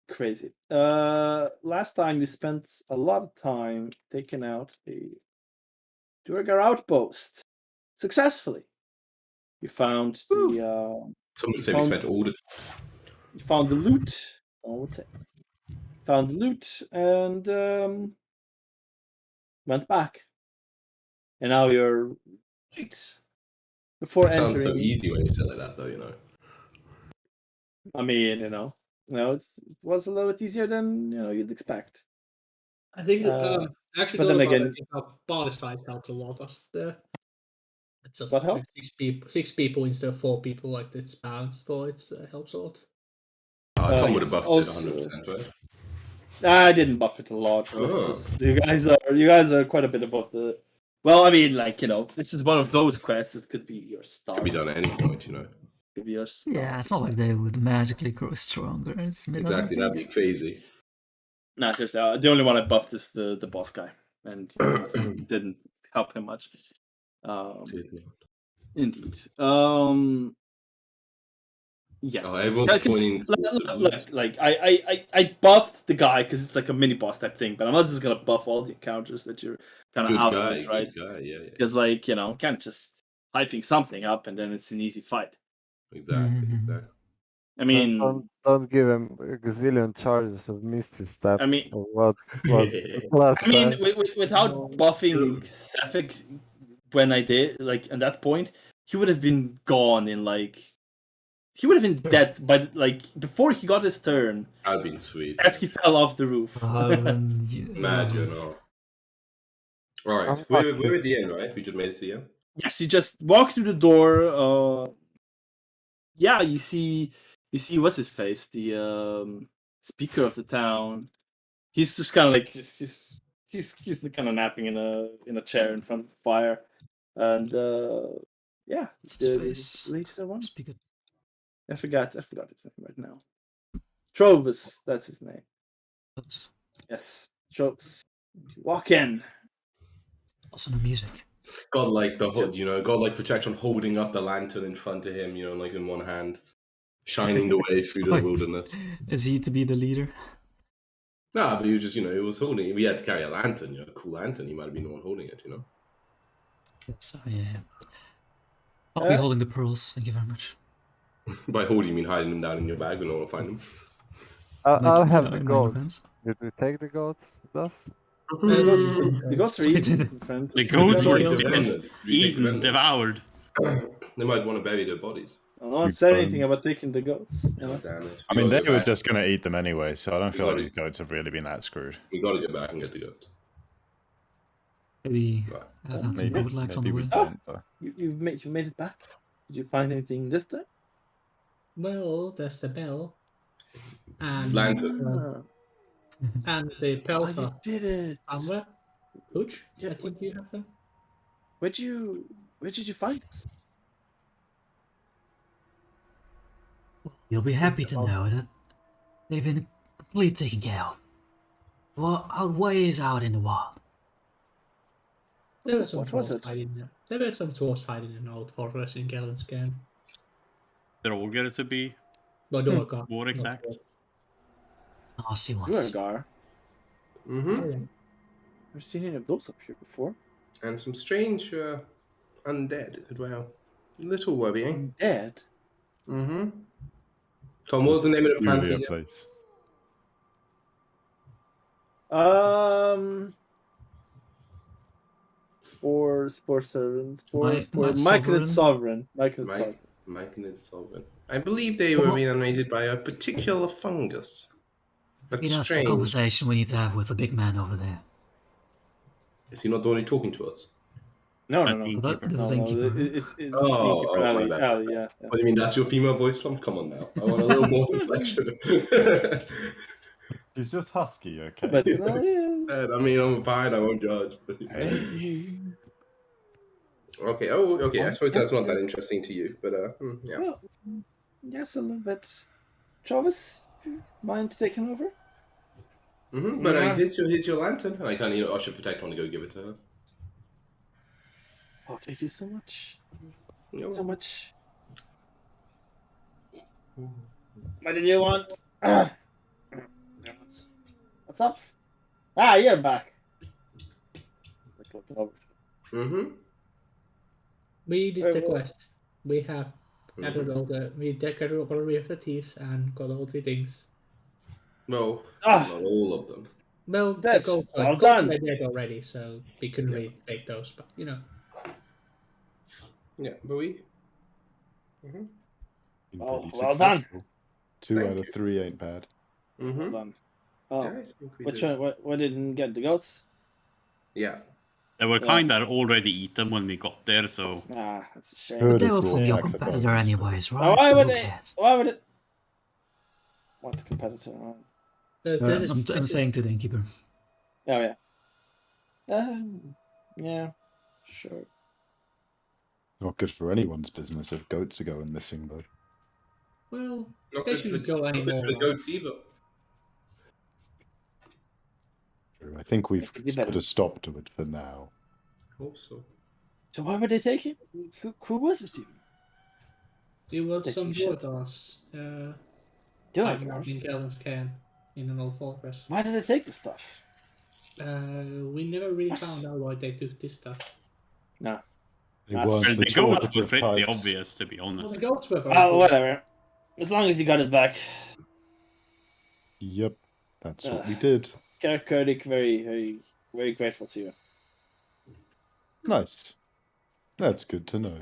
crazy. Last time you spent a lot of time taking out a Durgar outpost successfully. You found Woo! you Somebody said we found spent all the you found the loot. I would say found the loot and went back. And now you're right before It sounds so entering. easy when you say it like that, though, I mean, it was a little bit easier than you'd expect. I think Uh, I actually but thought then about again, it. I think our party size helped a lot. As it's what just like helped? six people instead of 4 people. Like it's balanced for it helps a lot. Tom would have Yes. buffed it Also, 100%, right? I didn't buff it a lot. This Oh. is you guys are quite a bit above the. Well, I mean, this is one of those quests that could be your start. Could be done at any point, Could be your start. Yeah, it's not like they would magically grow stronger. It's Exactly, that'd be crazy. Nah, seriously, the only one I buffed is the boss guy, and it didn't help him much. Indeed. Yes. Oh, everyone's pointing towards the boots. Like I buffed the guy because it's like a mini boss type thing, but I'm not just gonna buff all the encounters that you're kind of Good out guy, with, right? good guy, yeah. Because can't just hyping something up and then it's an easy fight. Exactly. I mean, don't give him a gazillion charges of Misty Step. I mean- or what was last I mean, time. without buffing Sapphic when I did, like at that point, he would have been gone in he would have been dead by before he got his turn. That'd been sweet. As he fell off the roof. Imagine, Alright, we're at the end, right? We just made it to the end. Yes, you just walk through the door. Yeah, you see what's his face, the speaker of the town. He's just kind of like he's kind of napping in a chair in front of the fire, and yeah, His face. one. Speaker. I forgot his name right now. Trovis, that's his name. Oops. Yes, Trovis. Walk in. Also no music. God like the hood, God like protection holding up the lantern in front of him, like in one hand, shining the way through the wilderness. Is he to be the leader? No, but he was just, he was holding it. We had to carry a lantern, a cool lantern. He might have been the one holding it, So, yeah. I'll be holding the pearls, thank you very much. By holding, you mean hiding them down in your bag when no one will find them? I'll have the in my goats. underpants. Did we take the goats with us? The goats are eaten. The goats were Defended. eaten, devoured. They might want to bury their bodies. No one said anything about taking the goats. Oh, damn it. I mean, they were just going to eat them anyway, so I don't We feel like gotta- these goats have really been that screwed. We gotta go back and get the goats. Maybe Right. have had some goat legs on the maybe way. we don't, though. You made it back. Did you find anything this time? Well, there's the bell, and Lantern. and the pearls you are did it. somewhere. Hooch, Yeah, I think you have them. Where did you find this? You'll be happy to know that they've been completely taken care of. Well, our way is out in the wild. There were some What was dwarves it? hiding there. There were some dwarves hiding in an old fortress in Galen's camp. They're all going to be No, Dorgar. more exact. Nasty ones. Durgar. Mm-hmm. I've seen any of those up here before. And some strange undead as well. A little worrying. Dead. Mm-hmm. Tom, what was the name of the plant Peculiar again? place. For servants. For My Myconid sovereign. Sovereign. Myconid Sovereign. I believe they were reanimated by a particular fungus. But Maybe that's a strange. conversation we need to have with the big man over there. Is he not the one talking to us? No. That is No, the innkeeper. It's Oh, Innkeeper my Ali, bad. Ali, yeah. What do you mean, that's your female voice, Tom? Come on now. I want a little more inflection. She's just husky, okay? But yeah. I mean, I'm fine, I won't judge. Hey. Okay, okay, I suppose that's not that interesting to you, but yeah. Well, yes, a little bit. Travis, mind taking over? Mm-hmm, but here's your lantern, and I kind of, I should protect one to go give it to her. Oh, thank you so much. No. So much. What did you want? what's up? Ah, you're back. Like looking over. Mm-hmm. We did Wait, the what? quest. We have gathered all the. We gathered all the thieves and got all the things. Well, Ah, not all of them. Well, the That's goats well goats done. were dead already, so we couldn't Yeah. really take those. But you know, Yeah, but we. Mm-hmm. Been Oh, pretty well done. successful. 2 Thank out of you. 3 ain't bad. Well Mm-hmm. done. Oh, Yeah, I think we which did. one? What didn't get the goats? Yeah. They were Yeah. kind of already eaten when we got there, so Ah, that's a shame. Good. But they as were to from your attack the competitor bones. anyways, Now, right? why So would who it? cares? Why would it? What competitor? Oh I'm saying to the innkeeper. yeah. Yeah. Sure. Not good for anyone's business if goats are going missing, though. well, Not they good for shouldn't the, go not good anymore. for the goats either. I think we've It'd be better. put a stop to it for now. Hope so. So why would they take him? Who was it even? It was Taking some shit. Duergars, hiding out in Duergars? Kelvin's Cairn in an old fortress. Why did they take the stuff? We never really What? found out why they took this stuff. No. They That's- weren't well, the the goats were talkative pretty types. obvious, to be Well, honest. the goats were very Oh, good. whatever. As long as you got it back. Yep, that's what we did. Kurdik, very grateful to you. Nice. That's good to know.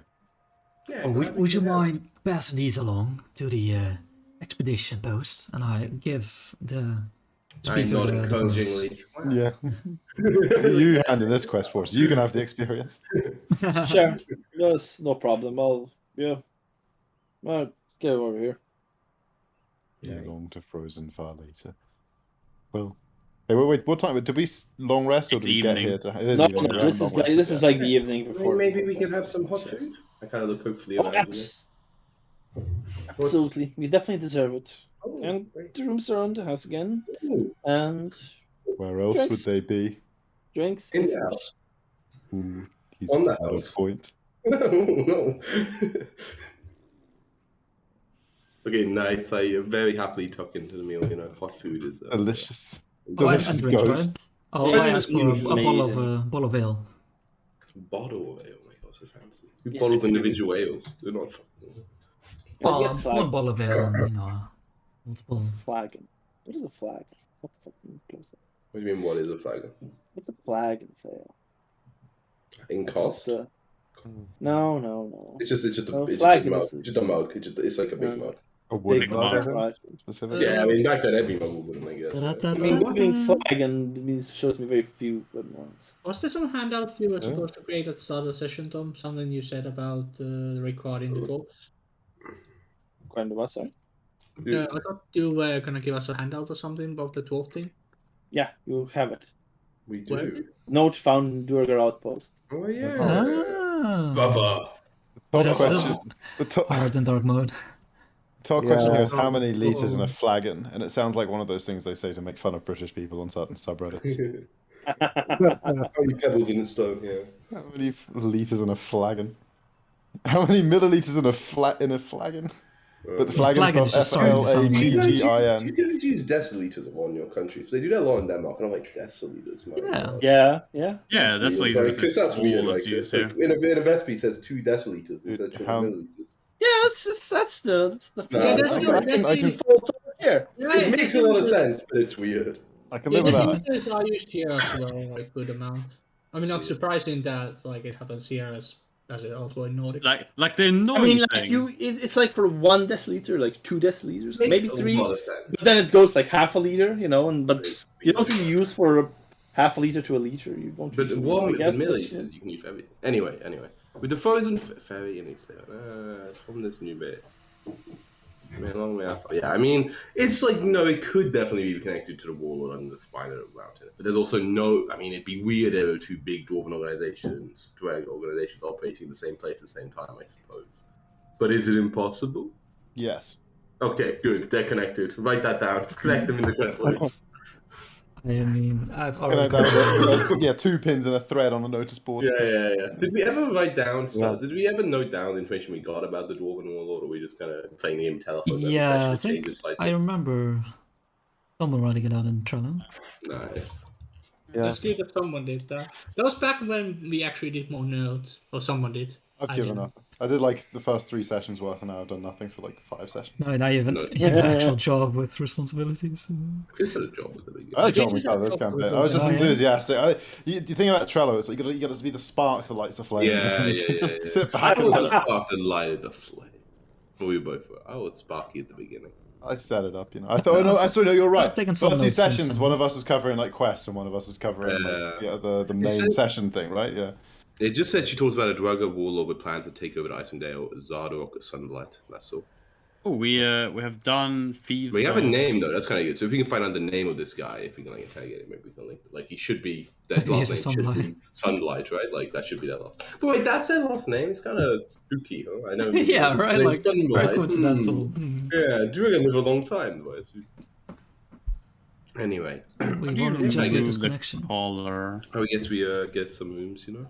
Yeah. Oh, glad we would you could help. mind passing these along to the expedition post, and I give the I speaker nod the bonus? encouragingly. Yeah. You handle this quest for us. You can have the experience. Sure. That's no problem. I'll get over here. Yeah. Long to Frozen far later. Well, hey, wait. What time? Did we long rest or It's did we get evening. here? It is No, evening. no, we this haven't is long like rested yet. the evening I before. mean, maybe we could have some hot food. I kind of look hopefully Oh, around. absolutely. We definitely deserve it. Oh, And great. the rooms are on the house again. Ooh, And Where else Drinks. would they be? drinks. in if the you wish. house. Ooh, he's On the got a house. point. No. Okay, nice. I very happily tuck into the meal. You know, hot food is Delicious. Oh, and Delicious drinks, goats. right? Oh, Yeah, I asked for a amazing. bottle of ale. Bottle of ale. Oh my god, so fancy. Who Yes. bottles individual ales? They're not. Well, get flag. one bottle of ale, and multiple. Flagon. What is a flag? What the fucking close that? What do you mean? What is a flag? What's a flag in fail? In It's cost? just no. It's just No, a flag mug. is- Just a mug. It's like a big No. mug. A wood Big mug, mug. I think, Flag. specifically. Yeah, I mean back then every mug wouldn't, I guess. I mean, Googling flagon means shows me very few good ones. Was there some handout you were Yeah. supposed to create at the start of the session, Tom? Something you said about recording the dwarves? Kind of what, sorry? I thought you were gonna give us a handout or something about the dwarf thing. Yeah, you have it. We Where? do. Note found in Duergar Outpost. Oh yeah. Ah, Brother. Top that's question. The top hard and dark mode. question here is Yeah. how many liters in a flagon? And it sounds like one of those things they say to make fun of British people on certain subreddits. How many pebbles in a stone? Yeah. How many liters in a flagon? How many milliliters in a flagon? But the flagon's Flagon is just starting to sound like- You FLAGGIN. guys use deciliters on your country. They do that a lot in Denmark. And I'm like, deciliters, man. Yeah. Yeah. Yeah, that's weird. liters Because is that's weird. all Like, that's used it's like here. in a recipe it says 2 deciliters instead of 200 How- milliliters. Yeah, that's the No, Yeah, I that's can- good. I can here. It makes a lot of sense, but it's weird. I can Yeah, live with that. deciliters are used here as well, like good amount. I mean, not surprising that like it happens here as it also in Nordic. Like the I annoying mean, like thing. it's like for 1 deciliter, like 2 deciliters, Makes maybe a 3. lot of sense. But then it goes like half a liter, you know, but It's you don't weird. really use for half a liter to a liter. You don't. But use one I with the guess that's- milliliters, you can use everything. Anyway. With the frozen ferry in its from this new bit. Yeah, I mean, it's like, it could definitely be connected to the wall or under the spine of the mountain. But there's also it'd be weird if there were 2 big dwarven organizations operating in the same place at the same time, I suppose. But is it impossible? Yes. Okay, good. They're connected. Write that down. Connect them in the quest lines. I mean, I've Can I already. yeah, 2 pins and a thread on the notice board. Yeah. Did we ever write down stuff? Yeah. Did we ever note down the information we got about the Dwarven Warlord, or were we just kind of playing the game telephone? every Yeah, session I think changes slightly? I remember Someone writing it out in Trello. Nice. Yeah. It's good that someone did that. That was back when we actually did more notes, or someone did. I've I given didn't. up. I did like the first 3 sessions worth, and now I've done nothing for like 5 sessions. No, now you have No. you have an actual job with responsibilities. Chris had a job at the beginning. I had a job This is myself a this proper campaign. I was just job. Oh, yeah. enthusiastic. You think about Trello, it's like you got to be the spark that lights the flame. Yeah, You can yeah, just yeah. sit back I and was let the spark that lighted the flame. Well, we both were. I was sparky at the beginning. I set it up, you know. I thought, no, I sorry, no, you're right. I've taken some First 2 notes since sessions, then. one of us was covering like quests, and one of us was covering the main says- session thing, right? Yeah. It just said she talks about a Drugger warlord with plans to take over the Icewind Dale, Zardarok, Sunlight. That's all. Oh, we have done Thieves. We have a name though. That's kind of good. So if we can find out the name of this guy, if we can like interrogate him, maybe we can link. Like he should be. That Maybe last he's a name should Sunlight. be Sunlight, right? Like that should be that last. But wait, that's their last name. It's kind of spooky, huh? I know. Yeah, right. Like, Like Sunlight. very coincidental. Yeah, Drugger live a long time. Though. Anyway, We Do you won't just get remove this the connection. color? I guess we get some rooms, you know.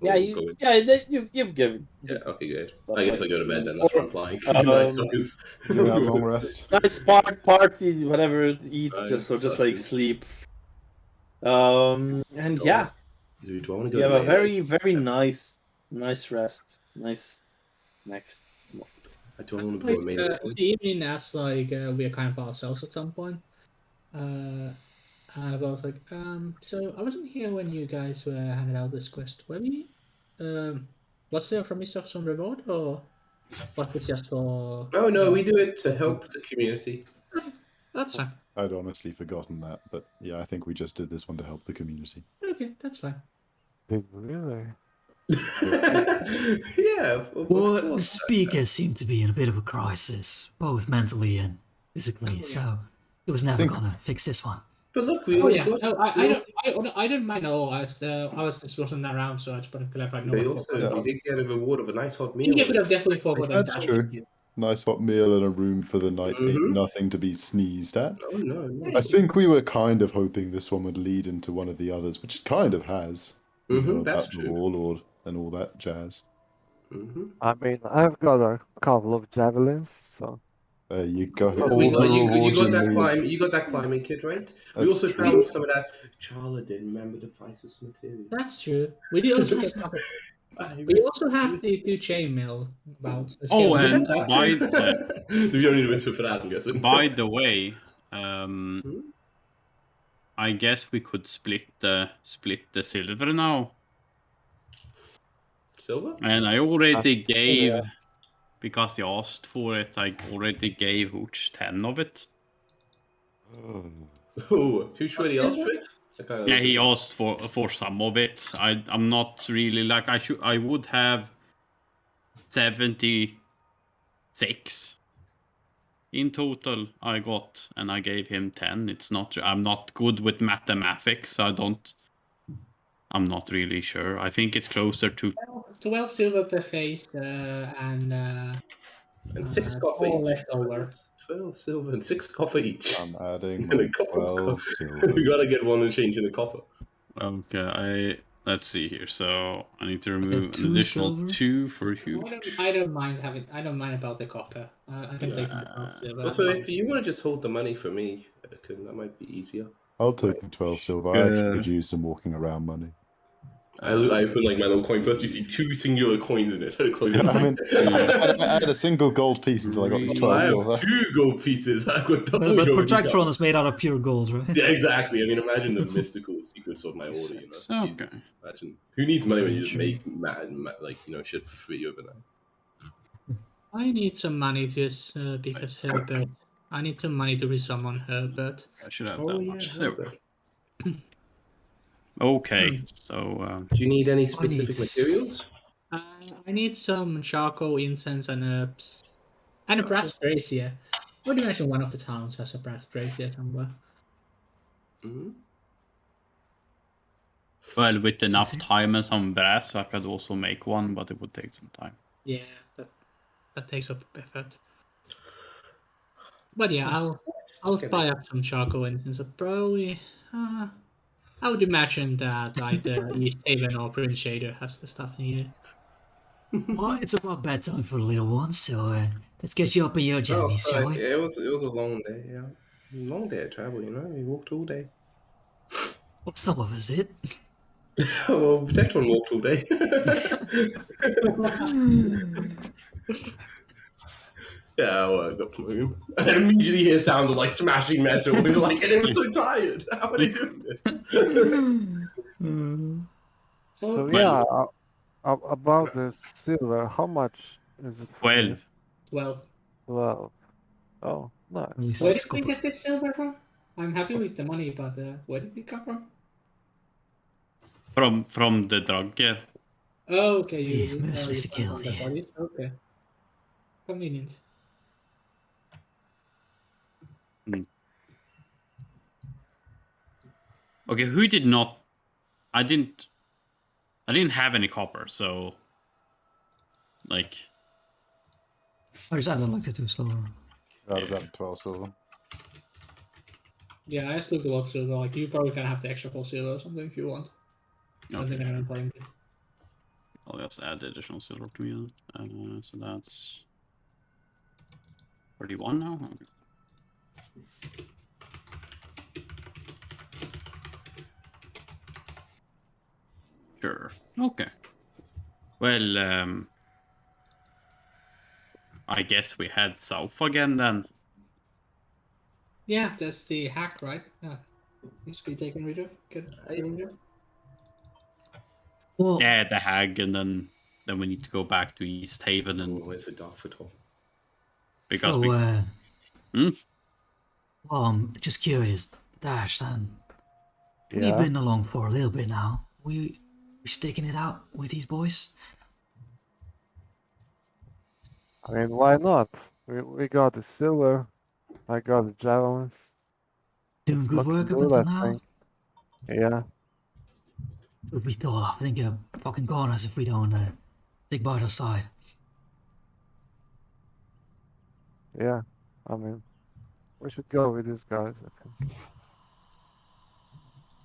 Yeah, you've given. Yeah, okay, good. I guess I go to bed then. That's what I'm implying. Um, Nice suckers. Give me that long rest. Nice party, whatever, eat, Nice just like suckers. sleep. And yeah, Dude, do I want to you go? have a late? very nice rest. Nice next. I don't want to Like, go main. the evening as like we are kind of by ourselves at some point. And I was like, so I wasn't here when you guys were handing out this quest. Were we? Was there a promise of some reward, or was it just for? Oh no, we do it to help the community. That's fine. I'd honestly forgotten that, but yeah, I think we just did this one to help the community. Okay, that's fine. Did we really? Yeah. Of Well, the course. speakers seem to be in a bit of a crisis, both mentally and physically. So it was never Think- gonna fix this one. But look, we Oh already yeah, got. no, we I didn't mind at all. I was just wasn't around, so I just wanted to clarify. No, They one also forgot. we did get a reward of a nice hot meal. You could have definitely forgot That's that. true. Nice hot meal and a room for the night. Ain't Mhm. nothing to be sneezed at. Oh no. I think we were kind of hoping this one would lead into one of the others, which it kind of has. You know, That's about the true. warlord and all that jazz. I mean, I've got a couple of javelins, so There you go. Well, All you, the got, you, rewards got you that need. you got that climbing kit, right? We That's also true. found some of that Charlatan, remember the priceless material. That's true. We did also. We also have the chainmail about. Oh, and We don't need to whisper for that, I'm guessing. by the way, I guess we could split the silver now. Silver? And I already gave, because he asked for it, I already gave Hooch 10 of it. Oh, who's really asked for it? Yeah, he asked for some of it. I'm not really like I would have 76 in total. I got, and I gave him 10. It's not. I'm not good with mathematics. I'm not really sure. I think it's closer to 12 silver per face, and 6 copper all each. left over. 12 silver and 6 copper each. I'm adding And a my copper. 12 silver. We gotta get one and change in a copper. Okay, let's see here. So I need to remove two an additional silver? 2 for Hooch. I don't mind about the copper. I can take the 12 silver. Also, if you want to just hold the money for me, that might be easier. I'll take the 12 silver. I actually could use some walking around money. I put like my little coin purse. You see 2 singular coins in it. I mean, I had a single gold piece until I got these 12 I silver. have 2 gold pieces. I got double But gold Protectron is made out of pure gold, right? Yeah, exactly. I mean, imagine the mystical secrets of my order. You know, Okay. Jesus. Imagine who needs money when you just True. make shit for free overnight. I need some money just because Herbert. I need some money to resummon Herbert. I should have Oh, that yeah, much. There we go. Herbert. Okay, so Do you need any I specific need materials? I need some charcoal, incense, and herbs. And a brass brazier. I would imagine one of the towns has a brass brazier somewhere. Mm-hmm. well, with enough time and some brass, I could also make one, but it would take some time. Yeah, that takes up effort. But yeah, I'll buy up some charcoal incense. Probably, I would imagine that either East Haven or Prince Shader has the stuff needed. Well, it's about bedtime for the little one, so let's get you up in your jammies, shall we? It was a long day. Yeah. Long day of travel, you know. We walked all day. Well, some of us did. Well, Protectron walked all day. Yeah, well, I got to move. And then immediately hear sounds of like smashing metal. And you're like, and they were so tired. How are they doing this? So So, yeah, about the silver, how much is it for me? 12. well, 12. Oh, Only nice. where six did we copper. get this silver from? I'm happy with the money, but where did it come from? From the drug gear. Oh, okay, Yeah, mostly you skill, found the yeah. bodies. Okay, convenient. Okay, who did not? I didn't have any copper, so like I just added like the 2 silver. Out of that 12 silver. Yeah, I split the world silver. Like, you probably can have the extra 4 silver or something if you want. I okay, think I'm sure. playing it. I'll just add the additional silver to me then. So that's 31 now. Okay. Sure. Okay. Well, I guess we head south again then. Yeah, that's the hack, right? Yeah, needs to be taken rid of. Get rid of. Well, Yeah, the hag, and then we need to go back to East Haven, Oh, and where's the dark foot off? because so, we well, I'm just curious, Dash, we've Yeah. been along for a little bit now. We sticking it out with these boys? I mean, why not? We got the silver. I got the javelins. Doing It's good looking work up good, until I now? think. Yeah. Would we thought, I think you're fucking gone as if we don't stick by their side. Yeah. I mean, we should go with these guys, I think.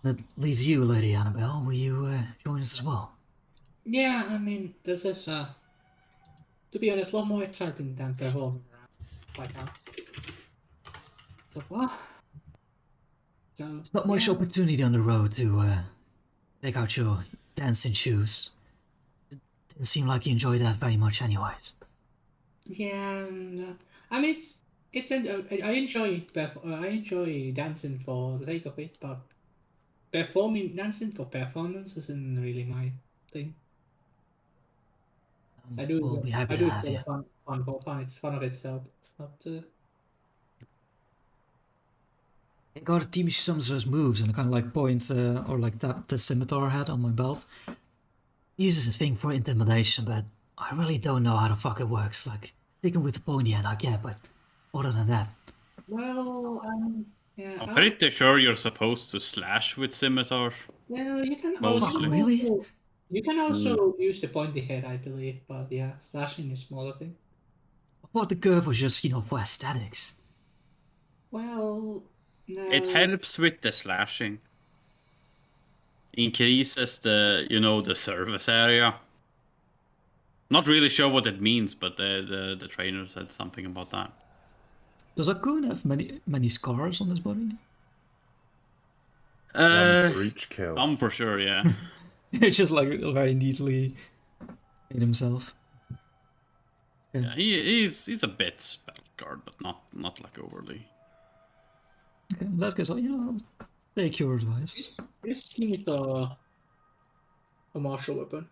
That leaves you, Lady Annabelle. Will you join us as well? Yeah, I mean, this is to be honest, a lot more exciting than performing around right now. So far. So There's not much yeah. opportunity on the road to take out your dancing shoes. It didn't seem like you enjoyed that very much anyways. Yeah, and, I mean, I enjoy dancing for the sake of it, but dancing for performance isn't really my thing. We'll be happy I to do it have for you. the fun for fun. It's fun of itself. But I gotta teach me some of those moves, and I kind of like point or like tap the scimitar head on my belt. Uses a thing for intimidation, but I really don't know how the fuck it works. Like, sticking with the pony end, I get, but other than that, well, yeah. I'm pretty sure you're supposed to slash with scimitars. Well, Mostly. Really? You can also use the pointy head, I believe. But yeah, slashing is smaller thing. I thought the curve was just, for aesthetics. Well, no. It helps with the slashing. Increases the service area. Not really sure what it means, but the trainer said something about that. Does Akun have many scars on his body? One for each kill. Some for sure, yeah. It's just like very neatly made himself. Yeah, he's a bit battle guard, but not like overly. Okay, that's good. So, take your advice. Is Scimitar a martial weapon?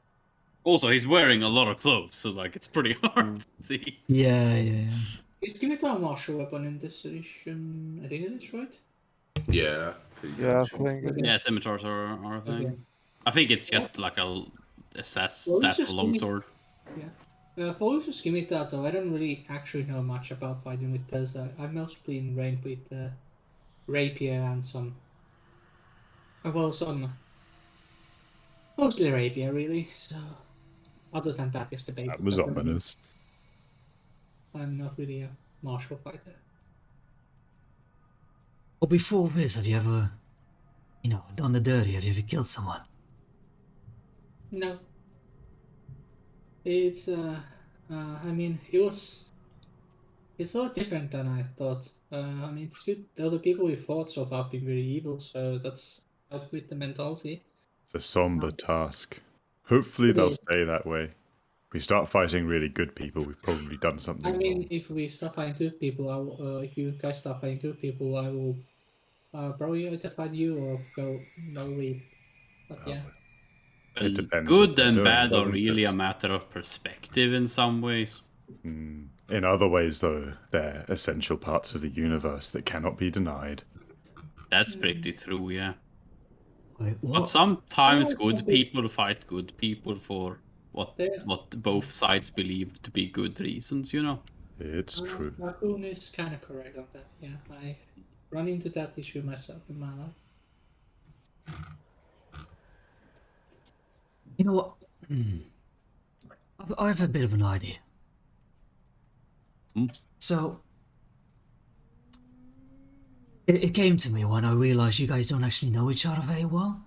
Also, he's wearing a lot of clothes, so like it's pretty hard to see. Yeah. Is Scimitar a martial weapon in this edition? I think it is, right? Yeah. Yeah, I think it Yeah, is. scimitars are a thing. Okay. I think it's just like a stats Well, it's for just longsword. Yeah. For also Scimitar, though, I don't really actually know much about fighting with those. I've mostly been ranked with rapier and some. Mostly rapier, really. So, other than that, it's the basic. That was weapon. ominous. I'm not really a martial fighter. Well, before this, have you ever, done the dirty? Have you ever killed someone? No. It's I mean, it's a lot different than I thought I mean, it's good. The other people we fought so far have been very evil, so that's help with the mentality. It's a somber task. Hopefully It they'll is. stay that way. If we start fighting really good people, we've probably done something I mean, wrong. if we start fighting good people, if you guys start fighting good people, I will probably either fight you or go no leave. But yeah. It Well, depends what good they're and doing, bad are doesn't really it? a matter of perspective in some ways. In other ways, though, they're essential parts of the universe that cannot be denied. That's pretty true, yeah. Wait, But what? sometimes Oh, good okay. people fight good people for what Yeah. both sides believe to be good reasons, you know. It's true. Raccoon is kind of correct on that. Yeah, I run into that issue myself in my life. You know what? I have a bit of an idea. Hmm? So, it came to me when I realized you guys don't actually know each other very well.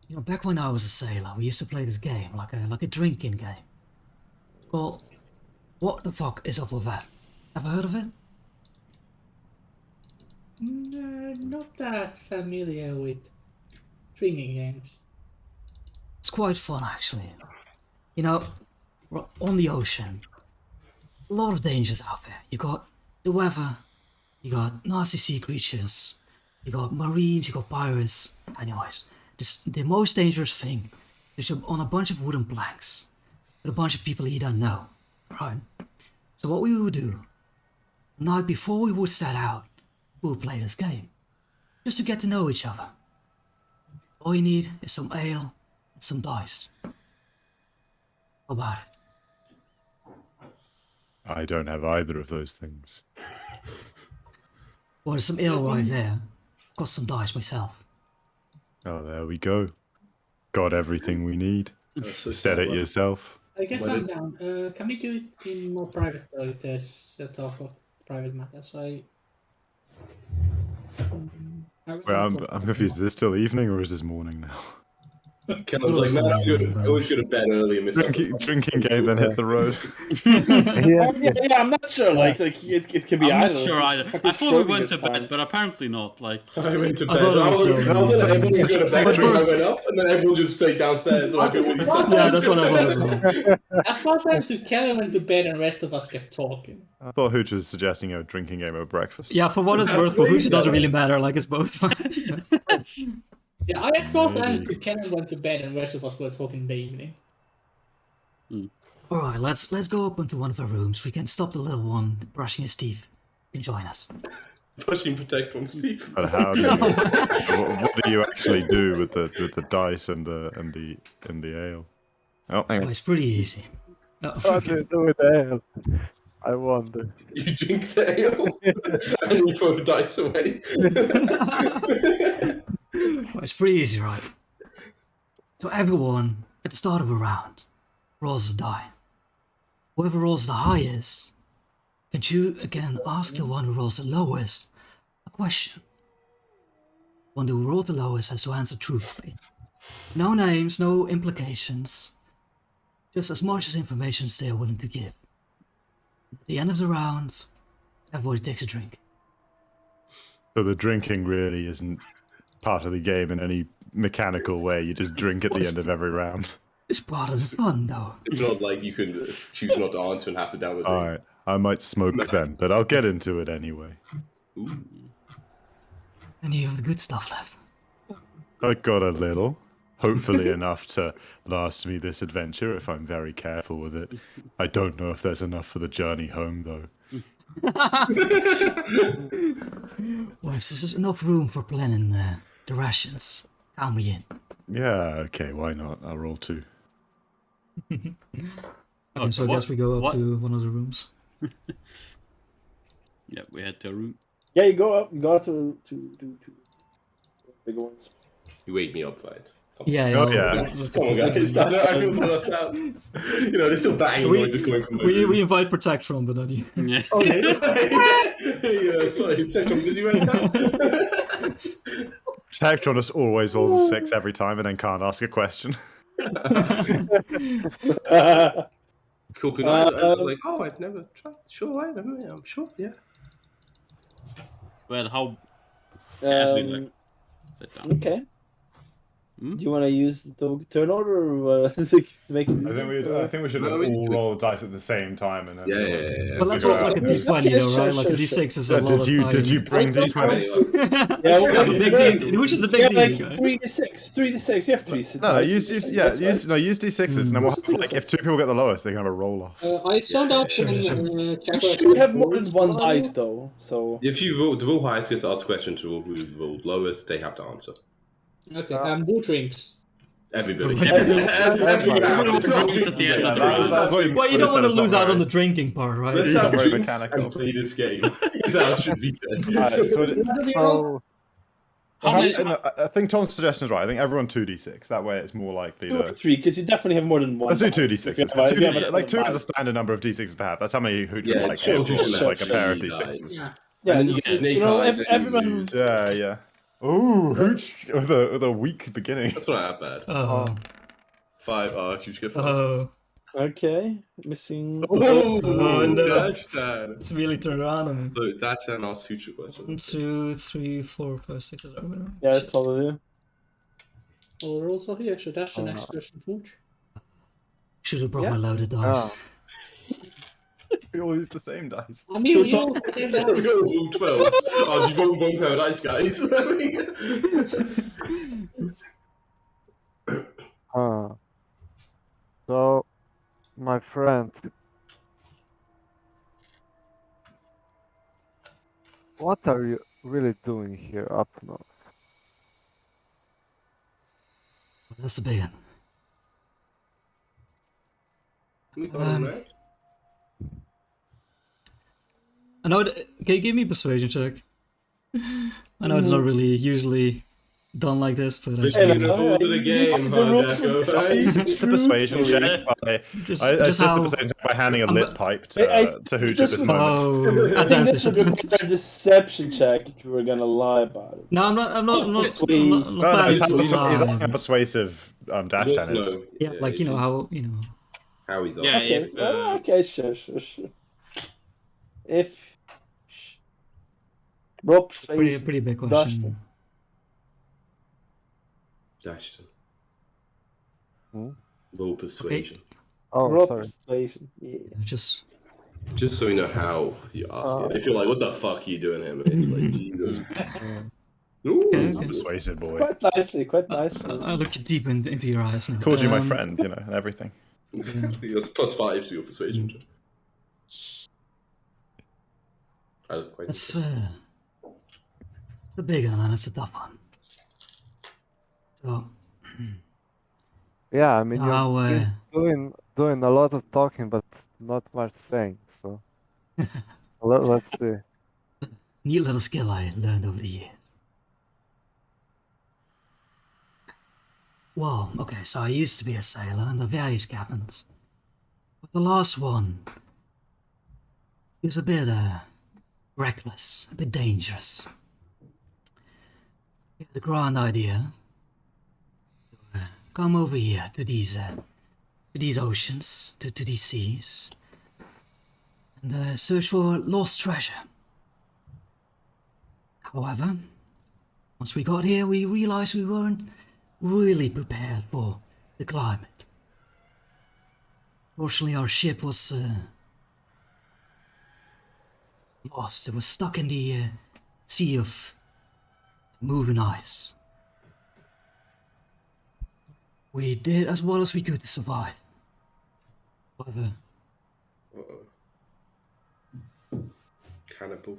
You know, back when I was a sailor, we used to play this game, like a drinking game. Well, what the fuck is up with that? Ever heard of it? Not that familiar with drinking games. It's quite fun, actually. You know, on the ocean, there's a lot of dangers out there. You got the weather, you got nasty sea creatures, you got marines, you got pirates. Anyways, the most dangerous thing is you're on a bunch of wooden planks with a bunch of people you don't know, right? So what we would do, the night before we would set out, we would play this game, just to get to know each other. All you need is some ale and some dice. How about it? I don't have either of those things. Well, there's some ale right there. Got some dice myself. Oh, there we go. Got everything we need. Said it yourself. I guess But I'm it- down. Can we do it in more private though? If there's a talk of private matters, I Well, I'm confused. Is this still evening or is this morning now? Ken was like, man, I always go to bed early and miss out the Drinking game, then hit the road. Yeah, I'm not sure. Like it can be I'm either. not sure It's either. fucking I thought we went Schrodinger's to bed, time. but apparently not. Like, I went to I bed. thought it was so I was everyone was going to So bed, we're- I went up, and then everyone just stayed downstairs. And I feel really sad. Yeah, that's what I thought as well. as far as I understood, Kelly went to bed and the rest of us kept talking. I thought Hooch was suggesting a drinking game over breakfast. Yeah, for what it's That's worth, for way Hooch it doesn't better. really matter, like it's both fine. Yeah, as far as I Maybe. understood, Kelly went to bed and the rest of us were talking in the evening. Alright, let's go up into one of the rooms. We can stop the little one brushing his teeth and join us. Pushing protect on Steve. But how do you, what do you actually do with the dice and the ale? Oh, hang Oh, on. it's pretty easy. Oh, What do you do with ale? I wonder. You drink the ale and you throw the dice away. well, it's pretty easy, right? So everyone, at the start of a round, rolls a die. Whoever rolls the highest can ask the one who rolls the lowest a question. One who rolled the lowest has to answer truthfully. No names, no implications. Just as much as information as they are willing to give. At the end of the round, everybody takes a drink. So the drinking really isn't part of the game in any mechanical way. You just drink at the end of every round. It's part of the fun, though. It's not like you can choose not to answer and have to down the drink. Alright, I might smoke then, but I'll get into it anyway. Ooh. And you have the good stuff left. I got a little. Hopefully enough to last me this adventure if I'm very careful with it. I don't know if there's enough for the journey home though. Well, if there's enough room for planning the rations, count me in. Yeah, okay, why not? I'll roll 2. Okay, so I guess we go up to one of the rooms. yeah, we had to room. Yeah, you go up. You go up to big ones. You wake me up, right? Yeah, Oh, yeah. Come on, guys. I feel so left out. You know, there's still banging noises coming from my room. we invite Protect from, but then you... Yeah. Oh, yeah, sorry. Technically, did you wake up? Tactronus always rolls a 6 every time and then can't ask a question. Cool, good night. I was like, oh, I've never tried. Sure, I'm sure, yeah. Well, how casually do I Um, sit down? okay. Hmm? Do you want to use the turn order or make it easier? I think we should No, all we do it. roll the dice at the same time and then. Yeah. Well, let's figure roll like a out- d20 Okay, though, right? sure, Like a sure, d6 is Yeah, a lot did you of did you time. bring these Twenty. ones? Yeah, Yeah, the big D, which is a big yeah, D like guy. 3d6. 3d6. You have 3 No, dice. use use d6s, and then we'll have, like, if 2 people get the lowest, they can have a roll off. I found out Sure, when sure. check You what should have more than rolls one are. dice though. So If you roll, the roll highest gets asked a question to who rolled lowest, they have to answer. Okay, do drinks. Everybody. Everybody. Everyone It's not drinks at the end of the drinks. round. That's what Well, you don't want to said, it's not lose out very- on the drinking part, right? Let's Yeah, have very drinks mechanical. and play this game. Is how it should be said. Alright, so So, How many? I think Tom's suggestion is right. I think everyone 2d6. That way, it's more likely 2 or to. 3, because you definitely have more than one. Let's do dice. 2d6s. If you have 'cause a- if you have a like 2 is a dice. standard number of d6s to have. That's how many Hooch Yeah, would like. sure, Have. sure, It's like a sure, pair of sure, d6s. dice. Yeah. Yeah, And you get snake eyes and you everyone. lose. Yeah. Ooh, Hooch with a weak beginning. That's not that bad. Oh, 5. You should get 5. oh, Okay, missing. Oh, no. dash that. it's really turned around on me. So dash and ask future 1, questions. 2, 3, 4, 5, 6. Yeah, that's all of you. All the rolls are here, so that's the Oh, next no. question, Fooch. Should have brought Yeah. my loaded dice. We all use the same dice. I mean, we all same We down. go roll 12. Oh, you rolled one pair of dice, guys. So, my friend, what are you really doing here up north? That's a big one. I know. Can you give me a persuasion check? I know it's not really usually done like this, but Just I being know, the rules of the you see game, the huh, rules Jacko? of the Right? It's the persuasion check. By, just I assist the how. persuasion check by handing a I'm- lit pipe I- to Hooch at this this would- moment. Oh, I think this would advantage. require a deception check if you were gonna lie about it. No, I'm not. I'm not. I'm not. Sweet. I'm not, No, no, planning he's, to he's lie. asking how persuasive dash Just 10 is. know. Yeah, like you know how you know. How he's on. Yeah, Okay, if, okay, sure. If Rob Pretty big question. Dashton. Hmm? Low persuasion. Oh, Rob sorry. persuasion. Yeah. Just Just so we know how you ask it. If you're like, what the fuck are you doing here, mate? You're like, Jesus. Ooh, Okay, He's a okay. persuasive boy. Quite nicely, quite nicely. I look deep into your eyes now. Called you my friend, you know, and everything. That's +5 to your persuasion. check. I look quite. It's a big one, man. It's a tough one. So Yeah, I mean, now, you're doing a lot of talking, but not much saying. So, let's see. neat little skill I learned over the years. Well, okay, so I used to be a sailor under various captains. But the last one, he was a bit reckless, a bit dangerous. He had a grand idea to come over here to these oceans, to these seas, and search for lost treasure. However, once we got here, we realized we weren't really prepared for the climate. Fortunately, our ship was lost. It was stuck in the sea of moving ice. We did as well as we could to survive. However, Cannibal.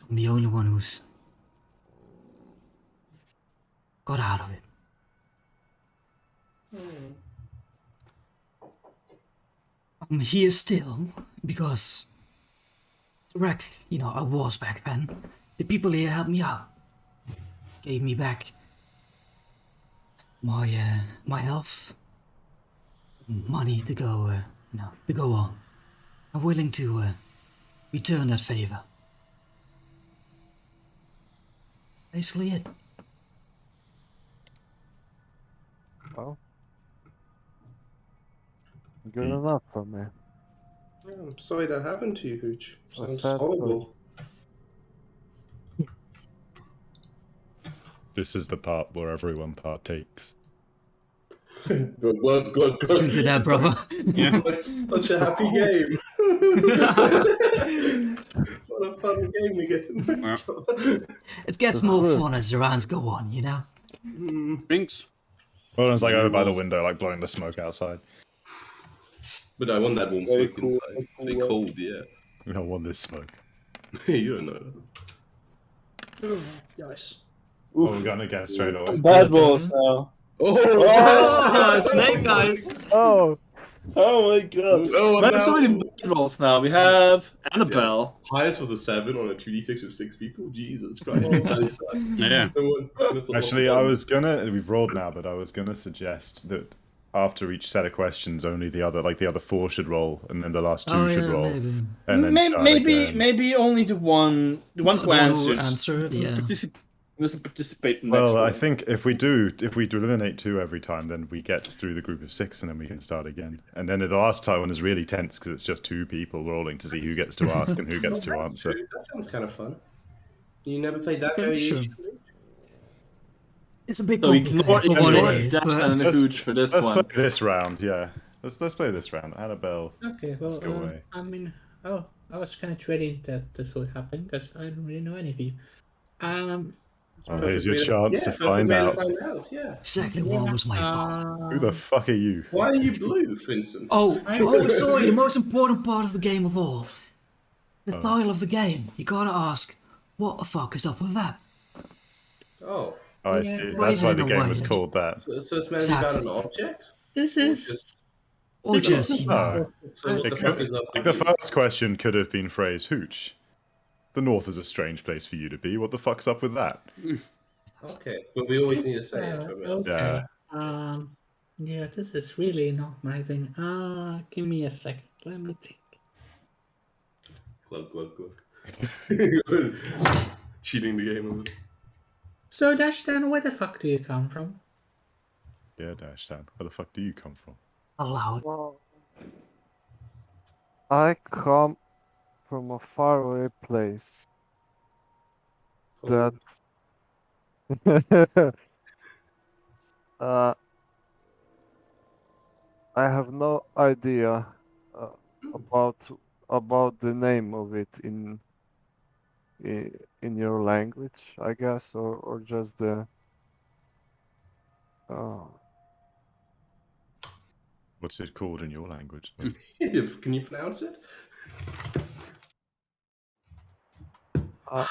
I'm the only one who's got out of it. I'm here still because the wreck, I was back then. The people here helped me out, gave me back my health, some money to go, to go on. I'm willing to return that favor. That's basically it. Well, good enough for me. Yeah, I'm sorry that happened to you, Hooch. So Sounds sad for horrible. This is the part where everyone partakes. Good. Get you into that, brother. Yeah. Such a happy game. What a fun game we get. Yeah. It gets more fun as the rounds go on, you know? Drinks. Roland's like over by the window, like blowing the smoke outside. But I want that warm Very smoke cool, inside. very It's a bit cool. cold, yeah. We don't want this smoke. You don't know. Nice. Oh, we're gonna get straight away. Bad balls now. Oh, Snake Eyes! Oh, Oh my god. Oh, We have so many no. bad balls now. We have Annabelle. Highest was a 7 on a 2d6 with 6 people. Jesus Christ. That is sad. Yeah. That's a Actually, loss I of was gonna. We've rolled now, but I was gonna suggest that after each set of questions, only the other 4 should roll, and then the last 2 Oh, should yeah, roll, maybe. and then start Maybe again. maybe only the one who Who answers. answered, yeah. Doesn't participate in the next Well, I one. think if we do eliminate 2 every time, then we get through the group of 6, and then we can start again. And then the last time one is really tense because it's just 2 people rolling to see who gets to ask and who gets to answer. That sounds kind of fun. You never played that Yeah, variation? sure. It's a bit So complicated ignore for what ignore it is, Dash but and the Let's- Hooch for this Let's one. play this round, yeah. Let's play this round. Annabelle. Okay, well, Let's go away. I mean, I was kind of dreading that this would happen because I don't really know any of you. Oh, here's your Perfect chance to perfect find way to out. find out, yeah. exactly what was my fault. Who the fuck are you? Why are you blue, for instance? Oh, sorry, the most important part of the game of all. The title of the game. You gotta ask, what the fuck is up with that? Oh. Oh, I Yeah, see. why That's is why it the a game was wire? called that. So it's meant to be about an Exactly. object? This Or is just... Or just, you know, So what It the could- fuck is up Like with the you? first question could have been phrased, Hooch. The North is a strange place for you to be. What the fuck's up with that? Okay, but we always need to say it. okay. remember? Yeah. Yeah, this is really not my thing. Give me a second. Let me think. Glug, glug, glug. Cheating the game a little. So, Dashdan, where the fuck do you come from? Yeah, Dashtown. Where the fuck do you come from? allow it. well, I come from a faraway place that uh, I have no idea about the name of it in your language, I guess, or just the What's it called in your language? Can you pronounce it? I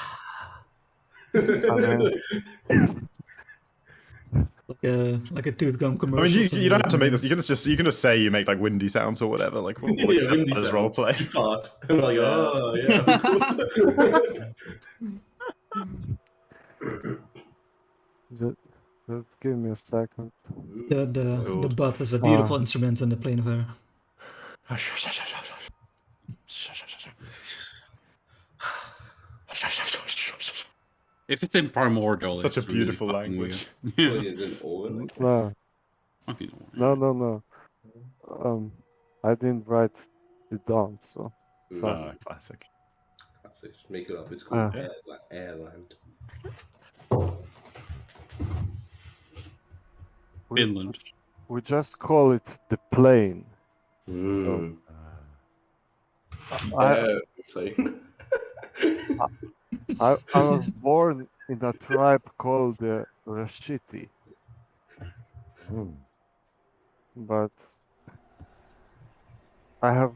mean, Like a tooth gum I commercial. mean, you something don't have to make like this. You can just say you make like windy sounds or whatever. Like we'll accept windy that as sounds. role play. Fart. I'm like, oh, yeah. just give me a second. The butt is a beautiful instrument in the plane of air. If it's in primordial, Such it's a beautiful really fucking language. weird. What is an Owen? Like, No, Fucking weird. no. I didn't write it down, so sorry. Ah, classic. that's it. Make it up. It's called Airland. Finland. We just call it the plane. Mm. I was born in a tribe called the Rashiti, but I have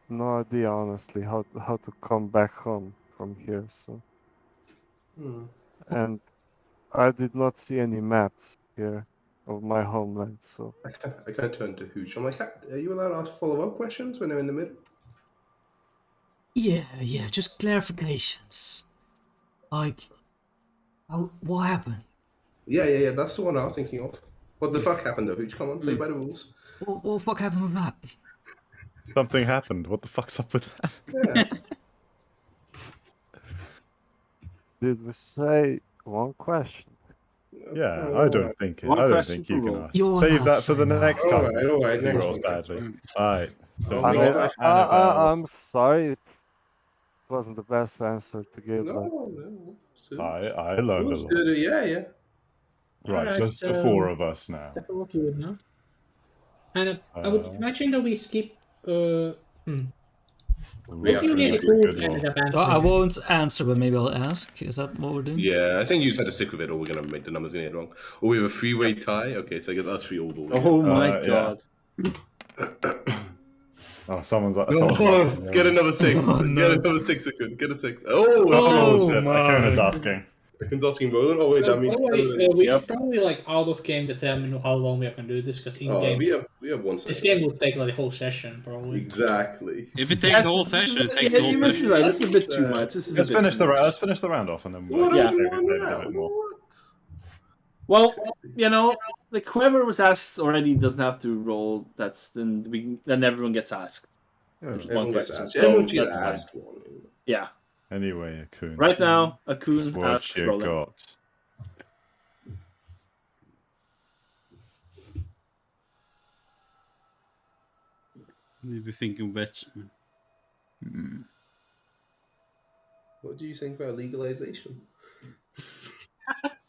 no idea honestly how to come back home from here. So, and I did not see any maps here of my homeland. So I can't turn to Hooch. I'm like, are you allowed to ask follow-up questions when they're in the middle? Yeah, just clarifications. Like, what happened? Yeah. That's the one I was thinking of. What the fuck happened, though, Hooch? Come on, play by the rules. What the fuck happened with that? Something happened. What the fuck's up with that? Yeah. did we say one question? Yeah, I don't think One I don't question think you per can roll. ask. You're Save not that for the saying next that. time. All right, He next rolls one, badly. next Alright. So I we mean, got Annabelle. I'm sorry, it wasn't the best answer to give. No, But no. I learned a was lot. good. Yeah. Right, Alright, just the so- 4 of us now. That's what you would know. And I would imagine that we skip. Yeah, What do you that's really a who good ended one. up So I answering? won't answer, but maybe I'll ask. Is that what we're doing? Yeah, I think you just had to stick with it, or we're gonna make the numbers gonna get wrong. Or we have a three-way tie. Okay, so I guess us three all do. Oh my yeah. god. Oh, someone's like, Oh, get another 6. Oh, Get no. another 6, Akun. Get a 6. Oh, Oh, shit. my. Akuna's asking. Akun's asking Roland. Oh wait, that means we should probably like out of game determine how long we are gonna do this because in game we have 1 second. this game will take like the whole session probably. Exactly. If it takes the whole session, it takes Yeah, the whole you're session. right. This is a bit too much. This is Let's a bit finish too the much. let's finish the round off, and then What we'll else save you it want later a now? bit more. What? Well, you know, like whoever was asked already doesn't have to roll. Then everyone gets asked. Yeah. One Everyone gets question, asked. so Everyone gets that's fine. asked one. Yeah. Anyway, Akun. Right now, Akun What asks you Roland. got? You'll be thinking which. What do you think about legalization?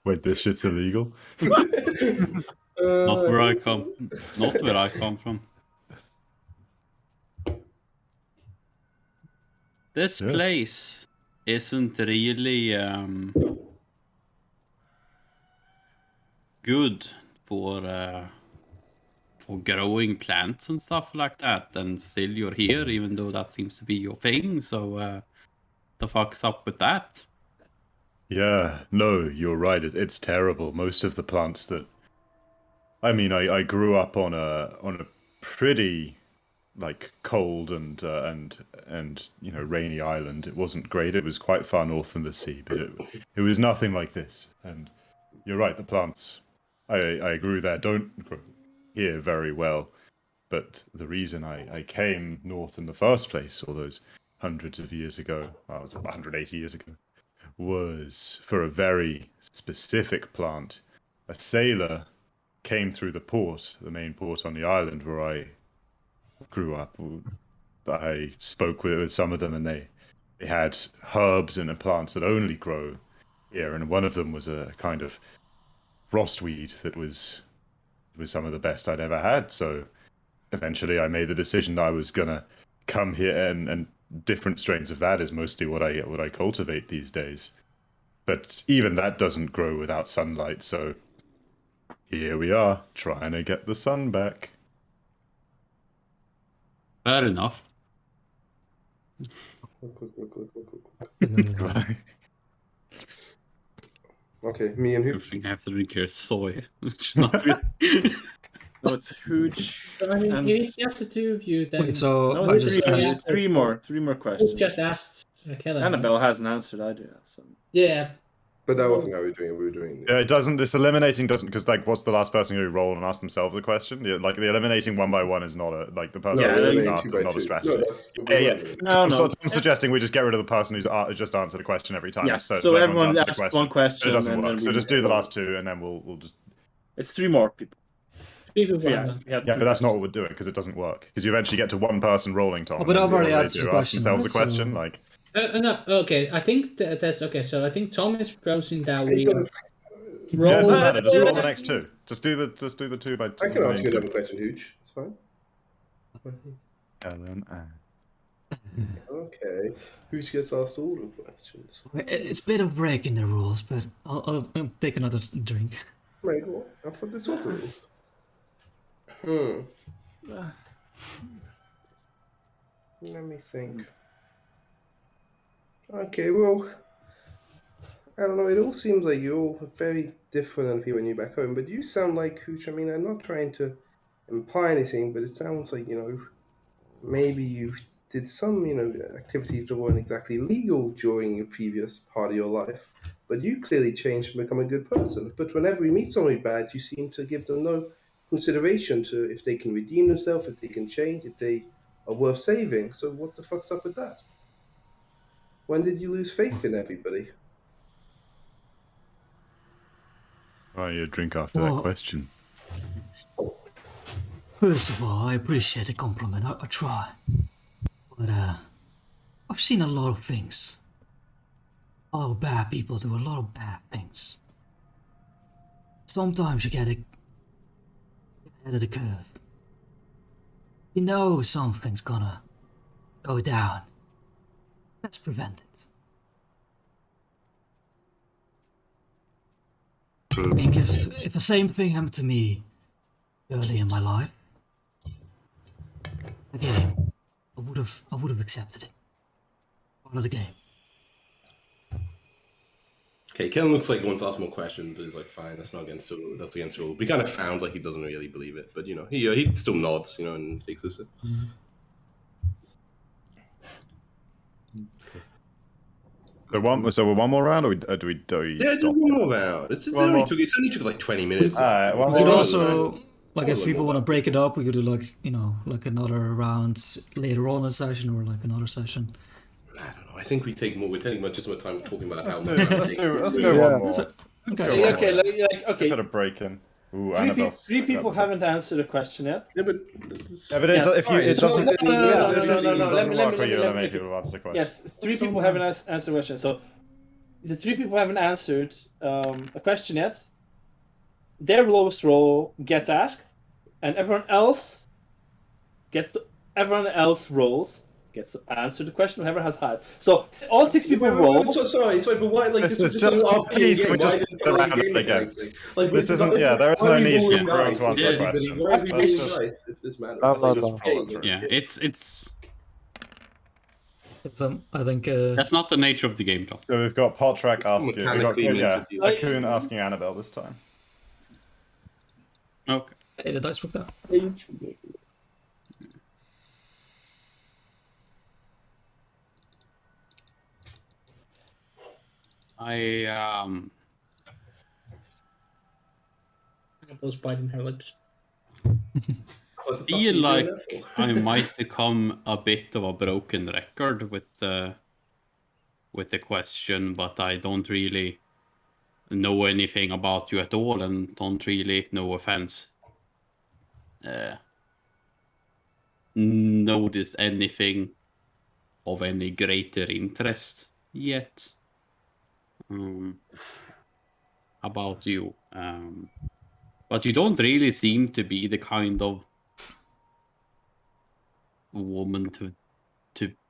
Wait, this shit's illegal? Not where I come. Not where I come from. This Yeah. place isn't really good for growing plants and stuff like that. And still you're here, even though that seems to be your thing. So the fuck's up with that? Yeah, no, you're right. It's terrible. Most of the plants that, I mean, I grew up on a pretty like cold and you know rainy island. It wasn't great. It was quite far north in the sea, but it was nothing like this. And you're right. The plants I grew there don't grow here very well. But the reason I came north in the first place, all those hundreds of years ago, well, it was 180 years ago, was for a very specific plant. A sailor came through the port, the main port on the island where I grew up. I spoke with some of them, and they had herbs and plants that only grow here, and one of them was a kind of frostweed that was some of the best I'd ever had. So eventually I made the decision I was gonna come here, and different strains of that is mostly what I cultivate these days. But even that doesn't grow without sunlight, so here we are, trying to get the sun back. Fair enough. Okay, me and I who? think I have to drink here soy, which is not really. No, it's huge. So, I mean, And- if it's just the two of you, then Wait, so No, I it's just three, asked. three more questions. who just asked Kellen? Annabelle hasn't answered either. So. Yeah, But that wasn't how we were doing it. We were doing Yeah, it doesn't. This eliminating doesn't, because like, what's the last person who roll and ask themselves the question? Like the eliminating one by one is not a like the person Yeah, who's eliminating asked two is by not a two. strategy. No, that's Yeah. No, So no. I'm suggesting we just get rid of the person who's just answered a question every time. Yes. So everyone answered asks one question. It doesn't and then work. So we just do move the on. last two, and then we'll just. It's three more people. people Yeah, want we have Yeah, two but that's not questions. what we're doing because it doesn't work. Because you eventually get to one person rolling, Tom. Oh, but and I've then already they answered the ask question, themselves a right? question. So- Like, No, okay. I think that's okay. So I think Tom is proposing that It we doesn't- yeah, roll. it doesn't matter. Just roll the next two. Just do the 2 by 2. I can ask you another question, Hooch. It's fine. Ellen, Okay. Hooch gets asked all the questions. It's a bit of breaking the rules, but I'll take another drink. Right, well, I thought this was the rules. Let me think. Okay, well, I don't know. It all seems like you're all very different than people when you're back home, but you sound like Hooch. I mean, I'm not trying to imply anything, but it sounds like, maybe you did some, activities that weren't exactly legal during your previous part of your life, but you clearly changed and become a good person. But whenever you meet somebody bad, you seem to give them no consideration to if they can redeem themselves, if they can change, if they are worth saving. So what the fuck's up with that? When did you lose faith in everybody? oh, you drink after Well- that question. First of all, I appreciate the compliment. I try. But, I've seen a lot of things. A lot of bad people do a lot of bad things. sometimes you get ahead of the curve. You know something's gonna go down. Let's prevent it. I think if the same thing happened to me early in my life, the game, I would have accepted it. Part of the game. Okay, Ken looks like he wants to ask more questions, but he's like, fine, that's against the rule. But he kind of sounds like he doesn't really believe it, but he still nods, and takes this. So one more round, or do we Yeah, stop? one more round. It only took like 20 minutes. Alright, one We more could round. also, like, if One people more want to break it up, we could do like another round later on in the session, or like another session. I don't know. I think we take more. We're taking much more time talking about Let's how do much. let's go one more. So- Let's okay. go one Okay, more. okay. Got a break in. Ooh, Three Annabelle's people haven't answered a question yet. Yeah, but Yeah, but it's, Yes. if you, it doesn't. No, It no, no, no, no, doesn't no, no, let me- work for you let that me- many people answer the question. Yes, 3 people haven't answered the question. So the 3 people haven't answered a question yet. Their lowest roll gets asked, and everyone else rolls gets to answer the question. Whoever has had. So all 6 people roll. Sorry, but why? Like This is just please. Can we just put it around again? This isn't. Yeah, there is no need for everyone to answer the question. Why are we Let's rolling just. dice if this matters? No, It's no, just no. game. Yeah, it's It's, I think. that's not the nature of the game, Tom. So we've got Potrack It's asking. We've got mechanically meant to do. Akun asking Annabelle this time. Okay. Hey, the dice worked out. I Those biting her lips. What the fuck are feel you doing like that for? I might become a bit of a broken record with the question, but I don't really know anything about you at all, and don't really, no offense, notice anything of any greater interest yet about you. But you don't really seem to be the kind of woman to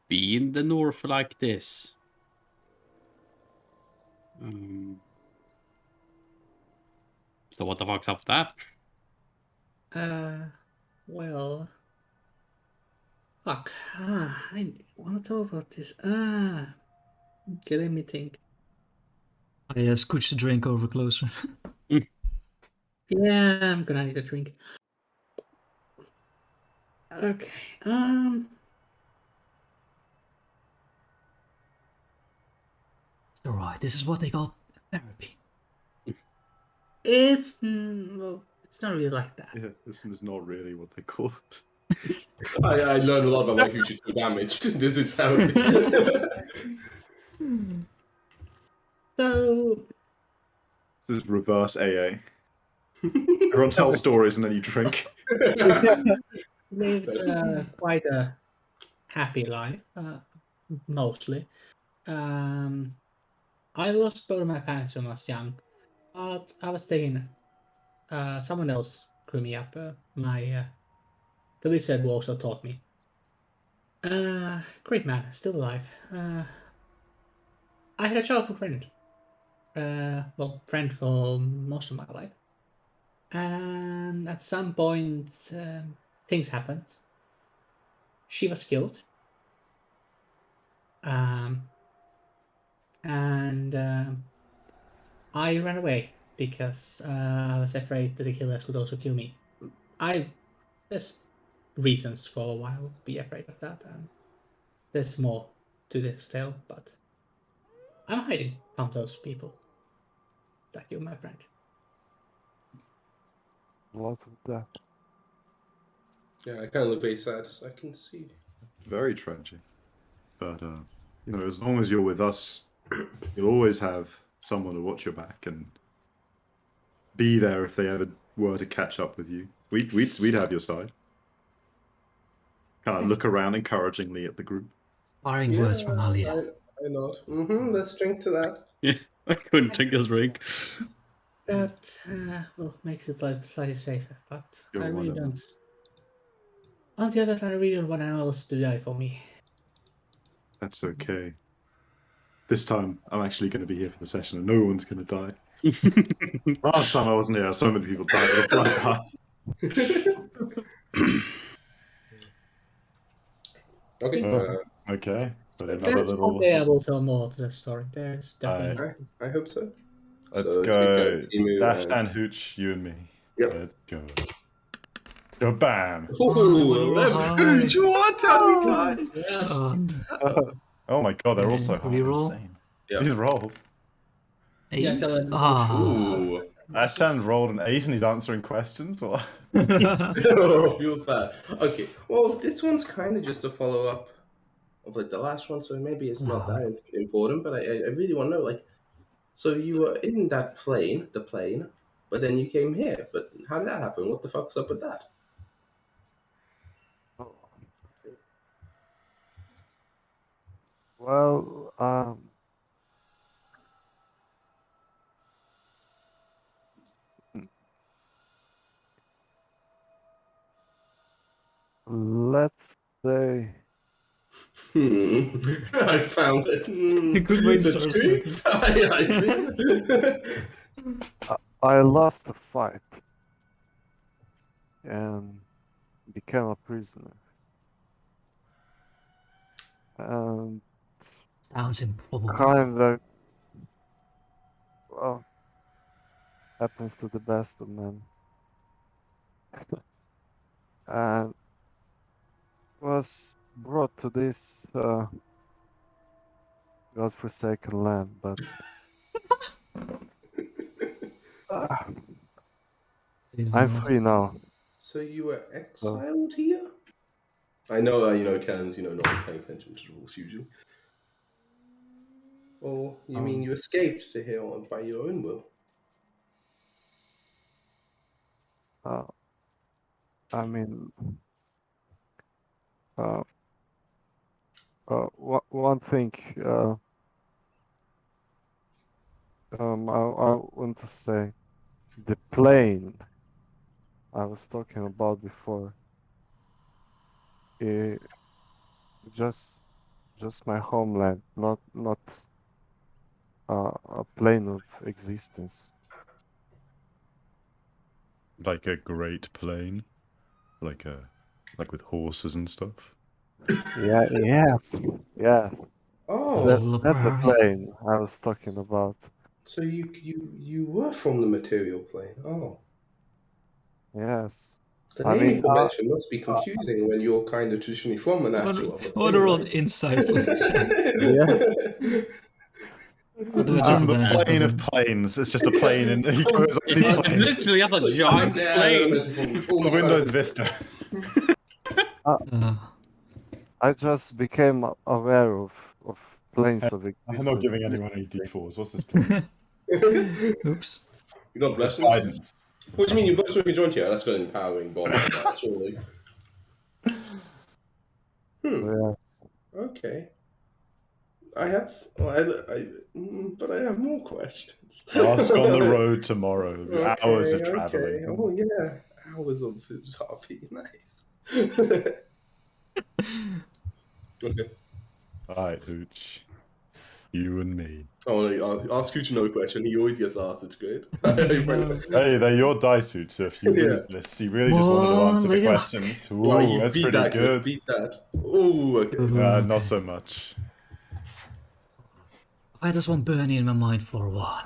be in the north like this. So what the fuck's up with that? Well. Fuck. I want to talk about this. Okay, let me think. I scooched the drink over closer. Yeah, I'm gonna need a drink. Okay. It's alright. This is what they call therapy. It's well, it's not really like that. Yeah, this is not really what they call it. I learned a lot about why Gucci's so damaged. This is how. So This is reverse AA. Everyone tells stories and then you drink. lived quite a happy life, mostly. I lost both of my parents when I was young, but I was thinking someone else grew me up. The wizard also taught me. Great man, still alive. I had a childhood friend. Well, friend for most of my life. And at some point, things happened. She was killed. And I ran away because I was afraid that the killers would also kill me. There's reasons for why I would be afraid of that, and there's more to this tale, but I'm hiding from those people. Like you, my friend. Lots of that. Yeah, I kind of look very sad, so I can see. Very tragic. But, as long as you're with us, you'll always have someone to watch your back and be there if they ever were to catch up with you. We'd have your side. Kind of look around encouragingly at the group. Inspiring words from our leader. I know. Let's drink to that. Yeah, I couldn't drink his drink. that makes it like slightly safer, but You're I really one of them. don't. On the other hand, I really don't want anyone else to die for me. That's okay. This time, I'm actually going to be here for the session, and no one's going to die. Last time I wasn't here, so many people died of a bloodbath. Okay. Okay, but another There's little. probably able to tell more to the story. There's definitely. I hope so. Let's So, go. Timu Dash and- and Hooch, you and me. Yep. Let's go. Go bam! Ooh, Oh, Hooch, what have we done? Yes. Oh my god, they're all so Reroll. insane. Yep. These rolls. Yeah, Eight. Kellen. Ah. Ooh. Ashtan rolled an 8 and he's answering questions? What? Oh, feels bad. Okay, well, this one's kind of just a follow up of like the last one, so maybe it's not that important. But I really want to know, like, so you were in that plane, but then you came here. But how did that happen? What the fuck's up with that? Well, let's say I found it. Good way to The start a truth? I lost a fight and became a prisoner. And Sounds improbable. kinda, well, happens to the best of men. And was brought to this godforsaken land, but I'm free now. So you were exiled here? I know, Ken's, not paying attention to the rules usually. Or you mean you escaped to here by your own will? I mean, one thing I want to say, the plane I was talking about before, just my homeland, not a plane of existence. Like a great plane? Like with horses and stuff? Yeah, yes. Oh, That's a plane I was talking about. so you were from the material plane. Oh, Yes. the I naming mean, convention must be confusing when you're kind of traditionally from an actual. What are all the insights? Yeah. I'm the plane of planes. It's just a plane, and he goes on these planes. Literally, that's a giant plane. It's called the Windows Vista. I just became aware of planes of existence. I'm not giving anyone any D4s. What's this plane? Oops. You're not blessed. Guidance. What do you mean you're blessed when you joined here? That's got an empowering bond, surely. Yeah. Okay. I have, but I have more questions. Ask on the road tomorrow. Hours of Okay. traveling. Oh yeah, hours of Harvey. Nice. Okay. Alright, Hooch. You and me. Oh, I'll ask you to know question. He always gets asked. It's great. Hey, they're your dice, Hooch, so if you lose this, you really just wanted to answer the questions. Ooh, Well, you that's beat pretty that, good. Beat that. Ooh, okay. Not so much. I had this one burning in my mind for a while.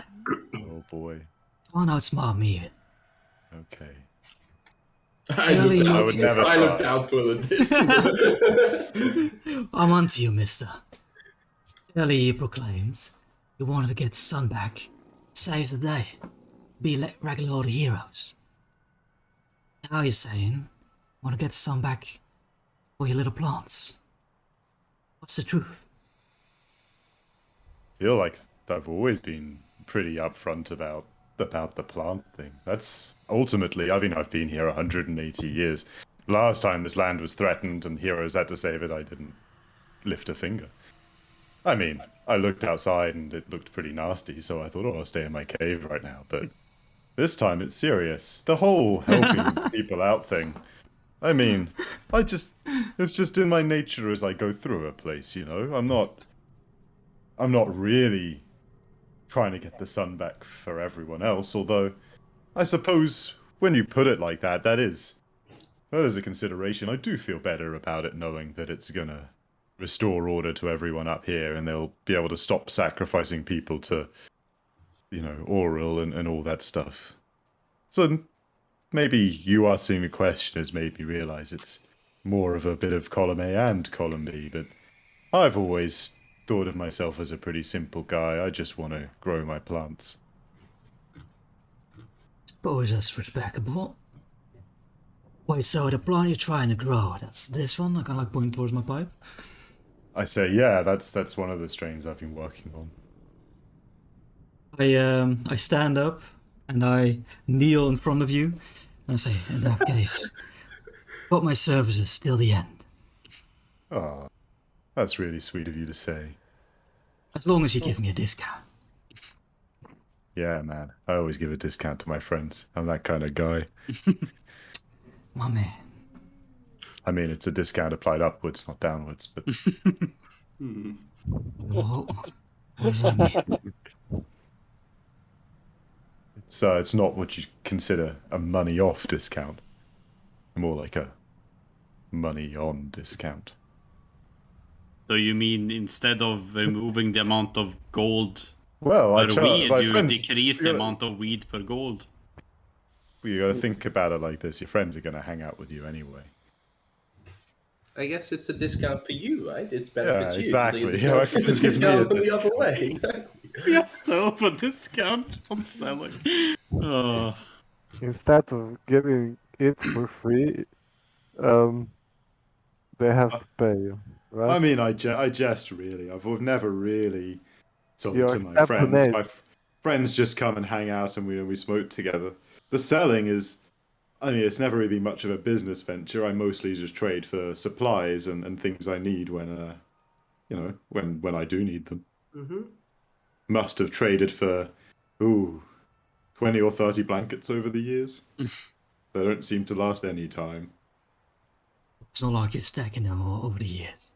Oh boy. Oh, now it's smart me. Okay. Really? I would never I look try. doubtful at this. I'm onto you, mister. Earlier you proclaimed you wanted to get the sun back, save the day, be like regular old heroes. Now you're saying you want to get the sun back for your little plants. What's the truth? I feel like I've always been pretty upfront about the plant thing. That's ultimately, I've been here 180 years. Last time this land was threatened and heroes had to save it, I didn't lift a finger. I mean, I looked outside and it looked pretty nasty, so I thought, oh, I'll stay in my cave right now. But This time it's serious. The whole helping people out thing. I mean, it's just in my nature as I go through a place, you know? I'm not really trying to get the sun back for everyone else, although I suppose when you put it like that, that is a consideration. I do feel better about it knowing that it's gonna restore order to everyone up here and they'll be able to stop sacrificing people to, you know, oral and all that stuff. So maybe you asking the question has made me realize it's more of a bit of column A and column B, but I've always thought of myself as a pretty simple guy. I just want to grow my plants. Suppose that's respectable. Wait, so the plant you're trying to grow, that's this one? I kind of like point towards my pipe. I say, yeah, that's one of the strains I've been working on. I stand up and I kneel in front of you and I say, in that case, got my services till the end. Ah, that's really sweet of you to say. As long as you give me a discount. Yeah, man. I always give a discount to my friends. I'm that kind of guy. My man. I mean, it's a discount applied upwards, not downwards, but... What does that mean? It's not what you consider a money-off discount. More like a money-on discount. So you mean instead of removing the amount of gold Well, per weed, you decrease the amount of weed per gold? Well, you gotta think about it like this. Your friends are gonna hang out with you anyway. I guess it's a discount for you, right? It benefits Yeah, you. exactly. So Yeah, it's a discount the other way. Yes, so a discount on selling. Oh. Instead of giving it for free, they have to pay you, right? I mean, I jest really. I've never really sold You to my accept friends. donate. My friends just come and hang out and we smoke together. The selling is, I mean, it's never really been much of a business venture. I mostly just trade for supplies and things I need when, you know, when I do need them. Mm-hmm. Must have traded for, 20 or 30 blankets over the years. They don't seem to last any time. It's not like you're stacking them all over the years.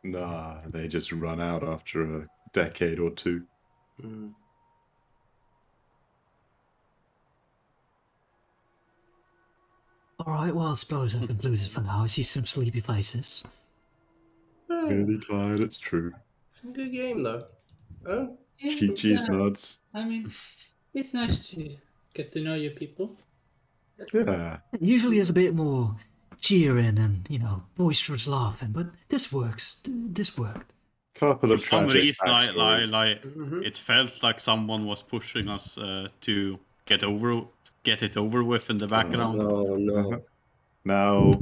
Nah, they just run out after a decade or two. Mm. Alright, well, I suppose that concludes it for now. I see some sleepy faces. Really, Clyde, it's true. It's a good game, though. Oh, Cheese nuts. I mean, it's nice to get to know your people. Yeah. It usually is a bit more cheering and, you know, boisterous laughing, but this works. This worked. Couple For of some tragic reason, backstories. it felt like someone was pushing us to get it over with in the background. no, no. Now,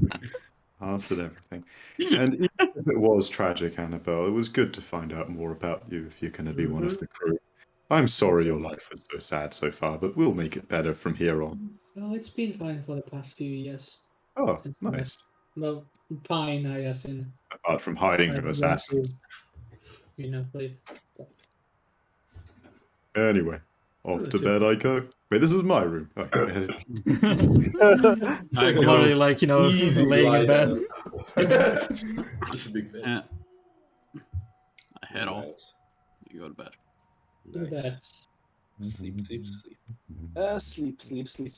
answered everything. And even if it was tragic, Annabelle, it was good to find out more about you if you're going to be one of the crew. I'm sorry your life was so sad so far, but we'll make it better from here on. Well, it's been fine for the past few years. Oh, Since nice. Well, fine, I guess, in Apart from hiding an assassin. You know, leave. Anyway, off to bed I go. Wait, this is my room. Oh, go ahead. I'm already like, you know, Easy laying in bed. Such a big bed. I head off. Nice. You go to bed. Nice. Sleep, sleep, sleep. Sleep, sleep, sleep.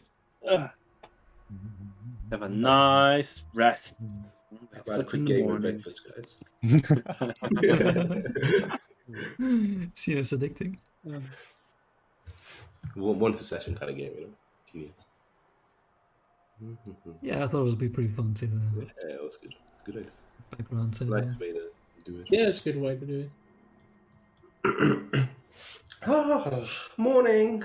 Have a nice rest. How about a quick game of breakfast, guys? See, it's addicting. Once a session kind of game, you know? If you need. Yeah, I thought it would be pretty fun to Yeah, it was good. Good idea. background to Nice way to do it. Yeah, it's a good way to do it. Morning.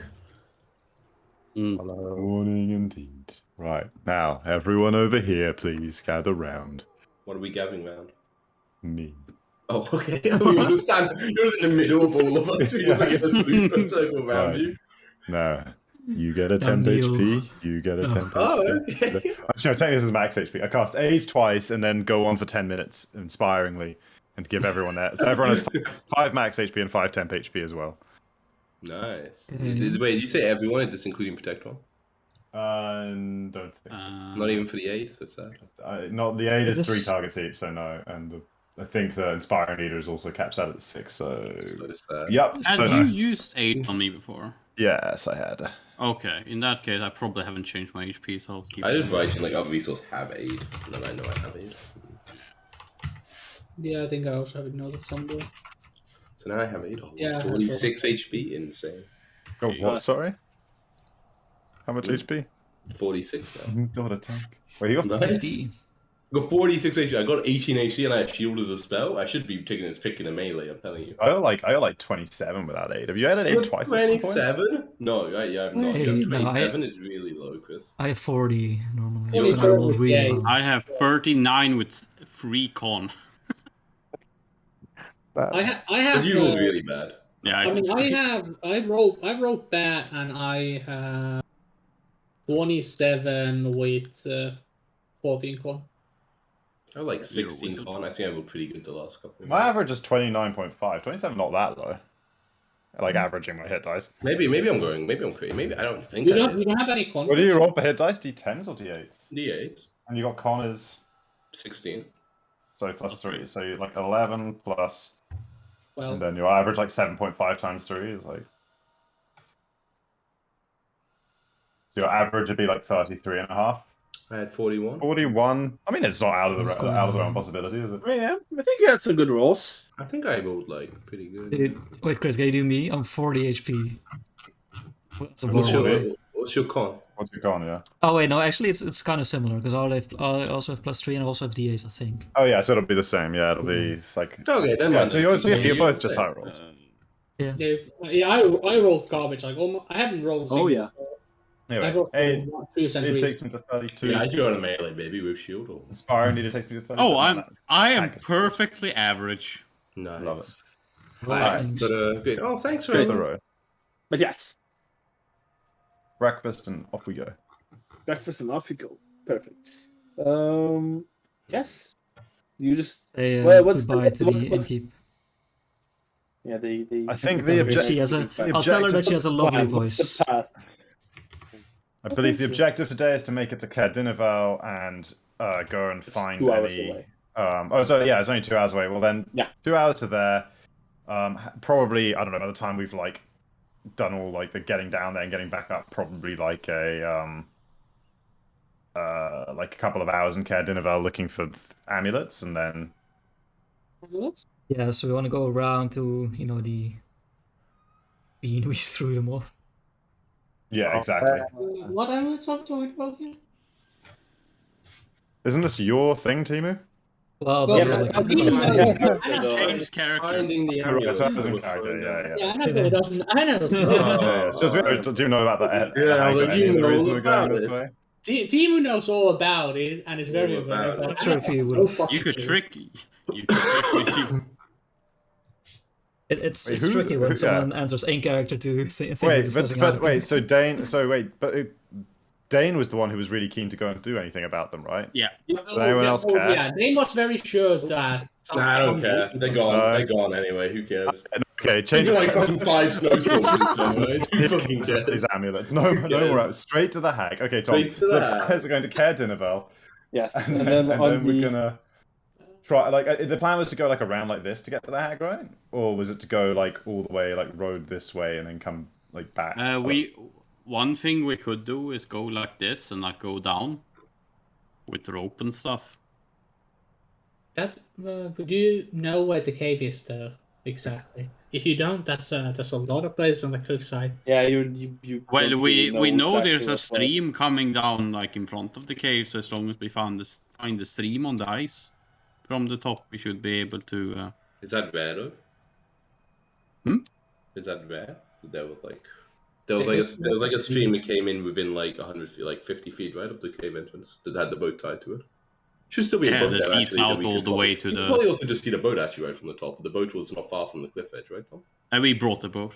Hello. Morning indeed. Right, now, everyone over here, please gather round. What are we gathering around? Me. Oh, okay. You're in the middle of all of us. You're like a blueprint circle around Right. you. No. You get a Down 10 Neil. HP, you get a 10 HP. Oh, okay. Actually, no, technically this is max HP. I cast Age twice and then go on for 10 minutes, inspiringly, and give everyone that. So everyone has 5 max HP and 5 temp HP as well. Nice. Okay. Wait, did you say everyone? Is this including Protector? Don't think so. Not even for the Ace. That's sad. Not the 8 is This- 3 targets each, so no. And I think the Inspiring Leader is also caps out at 6, so. So sad. Yep. Had So you no. used 8 on me before? Yes, I had. Okay, in that case, I probably haven't changed my HP, so I'll keep I'd it. advise you, like, other resources have aid, and then I know I have aid. Yeah, I think I also have ignored it somewhere. So now I have aid. Oh, Yeah, that's 46 HP, insane. Oh, what? Sorry? How much Mm. HP? 46 now. God, a tank. Wait, you got Nice. 50. I got 46 HP. I got 18 AC, and I have shield as a spell. I should be taking this pick in a melee. I'm telling you. I got like 27 without 8. Have you added 8 twice? At some point? 27? No, yeah, I'm not. Wait, no, 27 is really low, Chris. I have 40 normally. 47 But I roll with really yay. well. I have 39 with 3 con. I have. But you rolled really bad. Yeah, I mean, I wrote bad, and I have 27 with 14 con. I have like Zero 16 wizard. con. I think I rolled pretty good the last couple of My months. average is 29.5. 27 not that low. I like averaging my hit dice. Maybe I'm crazy. Maybe I don't think You I don't. did. You don't have any con. What do you roll for hit dice? D10s or D8s? D8, And you got Connors, 16. so plus 3. So you're like 11 plus, Well, and then your average like 7.5 times 3 is like. So your average would be like 33 and a half. I had 41. 41. I mean, it's not out of What's the going out of the realm on? possibility, is it? I mean, yeah, I think you had some good rolls. I think I rolled like pretty good. Dude, wait, Chris, can you do me? I'm 40 HP. That's a What's roll. your, what's your con? What's your con? Yeah. Oh wait, no, actually it's kind of similar because I also have +3 and I also have D8s, I think. Oh yeah, so it'll be the same. Yeah, it'll be like. Okay, then Yeah, mind. so you're both just high rolls. yeah, I rolled garbage. Like, I haven't rolled. A single, Oh, yeah. I Anyway, rolled 8 2 it centuries. takes me to 32. Yeah, I do on a melee, baby, with shield. Or... Inspiring Leader takes me to 32. Oh, I am perfectly average. Nice. Love it. Well, Alright, thanks. but good. Oh, thanks for Here's the row. But yes, Breakfast and off we go. breakfast and off you go. Perfect. Yes. You just Say Well, what's goodbye the- to what's- the what's- innkeep. yeah. They I think Tell the her objective. she has a- the I'll tell her objective- that she has a lovely What's voice. the path? I believe the Thank you. objective today is to make it to Cardinival and go and find 2 hours any. away. So yeah, it's only 2 hours away. Well then, Yeah. 2 hours to there. Probably I don't know. By the time we've like done all like the getting down there and getting back up, probably like a couple of hours in Cardinival looking for amulets, and then Yeah, so we want to go around to the bean we threw them off. yeah, exactly. What am I talking about here? Isn't this your thing, Timu? Well, Well, but yeah, like, but- it's- Change character. Finding the Right, amulet. so that doesn't character, yeah. Yeah, I know it doesn't. I know. Yeah, yeah. Do you know about that? Yeah, well, any you of the know reason all we're going about this it. way? Timu knows all about it and is very All aware. about But it. I'm sure if he would've- You could trick. You could trick me. it's Wait, it's who's- tricky when who- someone enters in character to think we're Wait, discussing but our wait. character. So Dane was the one who was really keen to go and do anything about them, right? Yeah. Does anyone else care? Yeah, Dane was very sure that. Nah, I don't care. They're gone. They're gone anyway. Who cares? Okay, change Change it. like fucking 5 snowstorms somewhere. Who fucking cares? These amulets. No more. cares? Straight to the hag. Okay, Tom. Straight to so the the hag. players are going to Cardinival, Yes, and and then, then on we're the gonna try. Like the plan was to go like around like this to get to the hag, right? Or was it to go like all the way, like road this way, and then come like back? One thing we could do is go like this and like go down with rope and stuff. That would you know where the cave is though exactly? If you don't, that's a lot of places on the cliffside. yeah you Well, don't we really know exactly there's a what stream was. coming down like in front of the cave, so as long as we find the stream on the ice from the top, we should be able to. Is that rare though? Hmm? Is that rare? There was like a stream that came in within like 100 feet, like 50 feet, right, of the cave entrance that had the boat tied to it. Should still be a Yeah, boat that there, feeds actually, out we all could the probably- way to you could the- probably also just see the boat actually right from the top. The boat was not far from the cliff edge, right, Tom? And we brought the boat.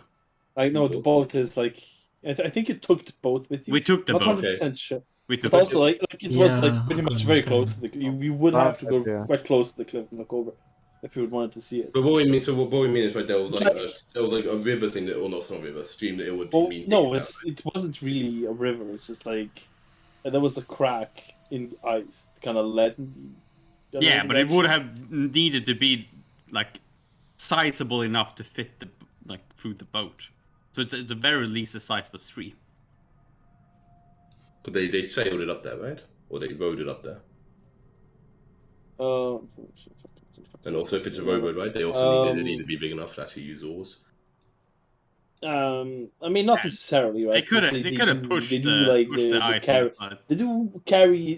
I know the boat is like I think you took the boat with you. We took the Not boat. 100% sure. We took But it. also like it was Yeah, like pretty much okay, very that's close to the. You would have to go yeah. quite close to the cliff and look over. if you would want to see it. But what we mean, is right, there was like a river thing that, or not a river, stream that it would mean. No, it wasn't really a river. It's just like there was a crack in the ice, kind of led. Yeah, but it would have needed to be like sizable enough to fit through the boat. So it's at the very least the size of a stream. But they sailed it up there, right? Or they rowed it up there. And also, if it's a rowboat, right? They also need to be big enough to actually use oars. I mean, not necessarily, right? They could have pushed the ice on the side. They do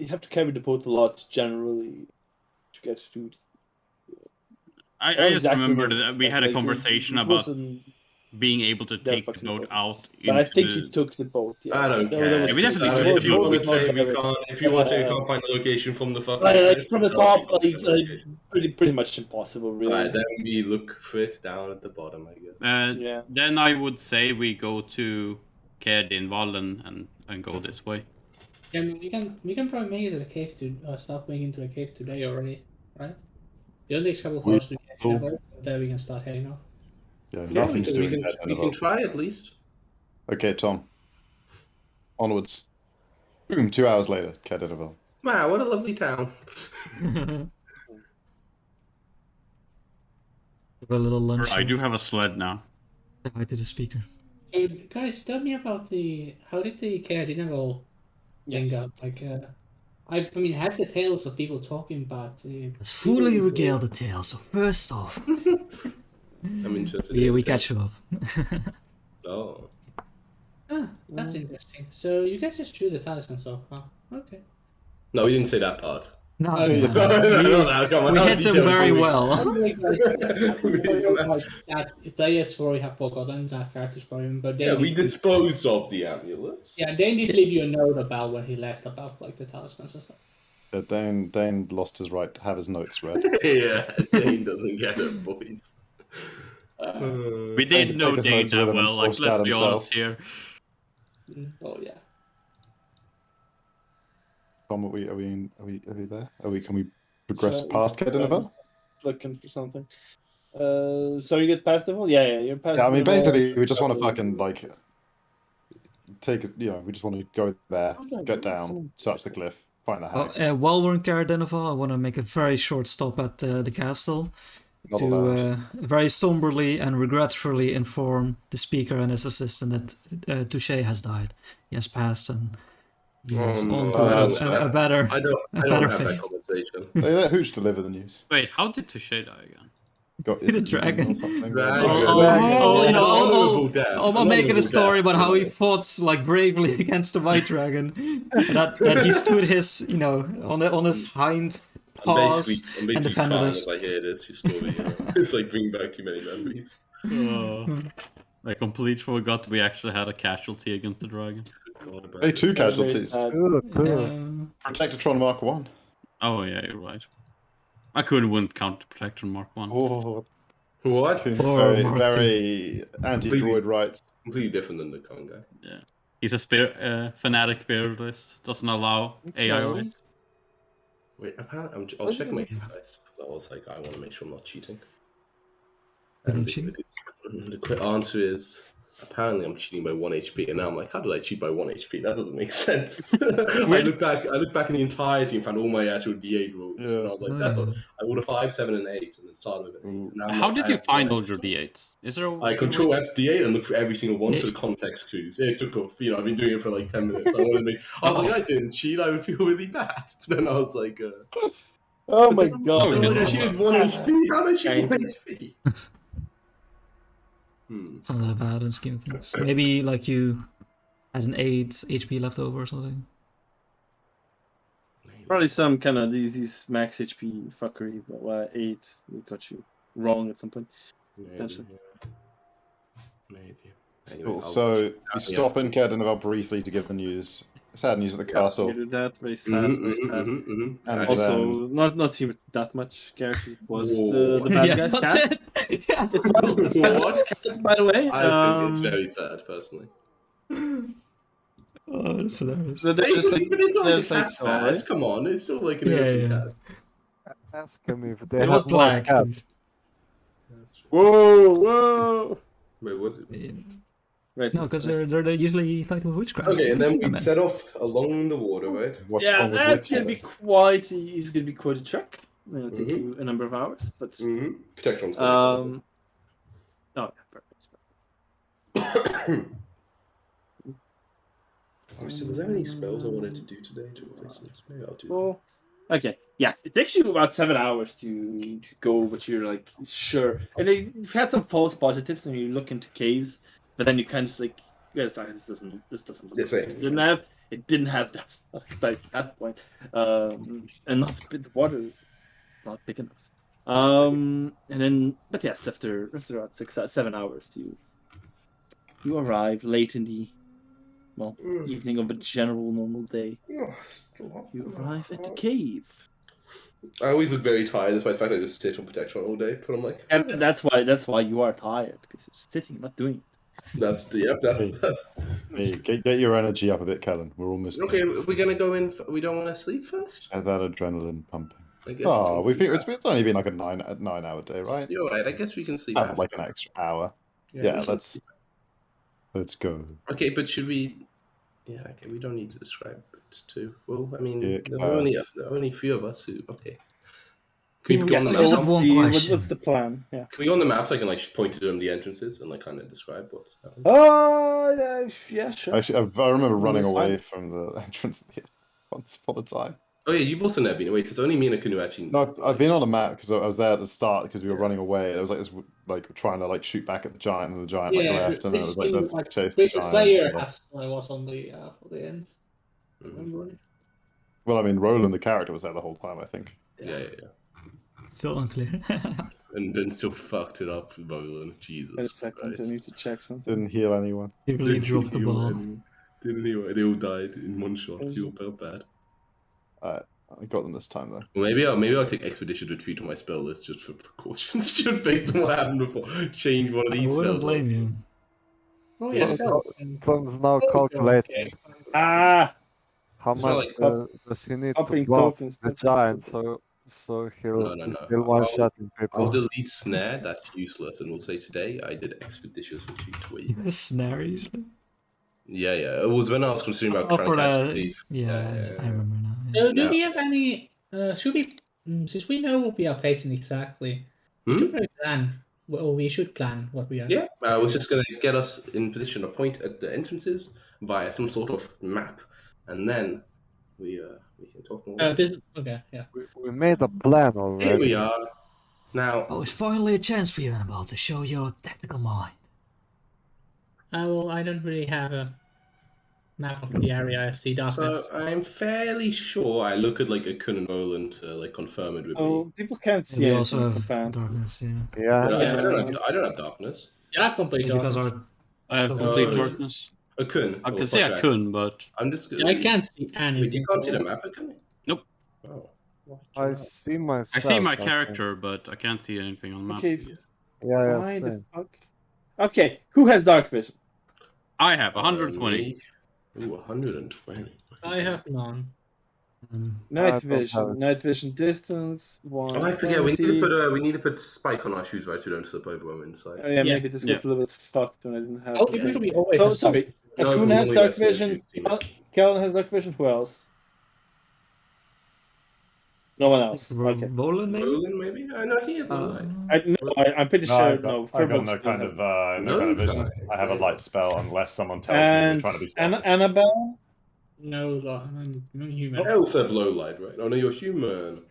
have to carry the boat a lot generally to get to. I just remember that we had a conversation about being able to take the boat out. But I think you took the boat. Yeah. I don't care. We definitely took if you want to say we can't, if you want to say we can't find the location from the fucking from the top, pretty much impossible, really. Right, then we look for it down at the bottom, I guess. Then I would say we go to Kerdinvallen and go this way. Yeah, I mean, we can probably make it to the cave start making to the cave today already, right? The only next couple of hours we can get there, we can start heading off. Yeah, nothing to do with that. We can try at least. Okay, Tom. Onwards. Boom, 2 hours later, Kerdinval. Wow, what a lovely town. A little lunch. I do have a sled now. Hi to the speaker. So, guys, tell me about how did the Kerdinval thing go? Like, I mean, had the tales of people talking about. Let's fully regale the tale. So first off, I'm interested. yeah, we catch you up. Oh. Ah, that's interesting. So you guys just drew the talismans off, huh? Okay. No, we didn't say that part. No, we hit them very well. Players probably have forgotten that characters probably, but they we disposed of the amulets. Yeah, they need to leave you a note about when he left about like the talismans and stuff. Yeah, Dane lost his right to have his notes read. Yeah, Dane doesn't get it, boys. We didn't know Dane that well. Like, let's be honest here. Oh yeah. Tom, are we there? Can we progress past Kerdinval? Looking for something. So you get past the wall? Yeah, you're past. Yeah, I mean, basically, we just want to fucking like take it. We just want to go there, get down, touch the cliff, find the hag. While we're in Kerdinval, I want to make a very short stop at the castle to very somberly and regretfully inform the speaker and his assistant that Touche has died. He has passed and he is on to a better I don't have fate. that conversation. They let Hooch deliver the news. Wait, how did Touche die again? Got The dragon. I'll make it a story about how he fought like bravely against the white dragon. that he stood his, on his hind paws and defended us. I hear this story. It's like bringing back too many memories. I completely forgot we actually had a casualty against the dragon. Hey, 2 casualties. Protectatron Mark 1. Oh yeah, you're right. I wouldn't count Protector Mark 1. Oh, what? Very anti-droid rights. Completely different than the con guy. Yeah. He's a fanatic spiritualist. Doesn't allow AI rights. Wait, apparently I was checking my dice because I was like, I want to make sure I'm not cheating. And the quick answer is apparently I'm cheating by 1 HP, and now I'm like, how did I cheat by 1 HP? That doesn't make sense. I look back in the entirety and found all my actual D8 rolls. Yeah. And I was like, I rolled a 5, 7, and 8, and then started with 8. How did you find all your D8s? Is there I control F8 and look for every single one for the context clues. It took off. I've been doing it for like 10 minutes. I was like, I didn't cheat. I would feel really bad. Then I was like, oh my god! I cheated 1 HP. How did I cheat 1 HP? It's not that bad in the scheme of things. Maybe like you had an 8 HP left over or something. Probably some kind of these max HP fuckery, but 8 got you wrong at some point. Maybe. Anyway, Cool. So we stop in Kerdinval briefly to give the news. Sad news at the castle. You do that, very sad. And also, not seem that much care because it was the bad guy's cat. It was the bad cat, by the way. I think it's very sad, personally. Oh, that's hilarious. So It's not like cats. Come on, it's still like an innocent cat. Ask him if they It have was more black. cats. Whoa, whoa. Wait, what? Right, No, because they're usually tied with witchcraft. Okay, and then I we mean, set off along the water, right? What's yeah, wrong with that's gonna witches? be quite. It's gonna be quite a trek. It'll take Mhm. you a number of hours, but Mm-hmm. Protection's oh, yeah, perfect. Oh, so was there any spells I wanted to do today to replace this? Maybe I'll do that. Well, okay, yes, it takes you about 7 hours to go, but you're like sure, and you've had some false positives when you look into caves, but then you kind of just like, yes, this doesn't look. Yes, Like it didn't have that stuff at that point, and not the water, not big enough. And then, but yes, after about 7 hours, you arrive late in the evening of a general normal day. Oh, stop. You arrive at the cave. I always look very tired, despite the fact I just sit on protection all day. But I'm like, And that's why you are tired, because you're sitting, not doing it. that's. Hey, get your energy up a bit, Kellen. We're almost Okay, there. we're gonna go in. We don't want to sleep first. Get that adrenaline pumping. I guess. Oh, we can sleep it's only been like a 9-hour day, right? You're right. I guess we can sleep. Have after. like an extra hour. we Yeah, can let's sleep. go. Okay, but should we? Yeah. Okay, we don't need to describe it too. Well, I mean, Yeah, there are only a few of us who. Okay. Yeah, Can we go on the I just map? have one question. What's the plan? Yeah. Can we go on the map so I can like point to them the entrances and like kind of describe what? Oh, yeah, sure. Actually, I remember running That's away fine. from the entrance once upon a time. Oh yeah, you've also never been. Wait, it's only me and a canoe actually. No, I've been on a map because I was there at the start because we were running away. And it was like this, like trying to like shoot back at the giant, and the giant like left, and then it was like the chase the giant. player and, was on the for the end. Mhm. Well, I mean, Roland the character was there the whole time, I think. Yeah. still unclear. And then still fucked it up for Roland. Jesus. Wait a second, I Christ. need to check something. Didn't heal anyone. He really dropped the ball. Didn't he? They all died in one shot. You all felt bad. I got them this time though. Well, maybe I'll take Expedition Retreat on my spell list just for precautions. Just based on what happened before. Change one of I these wouldn't spells. blame you. Oh yeah, Yeah. so, Tom's now calculating Ah, how It's not much like does he need to upping block tokens, the that's giant, stupid. so he'll No. he's still one-shotting I'll people. delete Snare. That's useless. And we'll say today I did Expeditious Retreat. Wait. You snare usually. Yeah. It was when I was considering about Oh, trying for to catch the the thief. yeah, I remember now. Yeah. so do Yeah. we have any? Should we? Since we know what we are facing exactly, we Hmm? should probably plan. Or we should plan what we are. Yeah, I was just going to get us in position to point at the entrances via some sort of map, and then we can talk more. Okay. Yeah. We made a plan Here already. we are. Now, Oh, it's finally a chance for you, Annabelle, to show your tactical mind. I don't really have a map of the area. I see darkness. so I'm fairly sure I look at like a Kun and Roland to like confirm it with me. oh, people can't see We anything also from have fan. darkness, yeah. Yeah. But Yeah. I don't have darkness. Yeah, complete Because darkness. our I have complete yeah. darkness. A Kun. I or can say I fuck couldn't, but I'm just. Yeah, I can't see anything. Wait, you can't see the map, can you? Nope. Oh. What? I see myself. I see my I think. character, but I can't see anything on the map. Okay, Yeah, why the same. fuck? Okay, who has dark vision? I have 120. Ooh, 120. I have none. Night don't have vision. it. Night vision distance. Oh, I forget. We need to put spikes on our shoes, right? So we don't slip over when we're inside. Oh, yeah, Yeah. maybe this got a little bit fucked when I didn't have. Oh, the usually thing. we always. Oh, have sorry. No, Akun we has only dark wear vision. snowshoes. Kellen has dark vision. Who else? No one else. Okay. Roland, maybe? Roland, maybe? I know, I think it's low light. I'm pretty No, sure. I got No, no Furbolg's kind don't of have- no kind of vision. No? I have a light spell unless someone tells me And we're trying to be stealthy. Annabelle. No, I'm human. I also have low light, right? Oh no, you're human.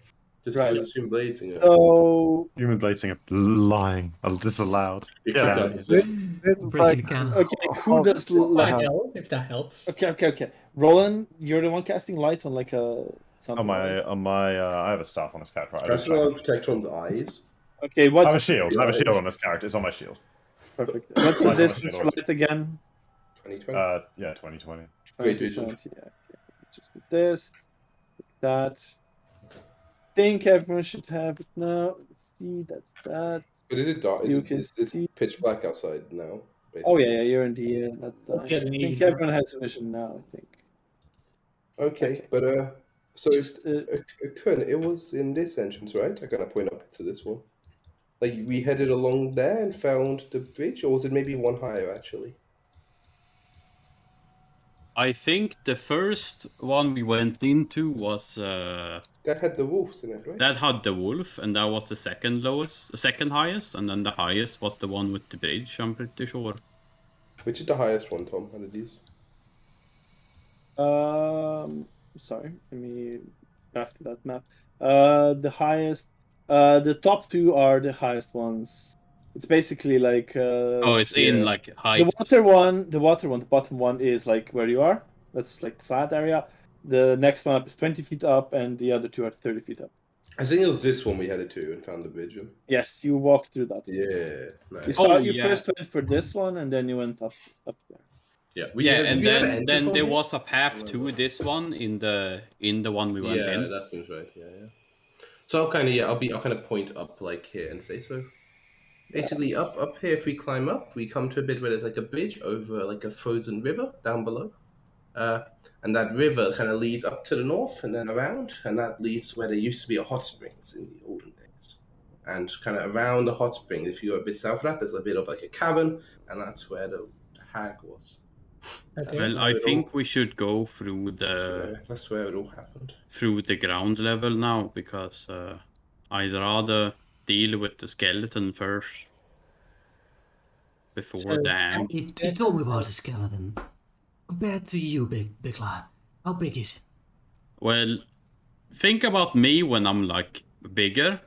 Just Right. assume blading it. So Human blading, lying, disallowed. You Yeah. kicked out the system. Breaking the can. okay, who does light? If that helps. Okay. Roland, you're the one casting light on like a. Something On my, I have a staff on this character. Right? That's what Protectron's eyes. Okay, what's I have a shield. I have a shield on this character. It's on my shield. perfect? What's the Light on the distance for shield. light again? 2020. Yeah, 2020. Great vision. 20, yeah, okay. Just did this, that. Think everyone should have it now. Let's see, that's that. But is it dark? You Is can it, it's see- pitch black outside now. Oh basically. yeah, you're in the. I Okay, think then you- everyone has vision now. I think. Okay, but So Just, Kun, it was in this entrance, right? I kind of point up to this one. Like we headed along there and found the bridge, or was it maybe one higher actually? I think the first one we went into was That had the wolves in it, right? that had the wolf, and that was the second highest, and then the highest was the one with the bridge. I'm pretty sure. Which is the highest one, Tom, out of these? sorry, let me back to that map. The highest, the top two are the highest ones. It's basically like Oh, it's in like height. the water one, the bottom one is like where you are. That's like flat area. The next one up is 20 feet up, and the other two are 30 feet up. I think it was this one we headed to and found the bridge in. Yes, you walked through that. Yeah, nice. You first went for this one, and then you went up there. Yeah, and then there was a path to this one in the one we went in. Yeah, that seems right. Yeah. So I'll kind of point up like here and say so. Basically, up here, if we climb up, we come to a bit where there's like a bridge over like a frozen river down below. And that river kind of leads up to the north and then around, and that leads to where there used to be a hot springs in the olden days. And kind of around the hot springs, if you go a bit south of that, there's a bit of like a cavern, and that's where the hag was. Okay. Well, I think we should go through That's where it all happened. Through the ground level now, because I'd rather deal with the skeleton first before the hag. You told me about the skeleton. Compared to you, big lad, how big is it? Well, think about me when I'm like bigger.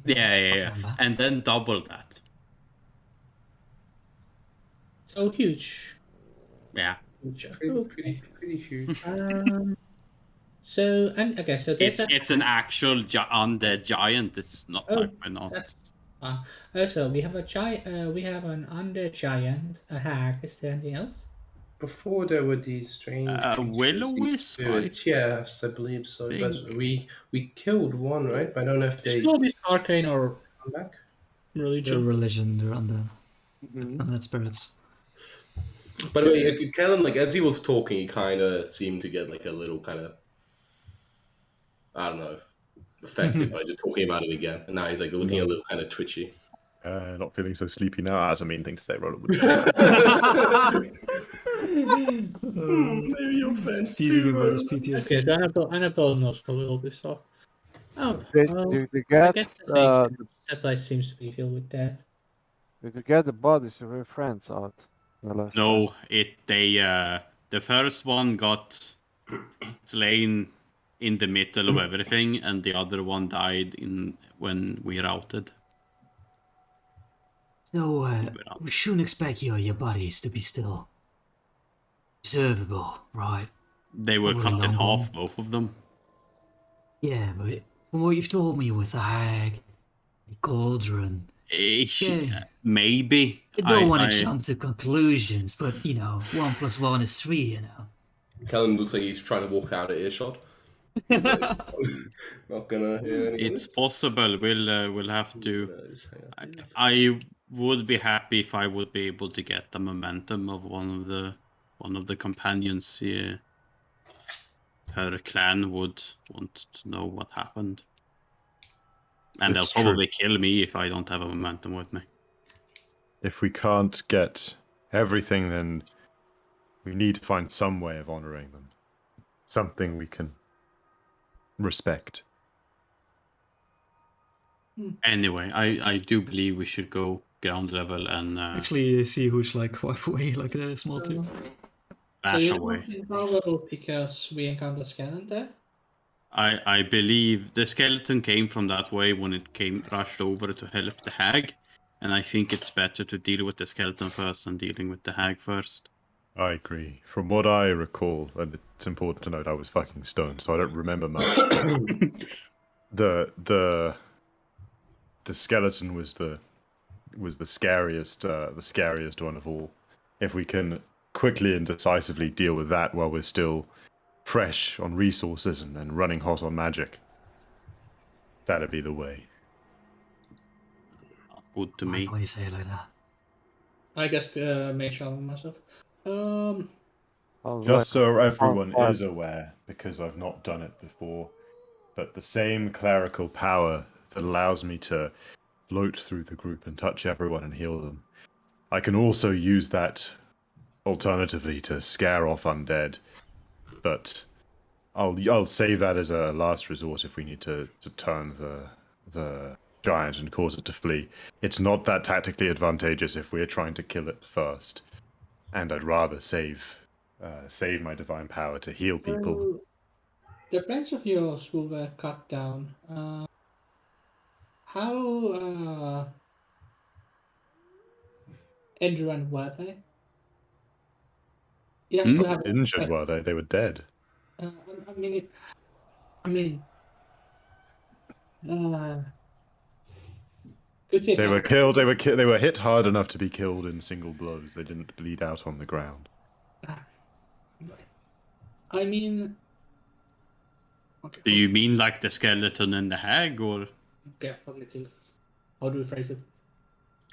Yeah. And then double that. So huge. Yeah. Pretty huge. So and okay, so there's It's an actual undead giant. It's not like we're not. So we have a giant. We have an undead giant, a hag. Is there anything else? Before there were these strange will-o-wisp. Yes, I believe so. But we killed one, right? But I don't know if they Still this arcane or come back. Religion, they're undead spirits. By the way, Kellen, like as he was talking, he kind of seemed to get like a little kind of, I don't know, affected by just talking about it again. And now he's like looking a little kind of twitchy. Not feeling so sleepy now. That's a mean thing to say, Roland. Maybe your friends Stealing about his PTSD. Okay, so Annabelle knows a little bit stuff. Oh, Did well, you I get guess that makes sense. That place seems to be filled with death. did you get the bodies of your friends out? The last time? No, the first one got slain in the middle of everything, and the other one died when we routed. So we shouldn't expect your bodies to be still observable, right? They were Over cut in long half, haul. both of them. Yeah, but from what you've told me with the hag, the cauldron, Yeah. Maybe. I don't want to jump to conclusions, but 1 + 1 is 3, Kellen looks like he's trying to walk out of earshot. Not gonna hear anything. It's possible. We'll have to. I would be happy if I would be able to get the momentum of one of the companions here. Her clan would want to know what happened, and It's they'll probably kill me if I don't have a momentum with me. If we can't get everything, then we need to find some way of honoring them. Something we can respect. Anyway, I do believe we should go ground level and Actually, see who's like 5 away, like a small team. bash So away. you're vulnerable because we encountered skeleton there? I believe the skeleton came from that way when it rushed over to help the hag, and I think it's better to deal with the skeleton first than dealing with the hag first. I agree. From what I recall, and it's important to note I was fucking stoned, so I don't remember much. the skeleton was the scariest one of all. If we can quickly and decisively deal with that while we're still fresh on resources and running hot on magic, that'd be the way. Good to me. Why you say it like that? I guess mage armor myself. Sounds Just like so everyone fun. is aware, because I've not done it before, but the same clerical power that allows me to float through the group and touch everyone and heal them, I can also use that alternatively to scare off undead, but I'll save that as a last resort if we need to turn the giant and cause it to flee. It's not that tactically advantageous if we're trying to kill it first, and I'd rather save my divine power to heal people. So, the friends of yours who were cut down, how endurant were they? Yes, to have. Injured were they? They were dead. Uh, I mean, I mean, uh, could they They were have? killed. They were hit hard enough to be killed in single blows. They didn't bleed out on the ground. I mean, okay, Do you mean like the skeleton and the hag, or? okay, let me think. How do we phrase it?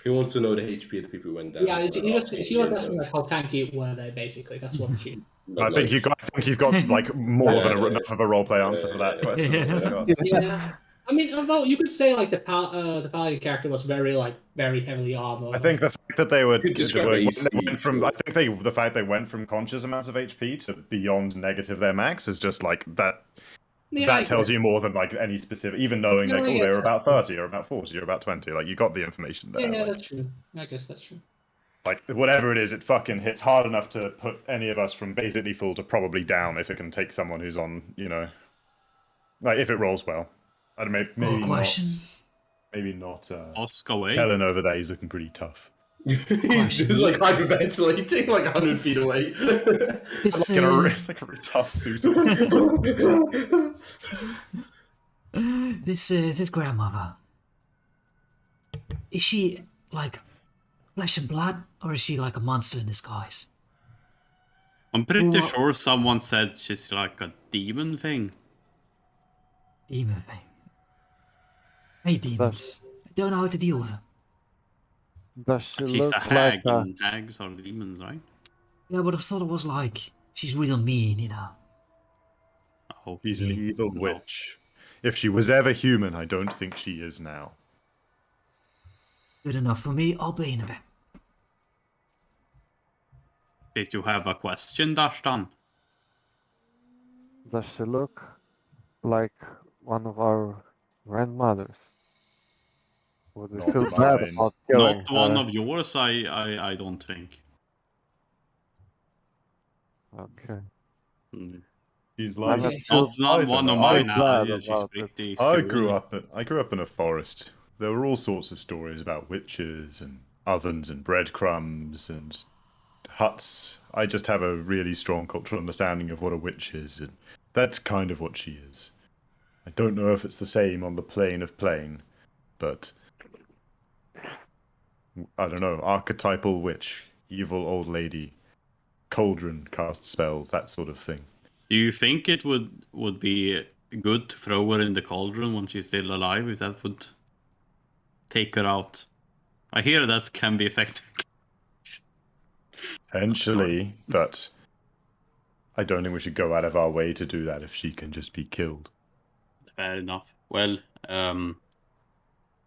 He wants to know the HP of the people who went down. Yeah, Not she was the asking like how tanky were they, basically. That's what she. not I think you've got like more Yeah, than enough of a roleplay answer for that question. Yeah. Yeah. I mean, well, you could say like the paladin character was very heavily armored. I think the fact that they were, You could describe it as went from, I think the fact they went from conscious amounts of HP to beyond negative their max is just like that. Yeah, That tells you more than like any specific, even knowing like, No, oh, yeah, they were about exactly. 30 or about 40 or about 20. Like, you got the information there. Yeah, like, that's true. I guess that's true. like, whatever it is, it fucking hits hard enough to put any of us from basically full to probably down if it can take someone who's on, like, if it rolls well. I don't know, maybe not. question. Maybe not. Ask away. Kellen over there, he's looking pretty tough. He's just like hyperventilating, like 100 feet away. This, Like, like a really tough suit. this grandmother, is she like flesh and blood, or is she like a monster in disguise? I'm pretty Well, sure someone said she's like a demon thing. Demon thing. Hey, demons. I don't know how to deal with them. Does she She's look a hag, like a... and hags are demons, right? Yeah, but I thought it was like she's real mean, Oh, She's an evil No. witch. If she was ever human, I don't think she is now. Good enough for me. I'll be in a bit. Did you have a question, Dashtan? Does she look like one of our grandmothers? Would we Not feel bad mine. about killing Not one her? of yours, I don't think. Okay. Hmm. She's I'm like Okay. Not one of mine. glad She's about pretty I scary. grew up in a forest. There were all sorts of stories about witches and ovens and breadcrumbs and huts. I just have a really strong cultural understanding of what a witch is, and that's kind of what she is. I don't know if it's the same on the plane of plane, but I don't know. Archetypal witch, evil old lady, cauldron cast spells, that sort of thing. Do you think it would be good to throw her in the cauldron when she's still alive, if that would take her out? I hear that can be effective. Potentially, but I don't think we should go out of our way to do that if she can just be killed. Fair enough. Well,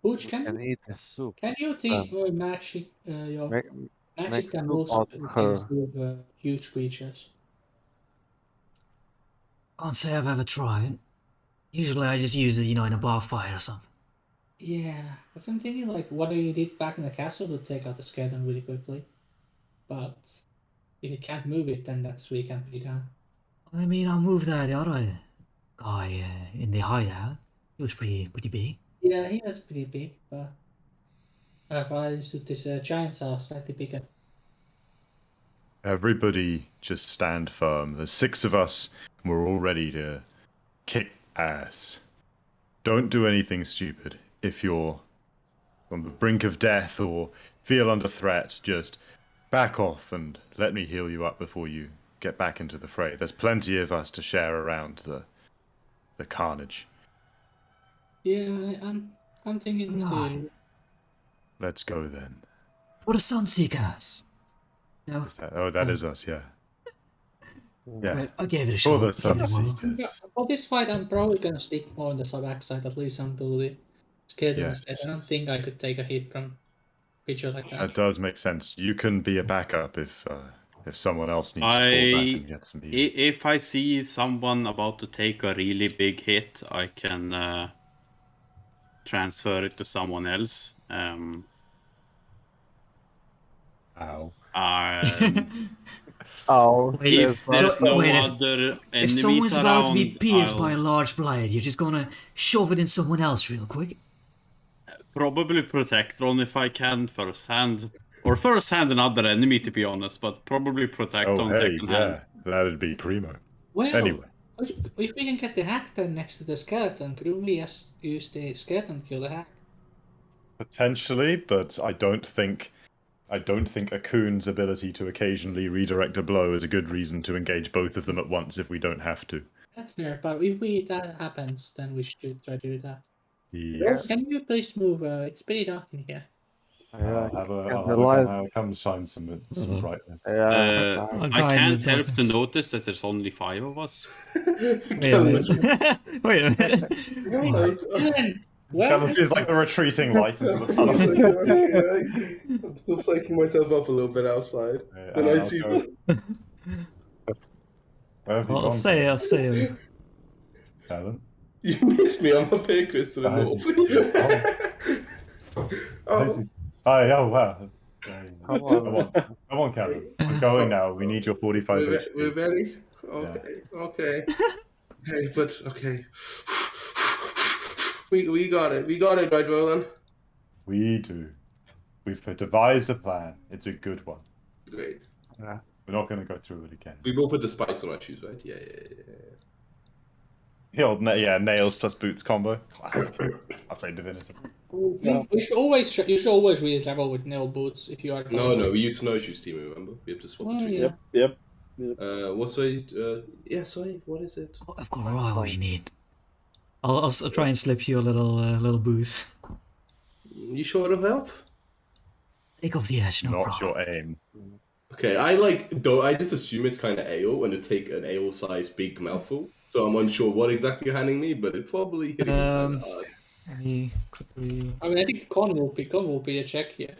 Butch, And eat the soup. can you think your magic Make, magic make can soup move out of things her. with huge creatures? Can't say I've ever tried. Usually I just use it, in a bar fight or something. Yeah, that's what I'm thinking. Like what you did back in the castle to take out the skeleton really quickly, but if you can't move it, then that's really can't be done. I mean, I moved that other guy in the hideout. He was pretty big. Yeah, he was pretty big, but I just did this giants are slightly bigger. Everybody just stand firm. There's 6 of us, and we're all ready to kick ass. Don't do anything stupid. If you're on the brink of death or feel under threat, just back off and let me heal you up before you get back into the fray. There's plenty of us to share around the carnage. Yeah, I'm thinking Right. too. Let's go then. For the Sunseekers. No. That is us, yeah. Yeah. Right, I gave it a For the shot. Give it a whirl. Sunseekers. For this fight, I'm probably gonna stick more on the backside, at least until the skeleton is dead. Yes. I don't think I could take a hit from a creature like That that. does make sense. You can be a backup if someone else needs to fall back and get some healing. If I see someone about to take a really big hit, I can transfer it to someone else. Ow. Oh, If says there's So, no wait, other If enemies someone's about to be around, pierced by a I'll large blade, you're just gonna shove it in someone else real quick. probably protect on if I can first hand. Or first hand another enemy, to be honest, but probably protect Oh, on hey, second yeah, hand. that'd be primo. Well, Anyway, if we can get the hack done next to the skeleton, could we just use the skeleton to kill the hack? potentially, but I don't think Akun's ability to occasionally redirect a blow is a good reason to engage both of them at once if we don't have to. That's fair, but if that happens, then we should try to do that. Yes. Can you please move? It's pretty dark in here. I'll have a the light- come shine some brightness. Yeah. I guy in can't the help to darkness. notice that there's only 5 of us. Wait a minute. Wait a minute. Dylan, well, Callum sees like the retreating light into the tunnel. I'm still psyching myself up a little bit outside. The nice I'll people. go. Where have you I'll gone, say him. Callum? You missed me. I'm up here close to the Behind north. Oh, Hi, oh wow. Come on. Come on, Callum. We're going now. We need your 45 HP. we're ready. Okay. Okay, but okay. We got it. We got it, right, Roland? We do. We've devised a plan. It's a good one. Great. We're not going to go through it again. We both put the spice on our shoes, right? Yeah. The old nails plus boots combo. Classic. I played Divinity. You should always really travel with nail boots if you are. No, we use snowshoes, team. Remember, we have to swap Oh, between. yeah. Yep. What's the? Yeah, sorry. What is it? I've got right what you need. I'll try and slip you a little boost. You sure it'll help? Take off the edge, no Not problem. your aim. Okay, I just assume it's kind of ale and to take an ale-sized big mouthful. So I'm unsure what exactly you're handing me, but it probably hit me kind of hard. Let me quickly. I mean, I think con will be a check here.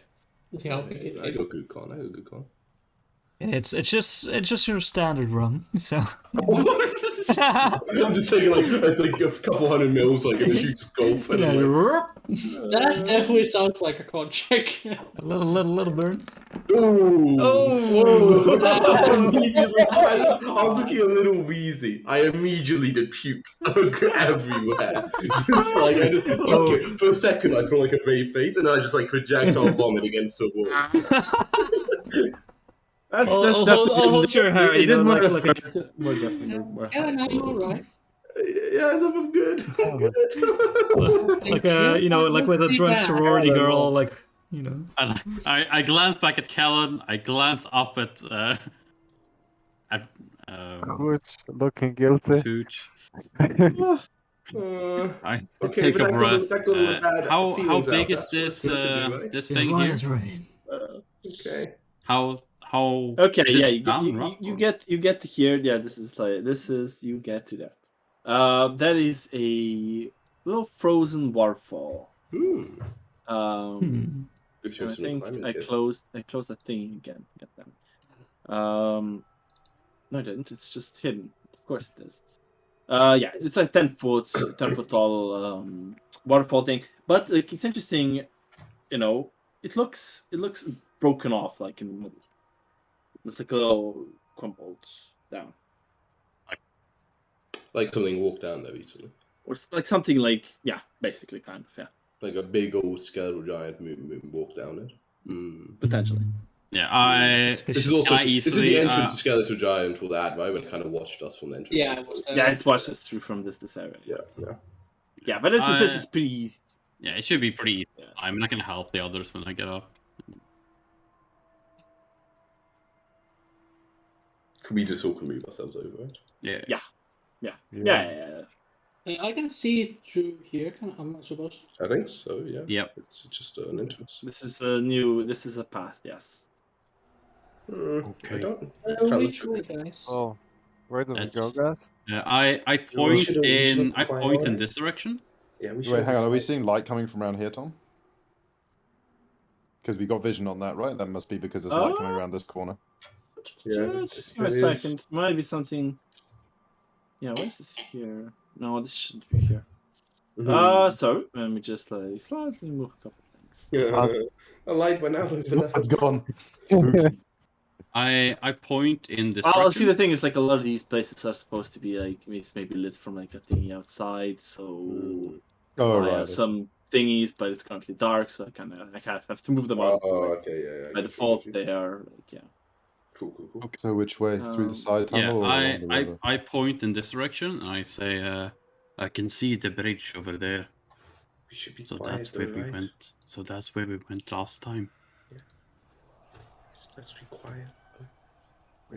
See how big it I is. got good con. It's just your standard rum. So I'm just taking like a couple hundred mils, like in a huge scope. And yeah, That definitely sounds like a con check. a little burn. Ooh. Oh! I was looking a little wheezy. I immediately did puke everywhere. Just like I just took it. For a second, I put like a brave face, and then I just like projectile vomit against the wall. That's I'll hold your hair, It you know, didn't like a. more definitely more. Yeah, no, you're alright. Yeah, I'm good. I'm good. Like a, like with a drunk sorority girl, like, And I glance back at Callan. I glance up at Which looking guilty. Tooch. I Okay, take but a breath. that got all the bad How feelings out. big is That's this what's meant to be, right? this You're thing right here? as rain. Okay. How Okay, is it yeah, down, you get to here. Yeah, this is you get to that. That is a little frozen waterfall. Hmm. Good And I choice for think climate I kit. closed that thing again. Get them. No, I didn't. It's just hidden. Of course it is. Yeah, it's like 10 foot tall waterfall thing. But like, it's interesting. It looks broken off like in the middle. It's like a little crumpled down, Like something walked down there recently. or like something like basically kind of Like a big old skeletal giant walked down it. potentially. Yeah, This is also I this is easily the entrance to Skeletal Giant will add, right? When it kind of watched us from the entrance. Yeah, it was, It watches through from this area. Yeah. Yeah, but this is pretty easy. Yeah, it should be pretty easy. I'm not gonna help the others when I get up. We just all can move ourselves over, right? Yeah. Yeah. I can see it through here. I'm not supposed to. I think so. Yeah. Yep. It's just an entrance. This is a path. Yes. I don't. We try, guys. Oh, Where do we go, That's- guys? I point should- we should in. I quiet point in away. this direction. Yeah, we should. Wait, hang on. Are we seeing light coming from around here, Tom? Because we got vision on that, right? That must be because there's light coming around this corner. Yeah, Just give me a it is. second. Might be something. Yeah, what is this here? No, this shouldn't be here. So let me just like slightly move a couple things. Yeah. A light went out over there. It's gone. I point in this Well, direction. see, the thing is, like, a lot of these places are supposed to be like it's maybe lit from like a thingy outside, so Oh, via right. some thingies, but it's currently dark, so I can't have to move them out. Oh, okay, yeah. By default, they are like, yeah. Cool. Okay. So which way? Through the side Yeah, tunnel or along the river? I point in this direction and I say, I can see the bridge over there. We should be So quiet. that's where though, we right? went. So that's where we went last time. Let's be quiet.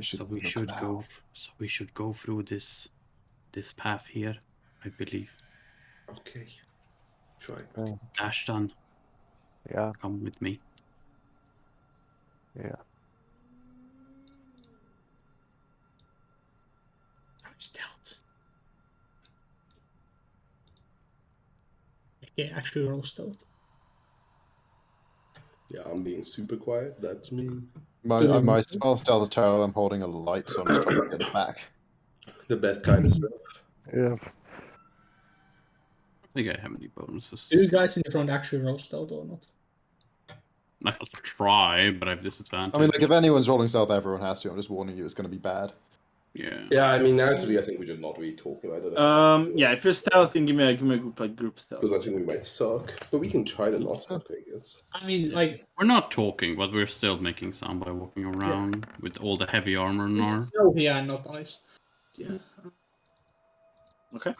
So we should go. So we should go through this path here, I believe. Okay. Try. Ashton, Yeah, come with me. yeah. Stealth. Okay, actually roll stealth. Yeah, I'm being super quiet. That's me. My spell stealth is terrible. I'm holding a light, so I'm just trying to get it back. The best kind of stuff. Yeah. I think I have any bonuses. Do you guys in the front actually roll stealth or not? I'll try, but I have disadvantage. I mean, like, if anyone's rolling stealth, everyone has to. I'm just warning you, it's going to be bad. Yeah. Yeah, I mean, actually, I think we should not really talk about it. Yeah, if you're stealthing, give me a group like group stealth. Because I think we might suck. But we can try to not suck, I guess. I mean, like, We're not talking, but we're still making sound by walking around with all the heavy armor on our. snow here and not ice. Yeah. Okay.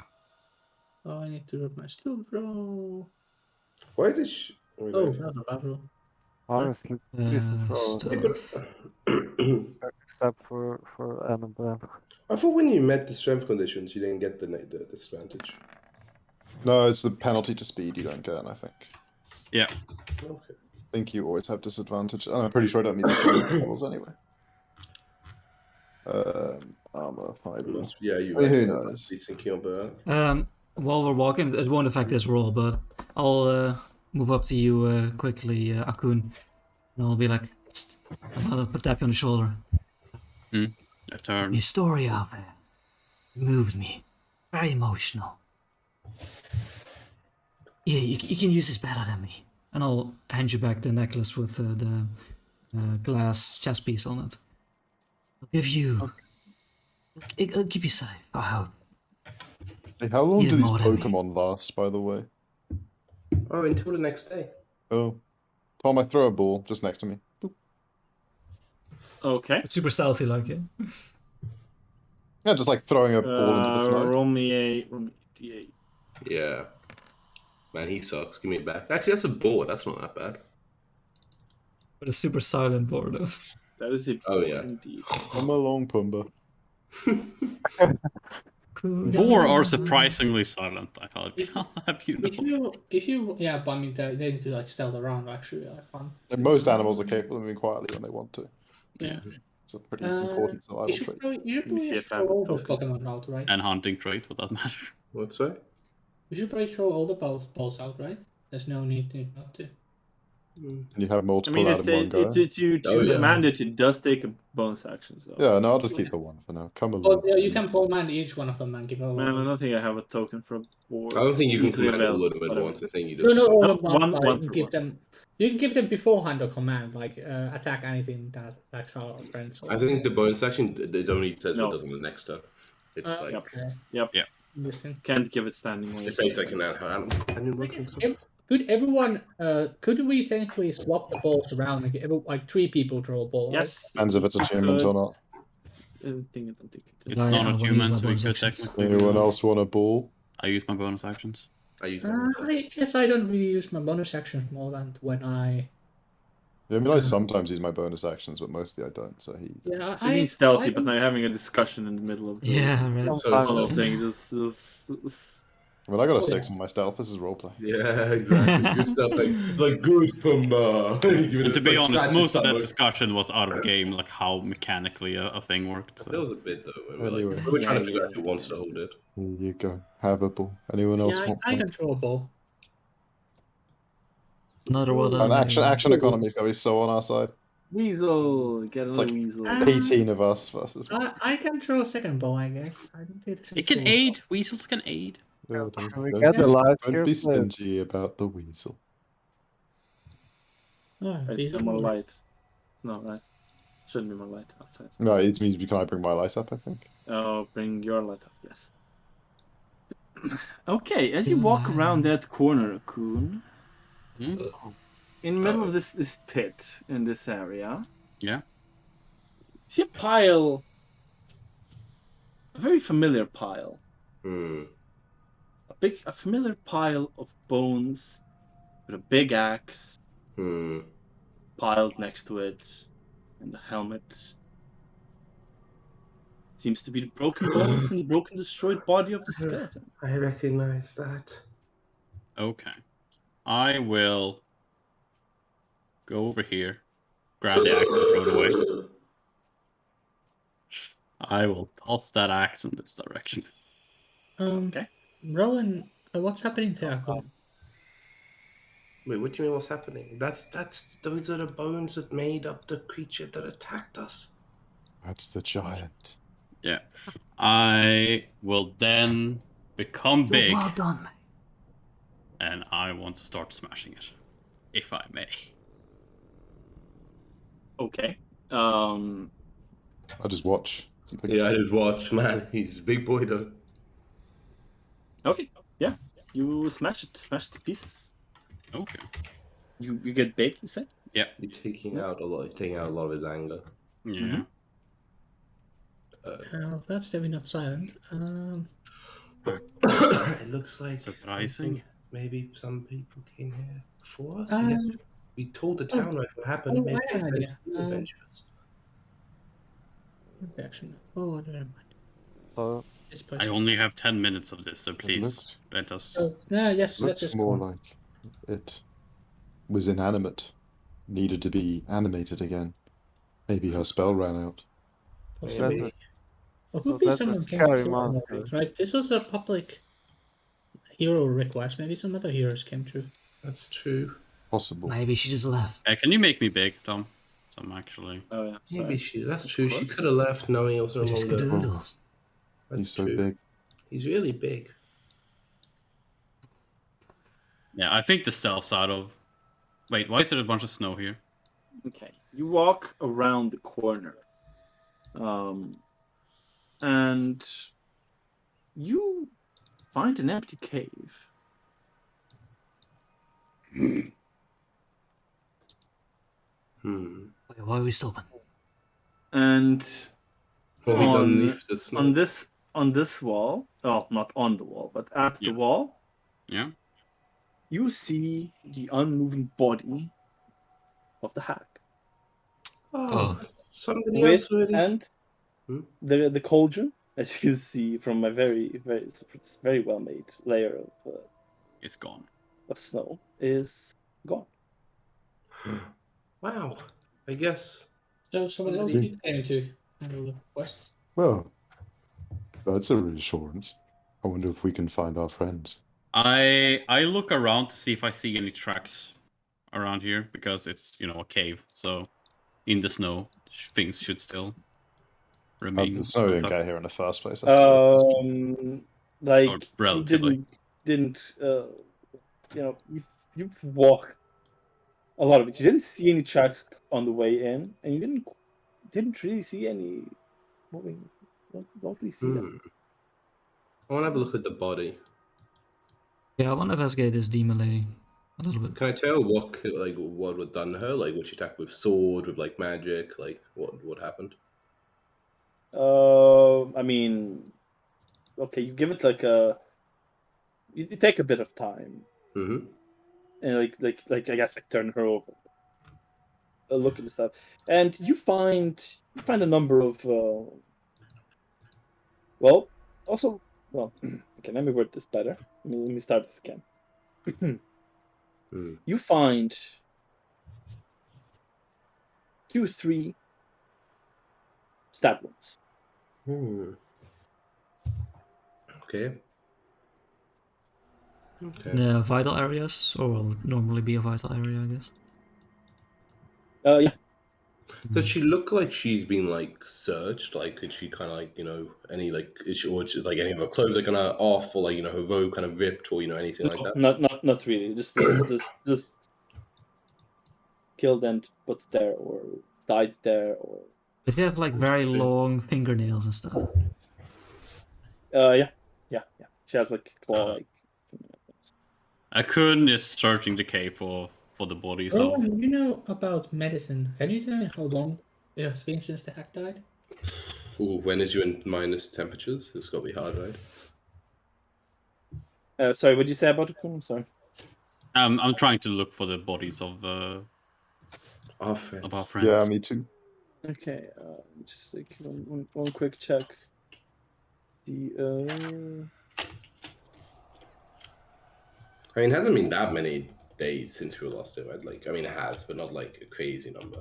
Oh, I need to roll my stealth roll. Why is this? Oh, that's a bad roll. Honestly, decent roll, Stealth. except for Annabelle. I thought when you met the strength conditions, you didn't get the disadvantage. No, it's the penalty to speed you don't get, I think. Yeah. Okay. I think you always have disadvantage. And I'm pretty sure I don't mean the strength levels anyway. Armor, hydra. Yeah, you. Wait, who knows? Be thinking about. While we're walking, it won't affect this roll, but I'll move up to you quickly, Akun, and I'll be like, "Tst," and I'll tap you on the shoulder. A turn. Your story out there moved me. Very emotional. Yeah, you can use this better than me. And I'll hand you back the necklace with the glass chest piece on it. I'll give you... It'll keep you safe, I hope. Hey, how long Yeah, do these more than me. Pokemon last, by the way? Oh, until the next day. Oh. Tom, I throw a ball just next to me. Boop. Okay. It's super stealthy like it. Yeah, just like throwing a ball into the snow. Roll me a d8. Yeah. Man, he sucks. Give me it back. Actually, that's a board. That's not that bad. But a super silent board though. That is a Oh, yeah. indeed. Come along, Pumba. Boar are surprisingly silent. I thought. I'll have you know. If you, yeah, but I mean, they need to like stealth around actually. I can't. And most animals are capable of moving quietly when they want to. Yeah. It's a pretty important You survival should trait. probably, you should Let me see probably if I throw have all a the token. Pokemon out, right? And hunting trait for that matter. What's that? You should probably throw all the balls out, right? There's no need to not to. And you have I multiple mean, out in one go. to Oh, yeah. command it does take a bonus action. So. Yeah, no, I'll just keep the one for now. Come But along. yeah, you can command each one of them and give a Man, I don't think I have a token for a board. I don't think you can Easily command all available, of them at whatever. once. I think you No, just. no, all No, at once, one- but one you can for give one. them. You can give them beforehand a command, like attack anything that attacks our friends. I think the bonus action, it only says No. what does in the next turn. It's like. Okay. Yep. Yeah. Interesting. Can't give it standing. It's basically like an animal works and stuff. Could everyone? Could we technically swap the balls around and get like 3 people throw a ball? right? Yes. Depends if it's attunement or not. I don't think it. It's Yeah, not I a wanna use human, my so we bonus could actions. technically. Anyone else want a ball? I use my bonus actions. I use I guess I don't really use my bonus actions more than when I. Yeah, I mean, I sometimes use my bonus actions, but mostly I don't. So he. Yeah, So being stealthy, but now you're having a discussion in the middle of the Yeah, right. So- whole thing. Just Well, I got a Oh, 6 yeah. on my stealth. This is roleplay. Yeah, exactly. Good stuff. Like, it's like good Pumba. And to be honest, most of that discussion was out of game, like how mechanically a thing worked. There So. was a bit though. When we Anyway. were trying to Yeah, figure out yeah, who wants to yeah. hold it. Here you go. Have a ball. Anyone else Yeah, want I one? can throw a ball. Another one. And action Ooh. economy is going to be so on our side. Weasel, get It's another like weasel. 18 of us versus one. I can throw a second ball, I guess. I don't think It can aid. Weasels can aid. Yeah, Can we don't get a light don't here, be please? stingy about the weasel. Oh, It's these some are more more light. No, right. Shouldn't be more light outside. No, it means can I bring my light up, I think. Oh, bring your light up, yes. Okay, as you walk around that corner, Kun, Hmm? in the middle of this pit in this area, Yeah. you see a pile, a very familiar pile, Hmm. a familiar pile of bones with a big axe Hmm. piled next to it, and a helmet. Seems to be the broken bones and the broken, destroyed body of the skeleton. I recognize that. Okay. I will go over here, grab the axe and throw it away. I will toss that axe in this direction. Okay. Rowan, what's happening to Akun? Wait, what do you mean? What's happening? Those are the bones that made up the creature that attacked us. That's the giant. Yeah. I will then become big, Well done, mate. and I want to start smashing it, if I may. Okay. I'll just watch. It's a big- Yeah, I just watch, man. He's a big boy though. Okay. Yeah. You smash it to pieces. Okay. You get big, you said? Yeah. You're taking out a lot. You're taking out a lot of his anger. Yeah. That's definitely not silent. It looks like Surprising. something- Maybe some people came here before us. Um, Yes, we told the town what happened. oh, Maybe I have an they idea. sent new adventures. Reaction. Oh, never mind. So This I person. only have 10 minutes of this, so please looks- let us. Oh, yes, let's looks just more go. like it was inanimate, needed to be animated again. Maybe her spell ran out. Possibly. that's Or so could be that's a someone came scary to monster. right? This was a public hero request. Maybe some other heroes came through. That's true. Possible. Maybe she just left. Can you make me big, Tom? So I'm actually. Oh yeah. Maybe sorry. that's true. She could have left knowing it was no With his longer. skadoodles. That's He's so true. big. He's really big. Yeah, I think the stealth's out of. Wait, why is there a bunch of snow here? Okay. You walk around the corner. And you find an empty cave. Hmm. Why are we stopping? And Well, he's On- underneath the snow. on this wall, oh, not on the wall, but at the Yeah. wall, Yeah. you see the unmoving body of the hag. Oh, somebody With else already. and Hmm? the cauldron, as you can see from my very well made layer It's gone. of snow, is gone. Wow. I guess. So someone else Somebody- did came to handle the quest. Well, that's a reassurance. I wonder if we can find our friends. I look around to see if I see any tracks around here because it's a cave. So in the snow, things should still remain. The snow didn't get here in the first place. That's the real question. Like Or you relatively. didn't you've walked a lot of it. You didn't see any tracks on the way in, and you didn't really see any moving. Don't really see them. I want to have a look at the body. Yeah, I want to investigate this demon lady a little bit. Can I tell what was done to her? Like, was she attacked with sword, with like magic? Like, what happened? I mean, okay, you give it like you take a bit of time, Mm-hmm. and like I guess like turn her over, look at the stuff, and you find a number of also Well, okay, let me word this better. Let me start this again. You find 2, 3 stab wounds. Okay. Okay. The vital areas, or will normally be a vital area, I guess. Yeah. Does she look like she's been like searched? Like, is she kind of like any like is she or is like any of her clothes are kind of off, or like her robe kind of ripped, or anything like that? Not really. Just killed and put there, or died there, or If you have like very long fingernails and stuff. yeah. She has like claw-like. Akun is searching the cave for the body. So Rowan, you know about medicine. Can you tell me how long it has been since the hack died? Ooh, when is you in minus temperatures? It's gotta be hard, right? Sorry, what did you say about Akun? I'm sorry. I'm trying to look for the bodies of Our friends. our friends. Yeah, me too. Okay, just like one quick check. The I mean, it hasn't been that many days since we lost it, right? Like, I mean, it has, but not like a crazy number.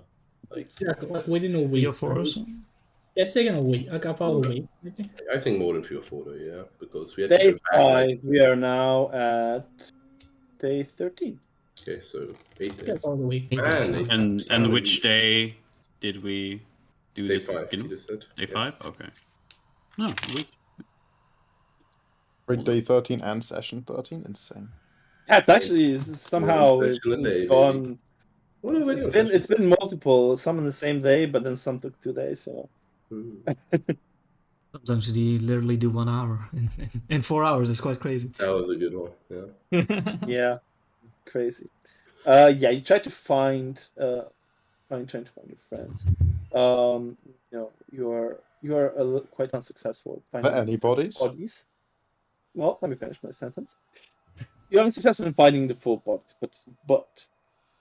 Like, Yeah, like within a week. 3 or 4 or something. Yeah, it's taken a week. Like about a week, maybe. I think more than 3 or 4, though, yeah, because we had day to go back. 5, we are now at day 13. Okay, so 8 Yeah, days. about a week. 8 days. And which day did we do Day this? 5, You know? you just said. Day Yeah. 5? Okay. No, a week. Day 13 and session 13, insane. Yeah, it's actually somehow One it's session a day, gone. Well, no, It's anyway, been multiple, some in the same day, but then some took 2 days. So Sometimes they literally do 1 hour in 4 hours. It's quite crazy. that was a good one. Yeah. yeah, crazy. Yeah, you try to find trying to find your friends. You are quite unsuccessful at finding Any bodies? bodies. Well, let me finish my sentence. You're unsuccessful in finding the full bodies, but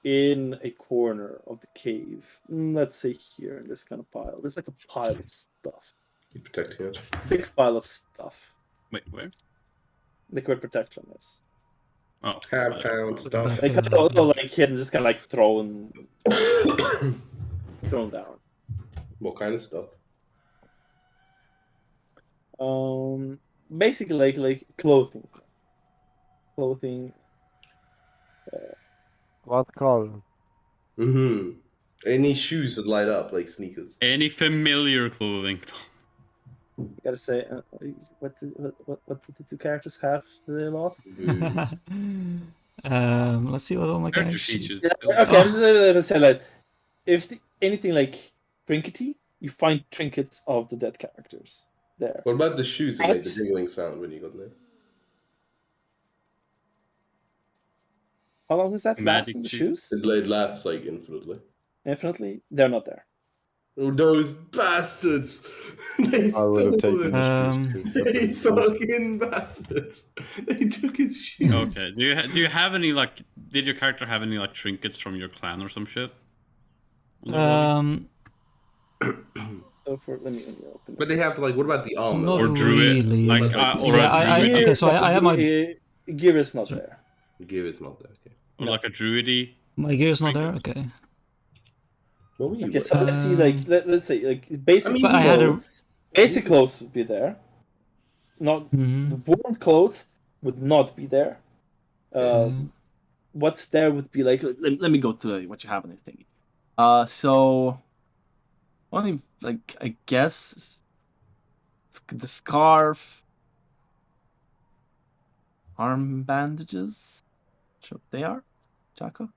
in a corner of the cave, let's say here in this kind of pile, there's like a pile of stuff. You're protecting it. Big pile of stuff. Wait, where? Liquid protection is. Oh, Have found stuff. Back Like to the- like hidden, just kind of like thrown down. What kind of stuff? Basically like clothing. What color? Mm-hmm. Any shoes that light up like sneakers? any familiar clothing? You gotta say, what did the 2 characters have that they lost? Let's see what all my Character characters. features. Yeah, okay, I'm just gonna say like, if anything like trinkety, you find trinkets of the dead characters there. What about the shoes that made the What? jingling sound when you got there? How long does that last Magic in the shoes. shoes? It lasts like infinitely. Infinitely, they're not there. Oh, those bastards! They I would have stole taken it. the shoes too. They fucking bastards! They took his shoes. Okay. Do you have any like? Did your character have any like trinkets from your clan or some shit? On their body? So let me open But they have like, what about the armor? Not Or druid, really. like, or a yeah, druid. okay, so I have my gear is not there. Gear is not there. Okay. Or like a druidy. my gear is not there. Okay. What were you? Okay, so wearing? let's see, like let's say like basic I mean, But I had a- clothes. Basic clothes would be there. Not Mhm. the warm clothes would not be there. What's there would be like. Let me go to what you have in the thingy. So only like I guess the scarf, arm bandages. Sure, they are, Jaco.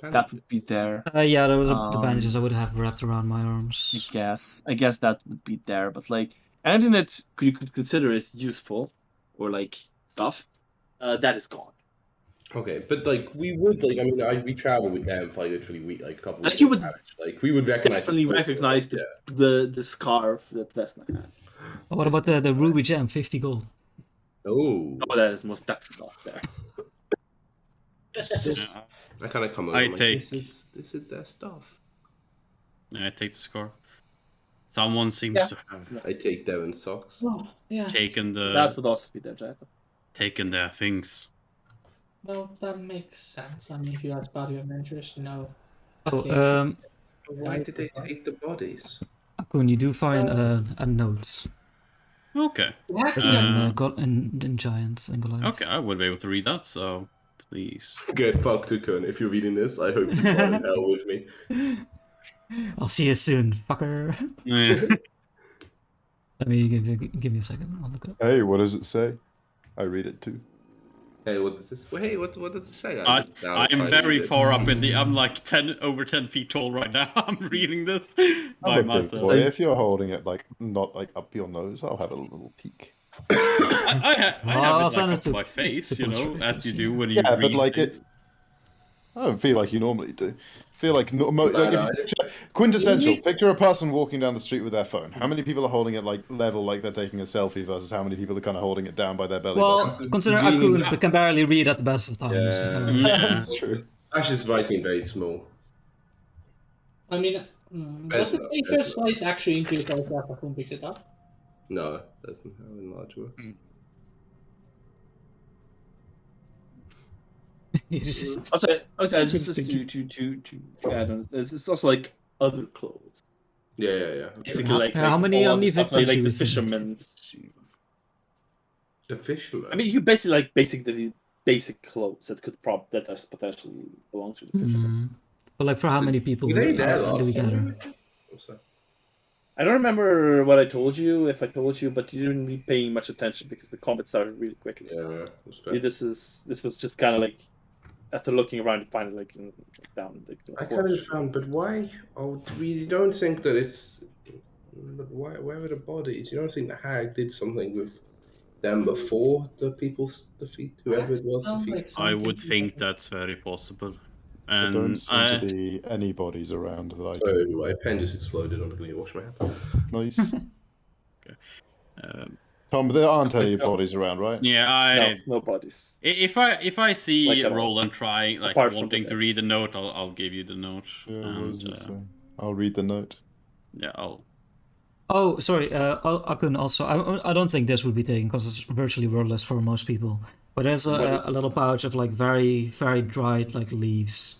That would be there. Yeah, the bandages I would have wrapped around my arms. I guess that would be there, but like anything that you could consider is useful or like stuff, that is gone. Okay, but like we would like, I mean, we travel with them for like literally like a couple. Like, weeks you would like we would recognize. Definitely it. recognize the scarf that Vesna has. What about the ruby gem? 50 gold. Oh, Oh, that is most definitely not there. this, I kind of come over. I I'm like, take- this is their stuff. Yeah, I take the scarf. Someone seems Yeah. to have I take Devon's socks. Oh, yeah. taken That would also be their jacket. their things. Well, that makes sense. I mean, if you ask about your adventures, you know. Oh, Why did they take the bodies? Akun, you do find a note. Okay. It's in Giants and Goliath. Okay, I would be able to read that, so please. Get fucked, Tukun. If you're reading this, I hope you fall in hell with me. I'll see you soon, fucker. Yeah. Let me give me a second. I'll look up. Hey, what does it say? I read it too. Hey, what does this? Well, hey, what does it say? I'm trying to very read it. far up in the. I'm like over 10 feet tall right now. I'm reading this by I'm a big myself. boy. If you're holding it like not like up your nose, I'll have a little peek. I I'll have it send like it up to my face, the you know, poster as you because, do when you Yeah, read but like things. I don't feel like you normally do. Feel like No, quintessential. Picture a person walking down the street with their phone. How many people are holding it like level, like they're taking a selfie, versus how many people are kind of holding it down by their belly Well, button? consider Akun can barely read at the best of times. Yeah. You know? Yeah. That's true. Ash is writing very small. I mean, does There's the no- paper there's no- size actually increase like that Akun picks it up? No, that's not how enlarge works. You just- Also, just Good to add on, it's also like other clothes. Yeah. Basically, like how like many all the stuff, victims like do the you think? fishermen's. The fisherman. I mean, you basically like basically basic clothes that could that are potentially belong to the fishermen. But like, for how many people Were they there do last we gather? time? Also. I don't remember what I told you, if I told you, but you didn't be paying much attention because the combat started really quickly. Yeah, that's fair. This was just kind of like after looking around and finding like down. Like, I kind of found, but why? Oh, we don't think that it's. But why? Where were the bodies? You don't think the hag did something with them before the people's defeat, whoever it was Sounds defeat? like I something would think that's very possible. There don't And seem to be any bodies around that I Oh, can. my pen just exploded. I'm going to wash my hands. Nice. um, Tom, there aren't any bodies around, right? yeah, no bodies. If I see Like at all. Roland trying, like Apart from wanting the to dead. read the note, I'll give you the note. Yeah, what does And it say? I'll read the note. yeah, I'll. Oh, sorry. Akun also. I don't think this would be taken because it's virtually wordless for most people. But there's What is a little pouch of like very dried like leaves.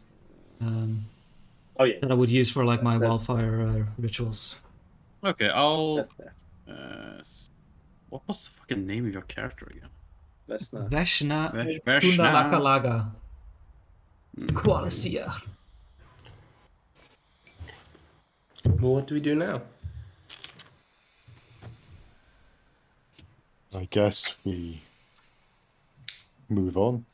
Oh yeah, That I would use for like my That's- wildfire rituals. Okay, I'll. that's there. What was the fucking name of your character again? That's not. Veshna Veshna. Kundalakalaga. Squalasier. Well, what do we do now? I guess we move on,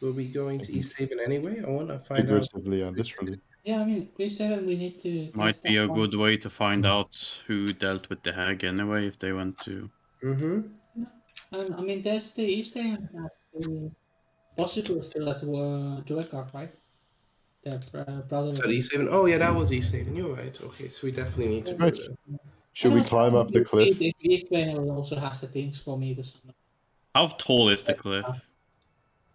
Were we going to East Haven anyway? I want to find out. figuratively and literally. Yeah, I mean, please tell them we need to. Might be a good way to find out who dealt with the hag anyway, if they went to. Mm-hmm. And I mean, there's the East End. The Possible still at Duegar, right? Their brother. So East Haven. Oh yeah, that was East Haven. You're right. Okay, so we definitely need to go Right. there. Should we climb up the cliff? The East Trainer also has the things for me. How tall is the cliff?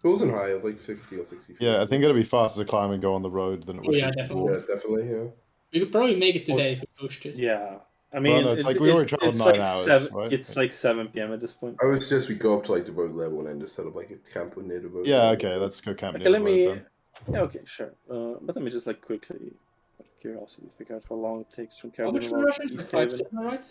It wasn't high. It was like 50 or 60 feet. Yeah, I think it'd be faster to climb and go on the road than it Oh would yeah, be. definitely. Yeah, definitely. Yeah. We could probably make it today if we pushed it. Yeah, I mean, no, it's like we already traveled it's 9 like hours, 7, right? It's like 7 p.m. at this point. I would suggest we go up to like the road level and then just set up like a camp near the road. Yeah, level. okay, let's go camp Okay, near let the road me. then. Yeah, okay, sure. But let me just like quickly, out of curiosity, figure out how long it takes from How much Caerdinval Russians to are East quite Haven. similar, right?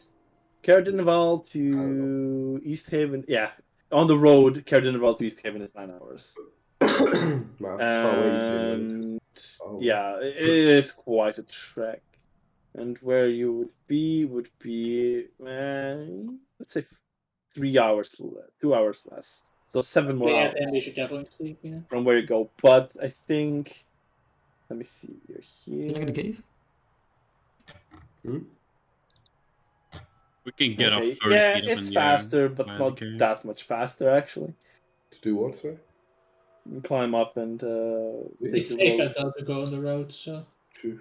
Caerdinval to East Haven. Yeah, on the road, Caerdinval to East Haven is 9 hours. Wow, it's far away, East Haven. And Oh. yeah, it is quite a trek. And where you would be, let's say 3 hours, 2 hours less. So 7 more Yeah, hours then we should definitely sleep. Yeah. from where you go. But I think, let me see, you're here. Can I get a cave? We can get Okay, up 30 yeah, feet up it's in the air faster, but by not the cave. that much faster actually. To do what, sir? You can climb up and take It's the safer road. though to go on the road, so. True.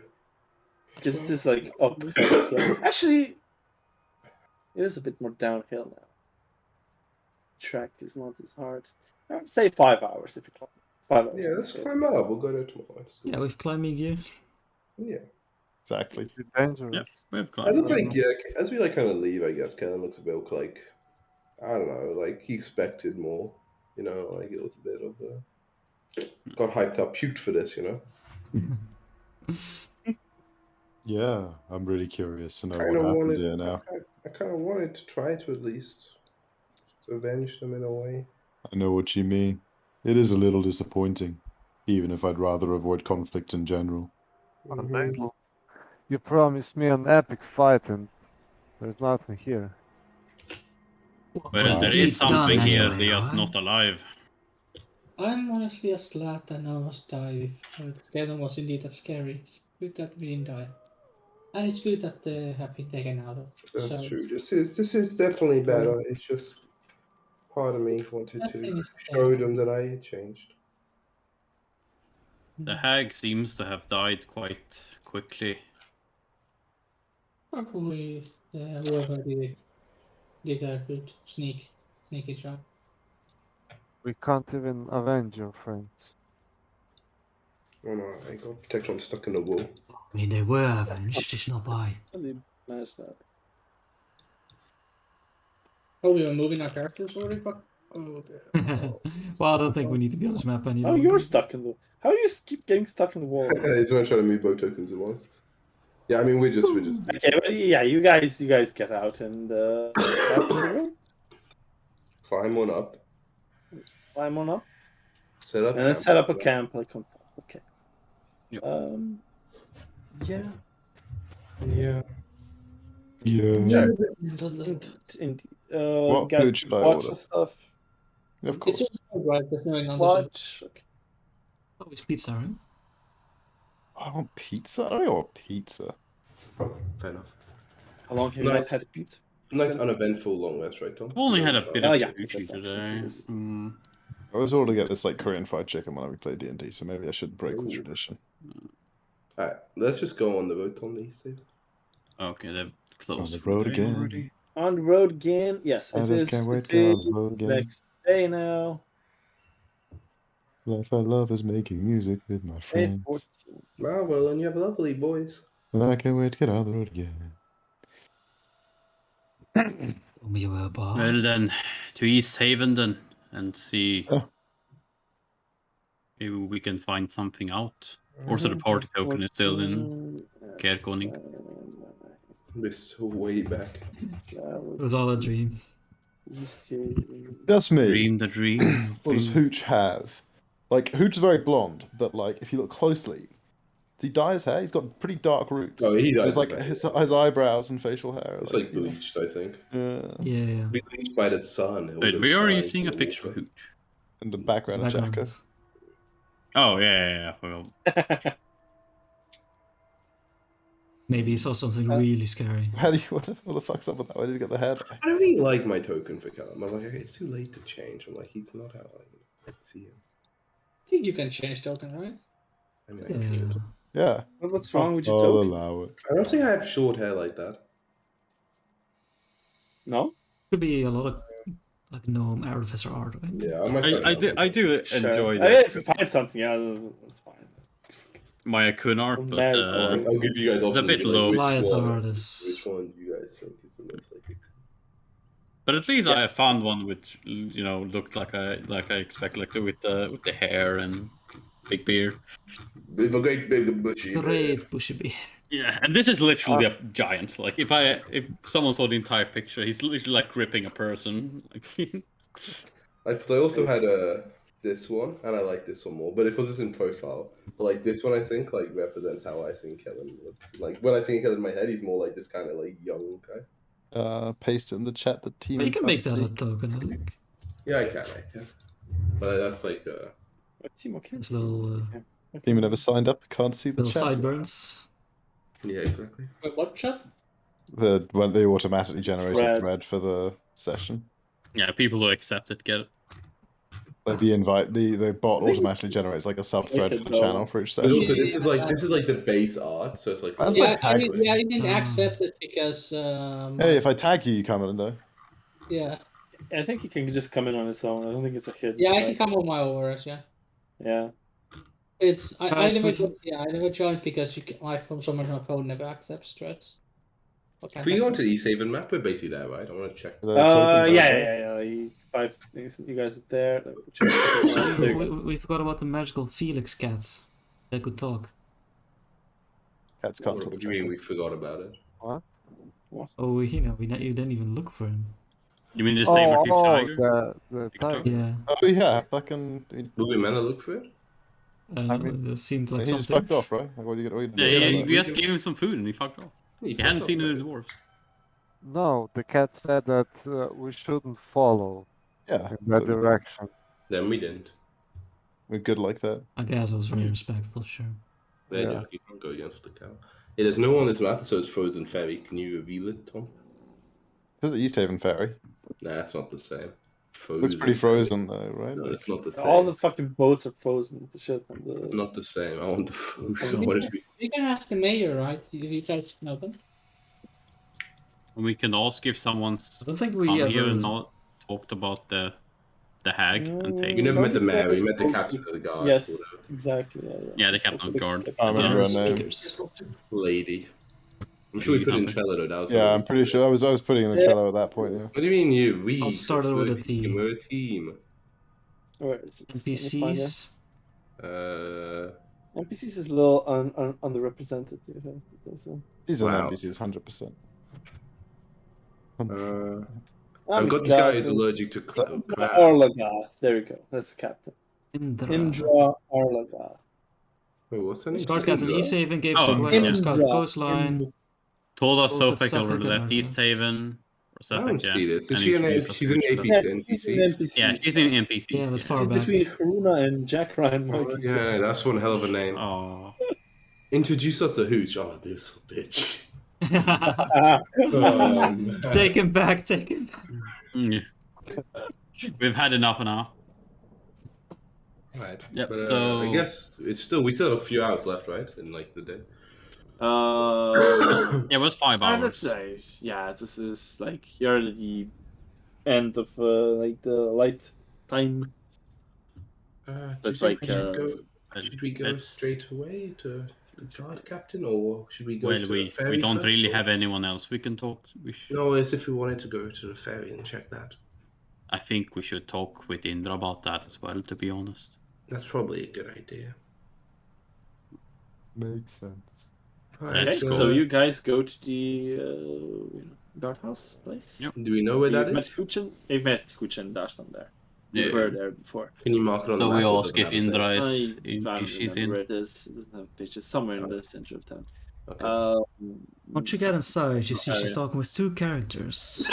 Just like uphill. Actually, it is a bit more downhill now. Track is not as hard. I'd say 5 hours if you climb. 5 hours. Yeah, let's climb up. We'll go there tomorrow. Let's do Yeah, it. with climbing gear. Yeah. Exactly. Is it dangerous? Yeah, we have I climbed. look like as we like kind of leave, I guess Kellen looks a bit like I don't know, like he expected more. You know, like it was a bit of got hyped up, puked for this. You know, Yeah, I'm really curious to know kind what of happened wanted. here now. I kind of wanted to try to at least avenge them in a way. I know what you mean. It is a little disappointing, even if I'd rather avoid conflict in general. Mhm. You promised me an epic fight, and there's nothing here. Well, But there the is deed's done something here. anyway, They are right? not alive. I'm honestly just glad that none of us died. Scanlan was indeed that scary. It's good that we didn't die. And it's good that they have been taken out of. That's So true. This is definitely better. It's just part of me wanted that to thing is show them that I had changed. The hag seems to have died quite quickly. probably whoever did a good sneaky job. We can't even avenge your friends. Oh no, I got protection stuck in the wall. I mean, they were avenged, just not by. How do you manage that? Oh, we were moving our characters already, but okay. Well, I don't think we need to be on this map any Oh, longer. you're stuck in the. How do you keep getting stuck in the wall? He's gonna try to move both tokens at once. Yeah, I mean we're just Okay, but yeah, you guys get out and out on the road, climb on up, climb on up, set up, and then camp. set up a camp like on top. Okay. Yep. Yeah. Yeah. Yeah. Indeed. What Guys, food should I watch order? the stuff. Of It's course. all right. There's no nonsense. Watch. Okay. Oh, it's pizza, right? I want pizza. I don't want pizza. Fair enough. How long have you Nice. not had pizza? Nice uneventful long rest, right, Tom? I've only had a bit Oh, of yeah, sushi that's actually today. nice. I was ordered to get this like Korean fried chicken when we play D&D, so maybe I should break the Ooh. tradition. Alright, let's just go on the road, Tom, these days. Okay, they've closed On the for road day again. already. On the road again. Yes, I it just is. can't wait to It get on is the road again. next day now. Life I love is making music with my Day friends. 14. Ah, well, and you have lovely boys. And I can't wait to get on the road again. Tell me you were a bar. Well then, to East Haven then, and see Oh. maybe we can find something out. Also, the party token is still in Kerkoning. We're still way back. It was all a dream. That's me. Dream the dream. What does Hooch have? Like, Hooch is very blonde, but like, if you look closely, he dye his hair. He's got pretty dark roots. Oh, he dyes There's like his hair. his eyebrows and facial hair. It's are, like bleached, I think. yeah. Yeah. Bleached by the sun. It Wait, would've where are you dried seeing a in the picture of water. Hooch? And the background of Jacko. Background. Oh, yeah. Well, Maybe he saw something really scary. How do you? What the fuck's up with that? Where did he get the hair back? I don't really like my token for Callum. I'm like, okay, it's too late to change. I'm like, he's not how I see him. I think you can change token, right? I mean, I Yeah. can't. Yeah. What's wrong with your I'll token? allow it. I don't think I have short hair like that. No? Could be a lot of like gnome artificer art, right? Yeah, I might. try I that. do enjoy Sure. I mean, the if you find something, yeah, that's fine. Maya Kun art, but Merit I'll art. give you guys it's a options, bit like, low. which Lion one- art is- Which one do you guys think is the most like? But at least I Yes. found one which looked like I expect, like with the hair and big beard. With a great big bushy. Great bushy beard. Yeah, and this is literally a giant. Like if someone saw the entire picture, he's literally like gripping a person. But I also had this one, and I like this one more. But it was this in profile. But like this one, I think like represents how I think Kellen looks. Like when I think Kellen in my head, he's more like this kind of like young guy. Paste it in the chat. The team. But you can make that a fantasy. token, I think. Yeah, I can. But that's like It's little Team never signed up. Can't see the little chat. sideburns. yeah, exactly. Wait, what chat? When they automatically generate a Thread. thread for the session. Yeah, people who accept it get it. Like the invite, the bot automatically generates like a sub thread for the channel for each But session. also, this is like the base art, so it's like That's Yeah, like tag. I didn't accept it because Hey, if I tag you, you come in though. yeah, I think he can just come in on his own. I don't think it's a hidden. yeah, I can tag. come on my auras, yeah. Yeah. It's I Guys, never we've- I never joined because my phone never accepts threads. If we go to the East Haven map, we're basically there, right? I want to check. The tokens are there. Yeah. Five things. You guys are there. Let me check. So There you go. we forgot about the magical Felix cats. They could talk. Cats can't What talk. do you mean we forgot about it? Oh, you didn't even look for him. You mean the saber-tooth tiger? The You can tiger. talk. Yeah. Oh yeah, fucking. Will we man to look for it? I mean, it seemed like he just something. fucked off, right? Like, what do you get? What do you Yeah, get we about that? just gave him some food and he fucked off. He hadn't seen any dwarves. No, the cat said that we shouldn't follow Yeah, in that so direction. Then we didn't. we're good like that. I guess I was very respectful, sure. There Yeah. you go. You can't go against the cow. Yeah, there's no one on this map, so it's Frozen Ferry. Can you reveal it, Tom? There's East Haven Ferry. Nah, it's not the same. Looks pretty frozen though, right? No, it's not the same. All the fucking boats are frozen. The shit. And the... Not the same. I want the frozen. I want it to be. You can ask the mayor, right? If you try to know them. And we can ask if someone's I don't think come we here ever. and not talked about the hag and take. You never met the mayor. You met the Spoke captain to- of the guard. Yes, whatever. exactly. Yeah, Yeah, the captain of guard. I remember her name. Speakers. Lady. I'm sure we put in Trello though. That was Yeah, I'm pretty sure I was putting in a cello at that point. Yeah. What do you mean you? We Also started with a T. We're a team. Where is it? Let me find it. NPCs. NPCs is a little underrepresented. He's an Wow. NPC, is 100%. I've got this guy who's allergic to crab. Orlagath. There you go. That's the captain. Indra. Indra Orlagath. Wait, what's her name? Star Captain Sindra? East Haven gave Oh, some quests to scout the Indra. coastline. Told us Also Suffolk over Suffolk left and East Ireland. Haven. Or I Suffolk, don't yeah. see this. Is And she an introduced us she's to an each other. APC? She's an NPC? NPC. Yeah, she's in NPCs. Yeah, but far She's back. between Karuna and Jack Ryan Monkey. Yeah, that's one hell of a name. Oh. Introduce us to Hooch. Oh, this bitch. Take him back, take him back. Mm. We've had enough now. Right. Yep, But, so- I guess we still have a few hours left, right? In like the day. Yeah, it was 5 Let's hours. say, yeah, this is like you're at the end of like the light time. That's like Should we go it's- straight away to the guard captain, or should we go Well, to the we ferry don't first, really or- have anyone else we can talk. No, as if we wanted to go to the ferry and check that. I think we should talk with Indra about that as well, to be honest. That's probably a good idea. Makes sense. Right, Let's Okay, go. so you guys go to the guardhouse place. Yep. Do we know where that You've met is? Kuchen. You've met Kuchen and Dashtan there. You Yeah. were there before. Can you mark it on the So map? we or ask does it if have a Indra say? is, I if she's remember in. where it is. It doesn't have a picture. Somewhere in the center of town. Okay. Once you get inside, you see she's talking with two characters.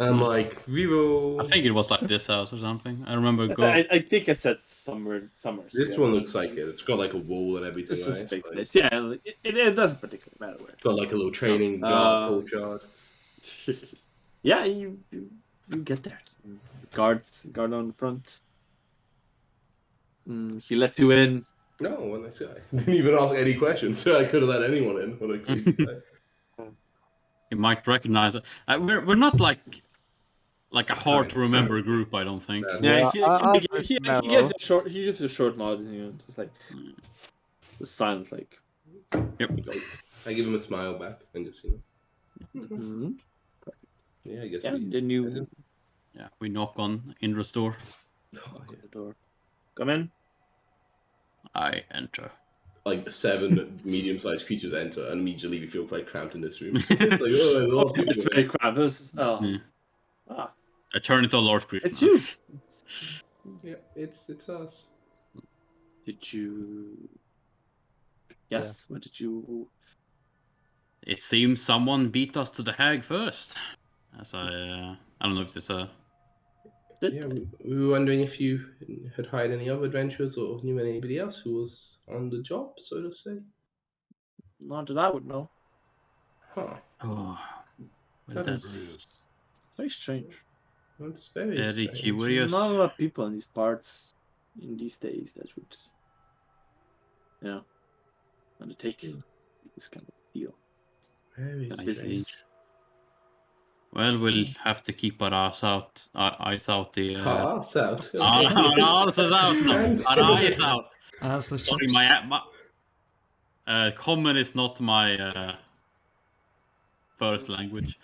I'm like, Vivo. I think it was like this house or something. I remember going. I think I said somewhere. This yeah. one looks like it. It's got like a wall and everything, This is a right? big Like, place. Yeah, like, it doesn't particularly matter where. it's got like a little training guard courtyard. Yeah, you get there. The guard on the front. He lets you in. No, when I say I didn't even ask any questions, so I could have let anyone in. When I could. You might recognize it. We're not like a hard to remember group, I don't think. Yeah, I he remember. gives a short. He gives a short nod, and you know, just like the silent, like. Yep. I give him a smile back and just, you know. Mhm. Yeah, I guess Yeah, we. then you Yeah, we knock on Indra's door. Oh, open the door. Come in. I enter. like 7 medium-sized creatures enter, and immediately we feel quite cramped in this room. It's like, oh, there's a lot of people. It's very cramped. Oh. Yeah. Ah, I turn into a large creature. it's you. Yeah, it's us. Did you? Yes. What did you? It seems someone beat us to the hag first. As I don't know if it's a. Yeah, we were wondering if you had hired any other adventurers or knew anybody else who was on the job, so to say. Not that I would know. Huh. Oh, well, That that's is Very strange. that's very very strange. curious. Not a lot of people in these parts in these days that would, undertake this kind of deal. Very I strange. Business. Well, we'll have to keep our eyes out. The Pass out. our eyes out. Our eyes out. As the Sorry, chips. my common is not my first language.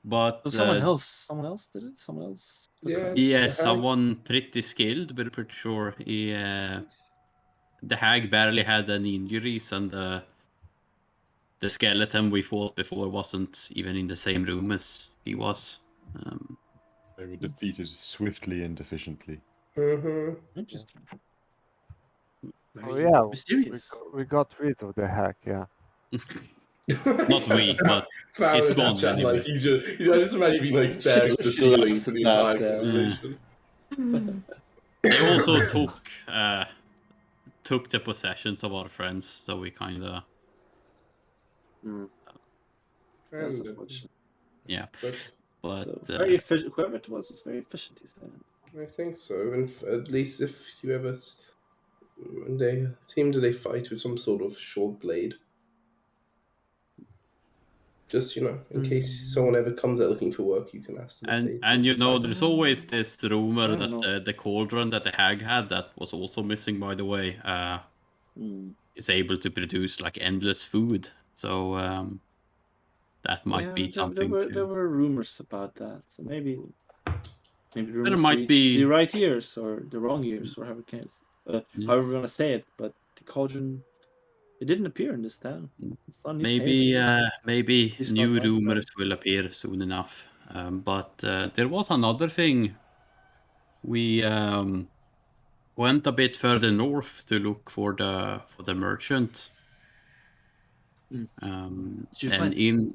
But So someone else did it. Someone else. Yeah. yes, the hags. someone pretty skilled, but pretty sure the hag barely had any injuries, and the skeleton we fought before wasn't even in the same room as he was. They were defeated swiftly and efficiently. Interesting. Oh Very yeah, mysterious. we got rid of the hack. Yeah. Not we, but Found it's in the gone chat, anyway. Like I just imagine being like staring at the She ceiling laughs for at the that, entire yeah. conversation. They also took the possessions of our friends, so we kind of That's And, unfortunate. yeah. but But So, very efficient. Whoever it was very efficient. He said. I think so. And at least if you ever they team, do they fight with some sort of short blade? Just in case someone ever comes out looking for work, you can ask them. and you know, there's always this rumor I don't that the cauldron that the hag had, that was also missing, by the way, is able to produce like endless food. So that might be something there too. were rumors about that. So maybe rumors There might reached be the right ears or the wrong ears, or however Yes. however we want to say it. But the cauldron, it didn't appear in this town. It's not in East Haven. Maybe It's new not right rumors will appear soon enough. But there was another thing. We went a bit further north to look for the merchant. Did you And find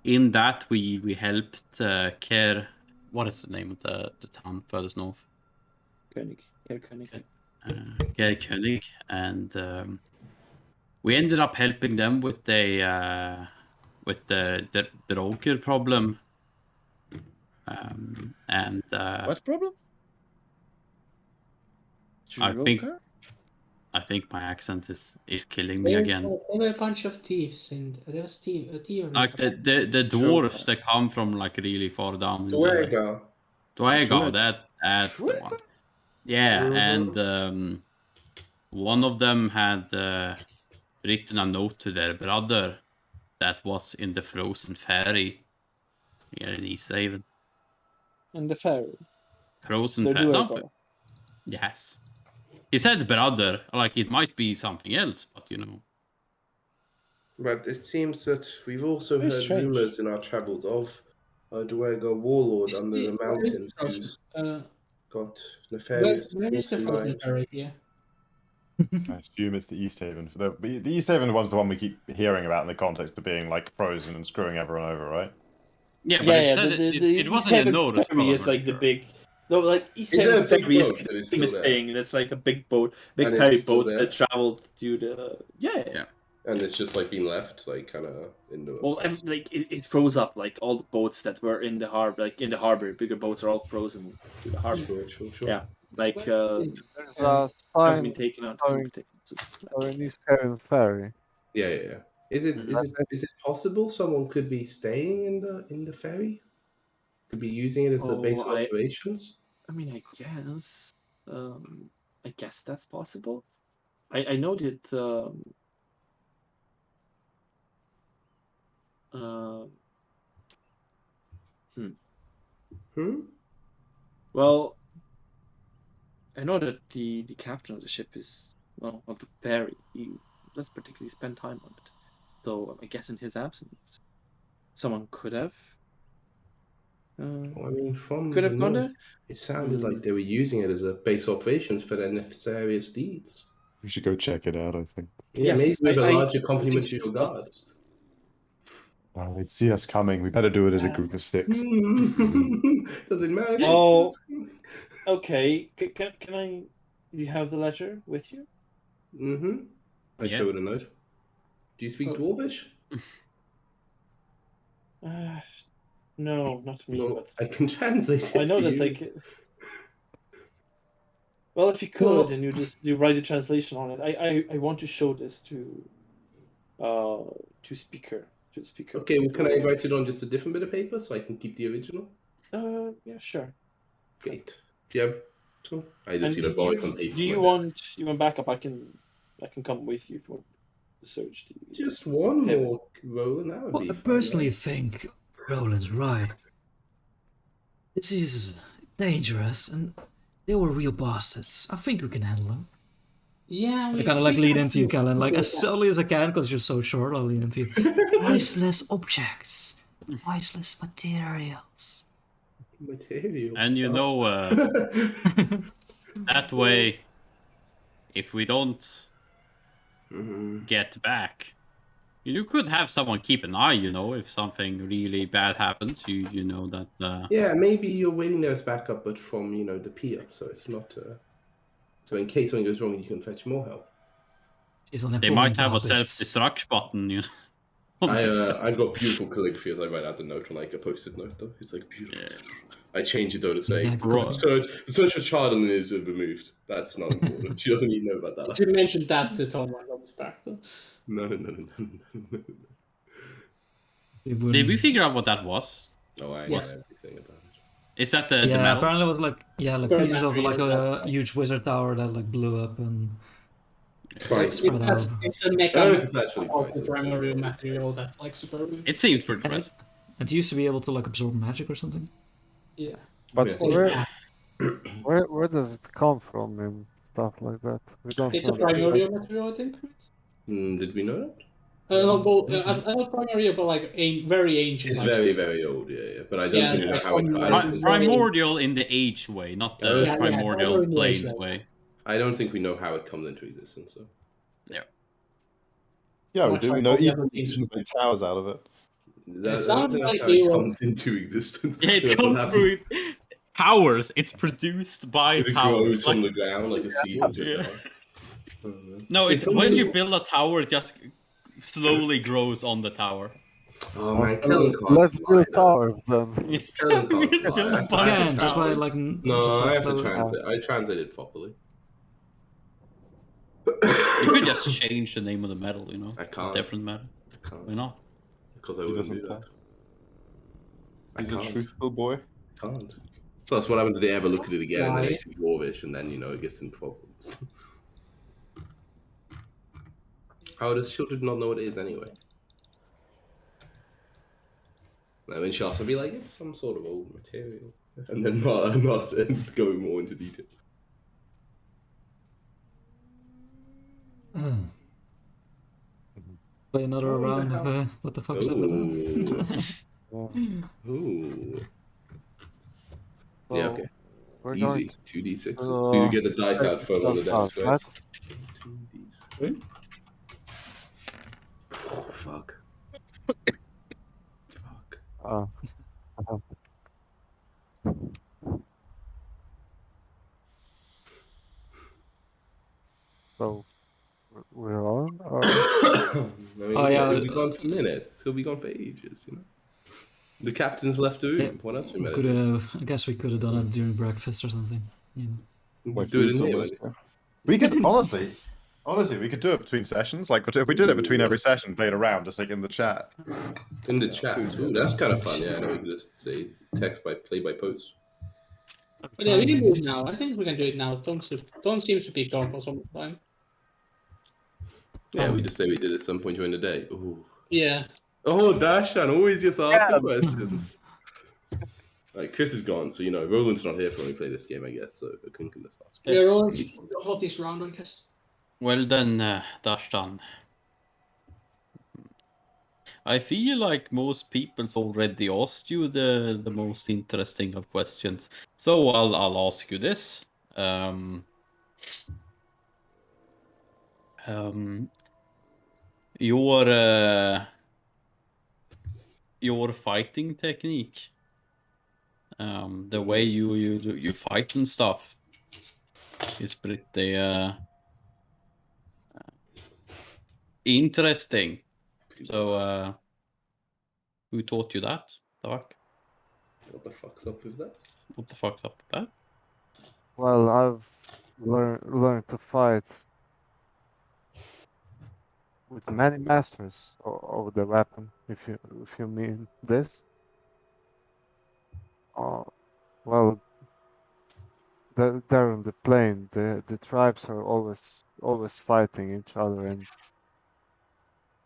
in that we helped Care. What is the name of the town furthest north? König? König. Care König, and we ended up helping them with the Roger problem. And What problem? I think my accent is killing me again. There were a bunch of thieves, and there was a thief. Like the dwarves that come from like really far down. Duergar. Duergar, that's the one. Yeah, and one of them had written a note to their brother that was in the frozen ferry here in East Haven. In the ferry. Frozen The ferry? Duergar. Yes. He said brother, like it might be something else, but But it seems that we've also Very heard strange. rumors in our travels of a Duergar warlord under the mountains who's got nefarious Where is things the in frozen mind. ferry here? I assume it's the East Haven. The East Haven one's the one we keep hearing about in the context of being like frozen and screwing everyone over, right? Yeah, but it wasn't a note. Ferry is like the big. No, like East Is there Haven a big ferry is boat like that the is still famous there? thing. That's like a big boat, big And ferry it's still boat there? that traveled to the. Yeah. And it's just like been left, like kind of in the. Well, like it froze up. Like all the boats that were in the harbor, bigger boats are all frozen to the harbor. Sure. Yeah, like There's a have sign been taken out. showing an East Haven ferry. Yeah. Is it possible someone could be staying in the ferry? Could be using it as a base of operations? I mean, I guess that's possible. I know that. Well, I know that the captain of the ship is of the ferry. He doesn't particularly spend time on it, so I guess in his absence, someone could have. I mean, from Could the have gone note, there? it sounded like they were using it as a base operations for their nefarious deeds. We should go check it out, I think. Yeah, Yes, maybe with a I larger think compliment so to your too. guards. They'd see us coming. We better do it as a group of six. Does it matter? Oh, okay. Can I? Do you have the letter with you? I show it a note. Do you speak Dwarvish? No, not me. Well, But I can translate it. I know for that's you. like. Well, if you could, and you write a translation on it, I want to show this to speaker. Okay, well, can I write it on just a different bit of paper so I can keep the original? Yeah, sure. Great. Do you have two? I just And borrow some paper. do you want backup? I can come with you for the search. Just one Heavy. more roll, and that would Well, be I fine. personally Right? think Roland's right. This is dangerous, and they were real bastards. I think we can handle them. Yeah, I kind of like lean into you, Callan, like as subtly as I can, because you're so short. I'll lean into you. Priceless objects, priceless materials. Material. And you stuff. know, that way, if we don't Mhm. get back, you could have someone keep an eye. You know, if something really bad happens, you know that. Yeah, maybe you're waiting there as backup, but from the pier, so it's not. So in case something goes wrong, you can fetch more help. She's on They might have a business. self-destruct button. You know. I've got beautiful calligraphy as I write out the note on like a post-it note though. It's like beautiful. Yeah. I changed it though to say Exactly. the search for Chardon is removed. That's not important. She doesn't even know about that. You mentioned that to Tom when I was back, though. No. Did we figure out what that was? Oh, I know Yes. everything about it. Is that the Yeah, metal? apparently it was like Very pieces of like material, a huge wizard tower that like blew up and Price. spread out. It's a I don't know mecha if it's actually of the priceless. primary material that's like super. It seems pretty And impressive. it used to be able to like absorb magic or something. Yeah. But Yeah. Or yeah. where does it come from and stuff like that? We don't It's a know. primordial material, I think. Did we know that? Not primordial, but like a very ancient. It's like, very, very old, yeah. But I don't Yeah, think we know like how it. I don't think, Primordial in the age way, not the Yeah, primordial primordial in the age planes way. way. I don't think we know how it comes into existence. So Yeah, we Much do. We like know all the even other things. can make towers out of it. that, sounds that's like how you it were- comes into existence. Yeah, it That's what comes happens. through towers. It's produced by It towers. grows from the ground like a seed. Yeah. No, when you build a tower, it just slowly grows on the tower. Oh man, Kellen can't Let's fly, build though. towers then. Kellen can't Build fly. a I have bunch to Yeah, of just by towers. like No, I have to close- translate. I translated properly. You could just change the name of the metal, you know? I can't. Different metal. I can't. Why not? Because I He wouldn't doesn't do that. care. I He's a can't. truthful boy. Can't. So that's what happens if they ever look at it again and Why? then they see Dwarvish and then it gets in problems. How does children not know what it is anyway? And then she'll also be like, it's some sort of old material. And then not going more into detail. Play another Oh, round the of hell. what the fuck is happening? Ooh. So Yeah, okay. we're Easy. going 2d6. to, So you get the dice out from on the desk, right? right? 2d6. Oh, fuck. Fuck. Uh, so we're on, or I mean, Oh, yeah. He'll be gone for minutes. He'll be gone for ages, The captain's left the room. Yeah, What else we we met? could have. I guess we could have done it during breakfast or something. You know. My Do it food's in here. almost there. We could honestly, we could do it between sessions. Like if we did it between every session, played around, just like in the chat. In the chat. Ooh, that's kind of fun. Yeah, I know we can just say text by play by post. But yeah, we can do it now. I think we can do it now. Don't seems to be gone for some time. Yeah, we just say we did it at some point during the day. Ooh. Yeah. Oh, Dashan always just asking questions. Right, Chris is gone, so Roland's not here for when we play this game, I guess. So I can just ask. We are all about this round, I guess. Well then, Dashtan. I feel like most people's already asked you the most interesting of questions. So I'll ask you this. Your fighting technique, the way you fight and stuff, is pretty interesting. So who taught you that? Fuck. What the fuck's up with that? What the fuck's up with that? well, I've learned to fight with many masters of the weapon. If you mean this, well, there on the plain, the tribes are always fighting each other, and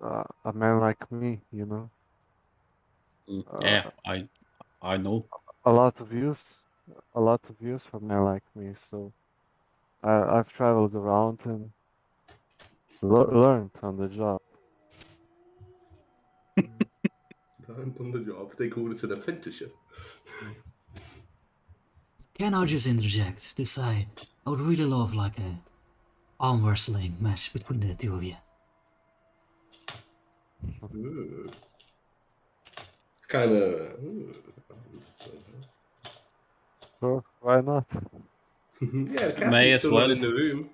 a man like me, you know, Yeah, I know. a lot of use, for a man like me. So I've traveled around and learned on the job. Learned on the job. They call it an apprenticeship. Can I just interject to say I would really love like a arm wrestling match between the two of you. Kind of. So why not? Yeah, the May captain's as still well. not in the room.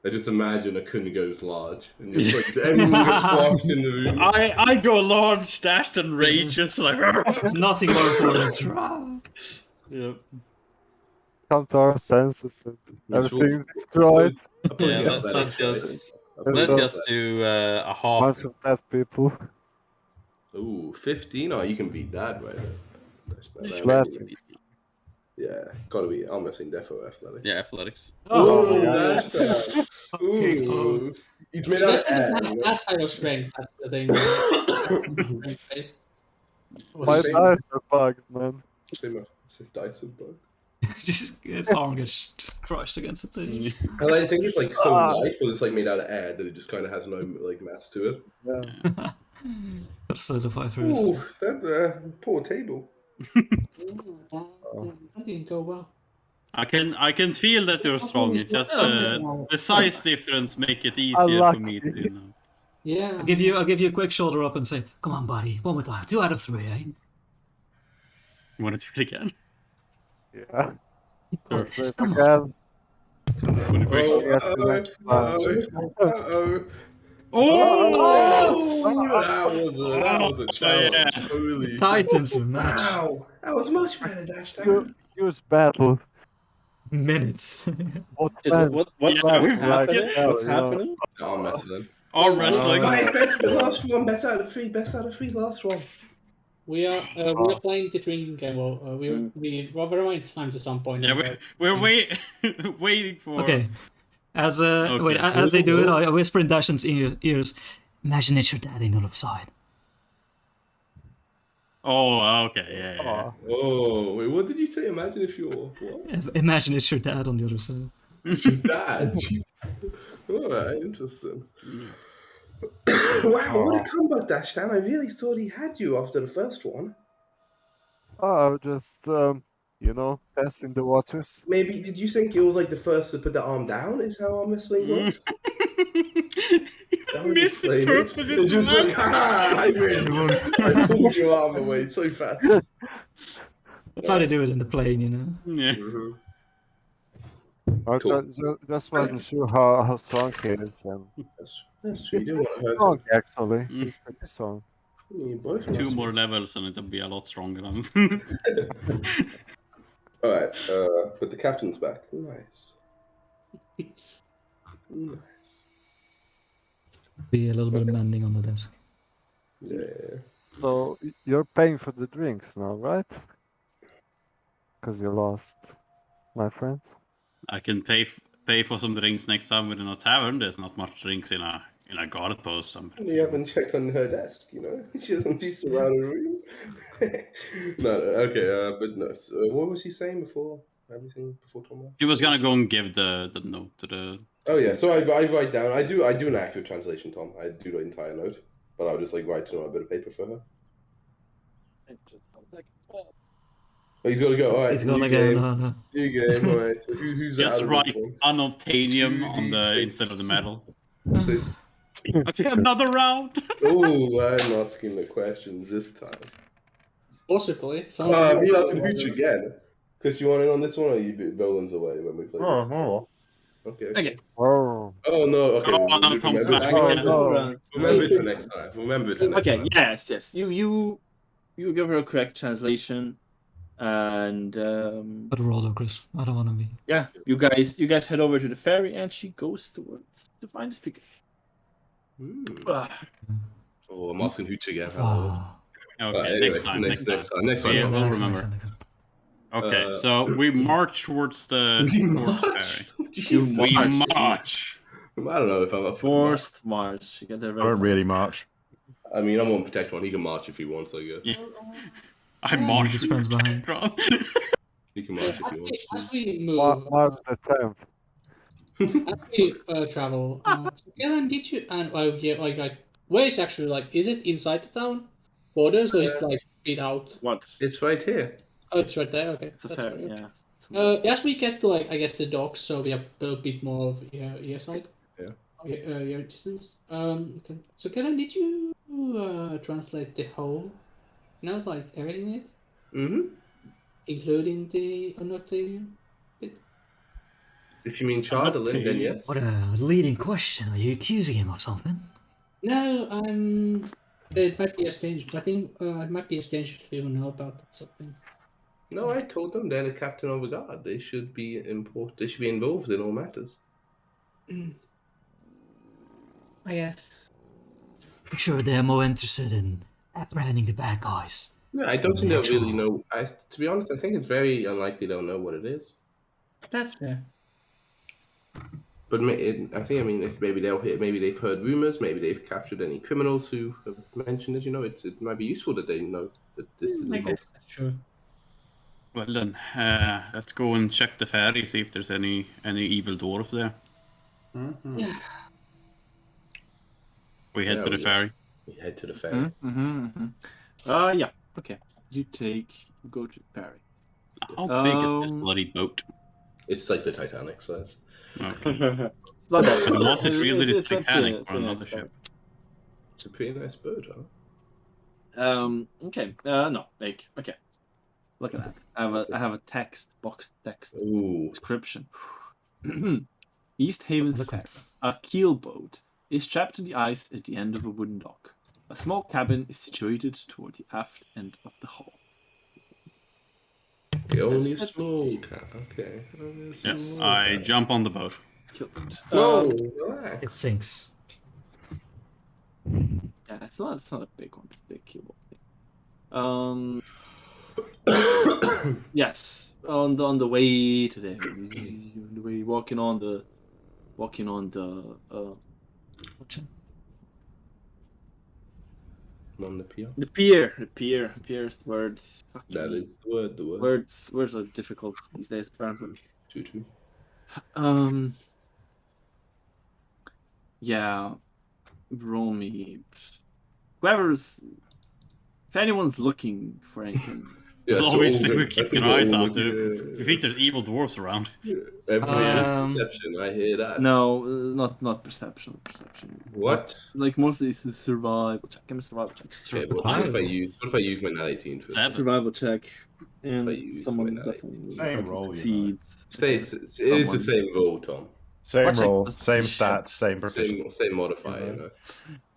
I just imagine a kun goes large, and just like everyone gets squashed in the room. I go large, dashed, and rages like. It's nothing more important. Try. Yep. Come to our senses and That's everything's destroyed. Yeah, Opposing let's athletics, just right? let's so- just do a half. Bunch of dead people. Ooh, 15? Oh, you can beat that, right? You should Glad be able to beat that. Yeah, gotta be. I'm missing defo athletics. Yeah, athletics. Oh, yeah. that's that. Fucking Ooh. He's made It out just of doesn't air. have you know? that kind of strength. That's the thing. Strength-based. My Same. dice are bugged, man. Same Dyson bug. Just its arm gets just crushed against the thing. I like think it's like so light, but it's like made out of air that it just kind of has no like mass to it. Yeah. Gotta certify first. Ooh, that poor table. That didn't go well. I can feel that you're strong. It's just the size difference make it easier for me Unlucky. to. You know. Yeah. I'll give you a quick shoulder up and say, "Come on, buddy, one more time. 2 out of 3, eh?" You want to do it again? Yeah. Please, come on. Again. Oh, Yes, the next one. That was a challenge. yeah. Holy Titans match. Wow, that was much better, Dash Down. Huge battle. Minutes. What Shit, fans what's Yeah, like happening? hell, What's you know? happening? Arm wrestling. Arm wrestling. Right, best last one. Best out of three. Best out of three. Last one. We are playing the drinking game. Well, we remind time to some point. Yeah, we're waiting for. Okay. As Okay. wait, as I do it, I whisper in Dashan's ears. Imagine it's your daddy on the other side. Oh, okay, yeah. Oh, wait, what did you say? Imagine if you're what? Imagine it's your dad on the other side. Your dad. Alright, interesting. Wow, what a comeback, Dash Down. I really thought he had you after the first one. Oh, just testing the waters. Maybe, did you think it was like the first to put the arm down is how arm wrestling works? That would explain it. Misinterpreted. It's just like, ha, I win. I pulled your arm away so fast. That's how they do it in the plane, you know. Yeah. Mhm. I Cool. just wasn't sure how strong he is. And That's true. You he's didn't pretty want to hurt strong, him. actually. He's pretty strong. You both Two must more levels and it'll be a lot stronger. Alright, but the captain's back. Nice. Nice. Be a little bit of mending on the desk. Yeah. So you're paying for the drinks now, right? Because you lost, my friend. I can pay for some drinks next time within a tavern. There's not much drinks in a guard post. You haven't checked on her desk, you know? She's surrounded the room. No, okay, but no. So, what was he saying before everything, before Tom? She was gonna go and give the note to the. Oh yeah, so I write down. I do an accurate translation, Tom. I do the entire note, but I'll just like write it on a bit of paper for her. Oh, he's got to go. All right, It's gonna new go. game. No. New game. All right. So who's Just out of write this one? unobtainium on the 2d6. instead of the medal. So, Okay, another round. oh, I'm asking the questions this time. Possibly. Me asking Hooch again. Chris, you want in on this one, or you Boland's away when we play? Oh, Okay. Okay. Oh, Oh no. Okay. Oh, no, Tom's remember, back. remember it for next time. Remember it for next Okay. time. Yes. You give her a correct translation, and But roll though, Chris. I don't want to be. yeah, you guys head over to the ferry, and she goes towards to find the speaker. Oh, I'm asking Hooch again. Hello. Ah. Okay, Anyway, next time. next time. Yeah, Tom. we'll Next remember. time. Okay, so we march towards the We fourth march? ferry. Jesus. We march. march. I don't know if I'm up for march. Forced march. You get there I very don't really fast. march. I mean, I'm on protect one. He can march if he wants, I guess. Yeah. I Yeah. march His with friends behind. Tron. He can march if As he we, wants. as we move, March the 10th. as we travel, so Kellen, did you and yeah, like where is actually like is it inside the town borders or is it like beat out? What? It's right here. Oh, it's right there. Okay, It's a that's fair, right. yeah. It's As we get to like I guess the docks, so we have a bit more of ear side. Yeah. Ear distance. So Kellen, did you translate the whole? No, like everything in it, Mm-hmm. including the Unoctavian bit. If you mean Chardolin, then yes. What a leading question. Are you accusing him of something? No, it might be a strange. I think it might be a strange to even know about that sort of thing. No, I told them they're the captain of the guard. They should be They should be involved in all matters. I guess. I'm sure they're more interested in apprehending the bad guys. Yeah, I don't think The they'll really actual- know. To be honest, I think it's very unlikely they'll know what it is. That's fair. But I think, I mean, if maybe maybe they've heard rumors, maybe they've captured any criminals who have mentioned it. You know, it might be useful that they know that this is I involved. guess that's true. Well then, let's go and check the ferry, see if there's any evil dwarf there. Yeah. We head Yeah, to the we- ferry. We head to the ferry. Yeah. Okay. You go to Perry. How big is this Um, bloody boat? It's like the Titanic size. Okay. Not that And bad. was it really the It's not Titanic thin- or thin another as ship? It's a pretty nice boat, huh? Okay. No. Okay. Look at that. I have a box text Ooh. description. East Haven's Look at Quest, a keelboat, is trapped in the ice at the end of a wooden dock. A small cabin is situated toward the aft end of the hull. Only a That's- small cat. Okay. Only a Yes, small I cat. jump on the boat. Keelboat. Whoa, It relax. sinks. Yeah, it's not a big one. It's a big keelboat. Yes, on the way today, we walking on the Watching. On the pier. the pier. The pier's the word. That is the word. The word. Words are difficult these days apparently. Choo-choo. Yeah, roll me. If anyone's looking for anything, Yeah, Well, so obviously, all we're good. I keeping think our eyes we're all out. good. We think there's evil dwarfs around. Every perception, I hear that. no, not perception. What? Like mostly it's a survival check. Give me a survival check. Okay, but what if I use my nat 18 for Seven. Survival check, and I use someone my definitely Same roll, you know. succeeds. It's the same roll, Tom. Same Watch it, roll, let's same see stats, same proficiency. Same modifier, you know.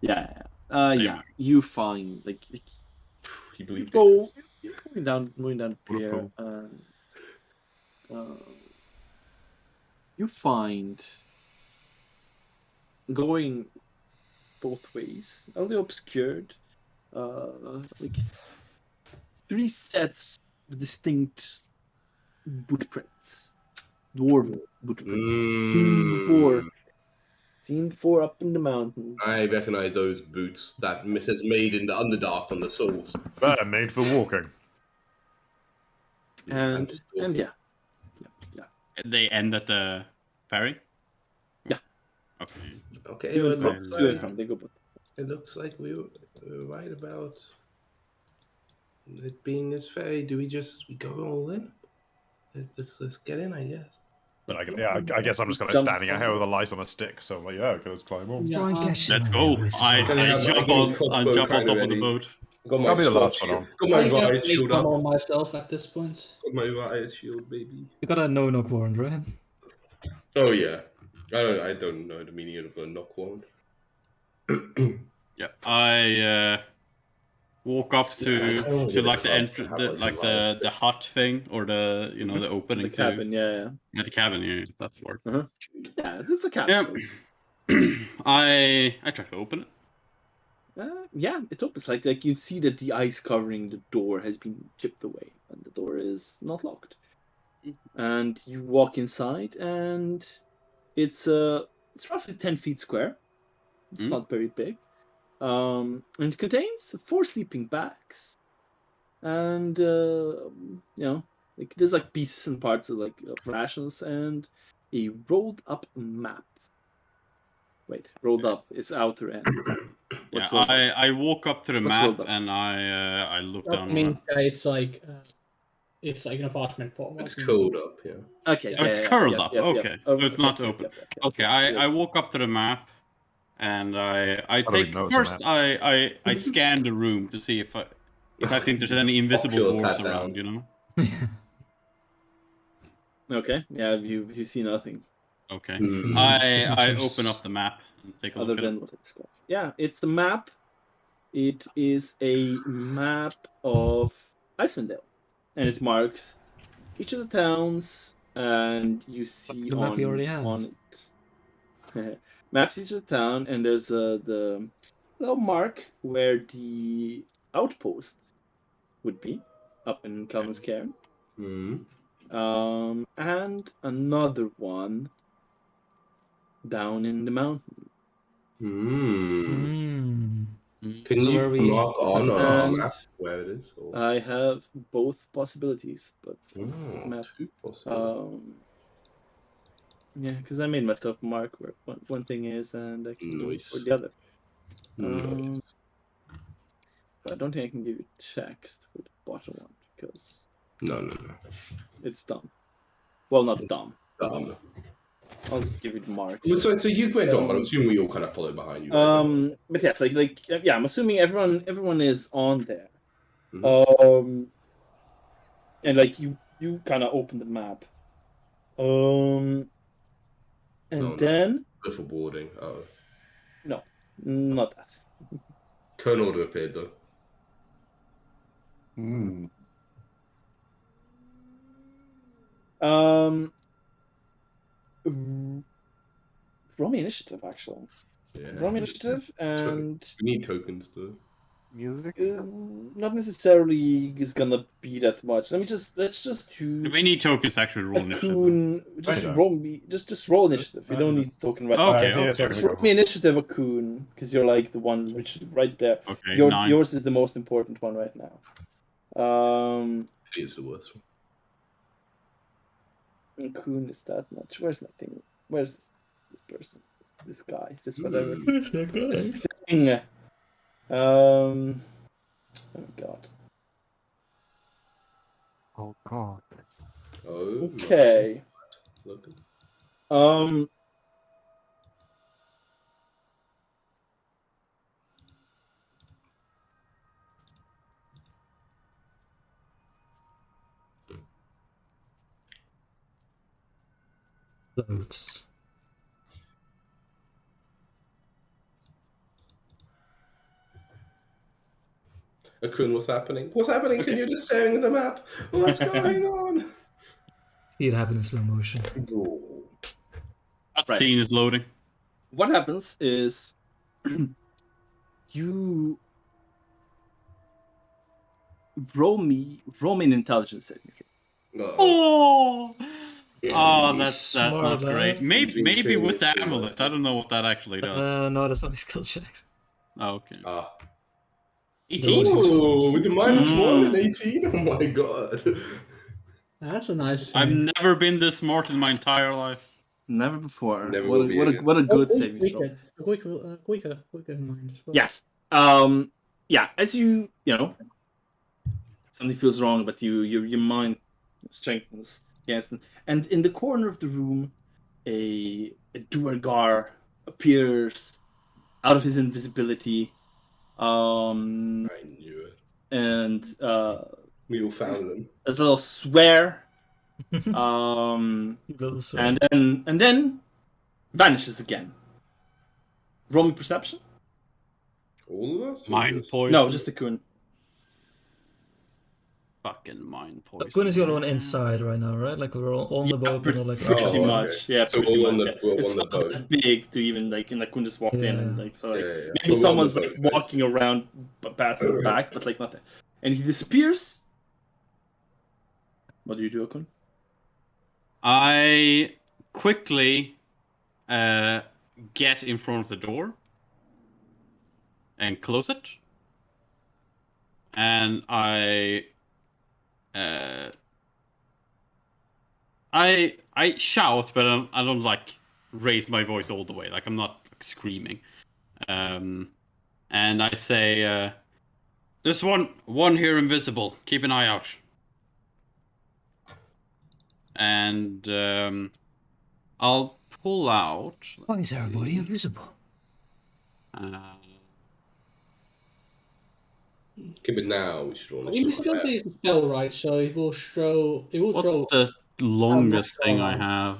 Yeah. Yeah. Yeah. You find like You believe go moving down the pier, and you find going both ways, only obscured, like 3 sets of distinct footprints, dwarven footprints. Team 4 up in the mountain. I recognize those boots that says made in the Underdark on the soles. Better made for walking. And yeah. They end at the ferry? Yeah. Okay. Okay, To well, and from. To and from. They go both. it looks like we were right about it being this ferry. Do we go all in? Let's get in, I guess. But I guess I'm just kind of Jump standing out here somewhere. with a light on a stick, so I'm like, yeah, okay, let's climb on. Yeah, I guess you Let's know go. it's I fine. jump on top of the boat. Got my I'll be the last sword one on. shield. Got my I riot guess shield come up. on myself at this point. Got my riot shield, baby. You got a no-knock warrant, right? Oh yeah. I don't know the meaning of a knock wand. Yeah, I walk up to like the entrance, the hut thing, or the the opening The cabin, yeah. Yeah, the cabin. Yeah, that's the word. Yeah, it's a cabin. Yeah. I try to open it. Yeah, it opens. Like you see that the ice covering the door has been chipped away, and the door is not locked. And you walk inside, and it's roughly 10 feet square. It's not very big. And it contains 4 sleeping bags, and like there's like pieces and parts of of rations and a rolled up map. Wait, rolled up is outer end. Yeah, What's rolled up? I walk up to the What's rolled map up? and I look That down means on it. that it's like an apartment form. It's wasn't it? cold up, yeah. Okay, Oh, it's curled up. Okay, so it's not open. Okay, I Yes. walk up to the map and I How do we take know it's a first map? I scan the room to see if I think there's any invisible Popular doors pat around, down. you know. Okay, yeah, you see nothing Okay. Hmm. I open Signatures. up the map and take a other look at it. than what it's called. Yeah, it's a map. It is a map of Icewind and it marks each of the towns, and you see the map you already have. on it maps each of the town, and there's the little mark where the outpost would be up in Calvin's Cairn. Hmm. And another one down in the mountain. Hmm. Mm. Can So you where we mark on at the our cross? map where it is? Or... I have both possibilities, but map. two possible. Yeah, because I made myself mark where one thing is, and I can go Nice. for the other. Nice. But I don't think I can give you text for the bottom one because No. it's dumb. Well, not dumb. Dumb. I'll just give you the mark. Well, so you went on, but I'm assuming we all kind of followed behind you. But yeah, yeah, I'm assuming everyone is on there. Mhm. And like you kind of open the map. And No. then Before boarding. Oh. no, not that. Turn order appeared though. Hmm. Roll me initiative, actually. Yeah. Roll me initiative, and We need tokens though. Music? not necessarily is gonna be that much. Let's just do We need tokens to actually roll a initiative. coon. Just Right. roll me. Just roll initiative. You don't need token right now. Okay, see, okay. Just roll me initiative, a coon, because you're like the one which is right there. Okay, 9. Yours is the most important one right now. It's the worst one. Coon is that much. Where's my thing? Where's this person? This guy? This whatever. Where's that This guy? thing. Oh god. Oh god. Oh. Okay. Look. Loads. Akun, what's happening? What's happening? Okay. Can you just staring at the map? What's going on? See it happen in slow motion. That Right. scene is loading. What happens is you roll me an intelligence saving throw. Oh, that's Smart, not great. lad. Maybe with the He's been amulet. I don't know what that actually does. No, that's only skill checks. Oh, okay. Ah. 18. Ooh, with the -1 and Mm. 18? Oh my god. That's a nice. I've never been this smart in my entire life. Never before. Never what will a, be what, a, again. what a good saving throw. Quicker in mind as well. Yes. Yeah. As you something feels wrong, but your mind strengthens against them. And in the corner of the room, a Duergar appears out of his invisibility. I knew it. And We all found them. there's a little swear. Little swear. and then vanishes again. Roll me perception. All of us? Mind Just- poison. No, just the coon. Fucking mind poison. Kun is the only one inside right now, right? Like we're all on the boat, but not like pretty Oh, okay. much. Yeah, So pretty we're on much. the- Yeah. we're It's on the not boat. that big to even like, and Kun just walked in and Yeah. like, so like Yeah. maybe We're on the someone's boat, like right? walking around past his back, but like not that. And he disappears. What do you do, Kun? I quickly get in front of the door and close it. And I shout, but I don't like raise my voice all the way. Like I'm not like, screaming. And I say, "There's one here invisible. Keep an eye out." And I'll pull out. Why is everybody invisible? Okay, but now we should all. Invisibility is a spell, right? So it will throw. It will What's throw. the longest not thing I sure. have?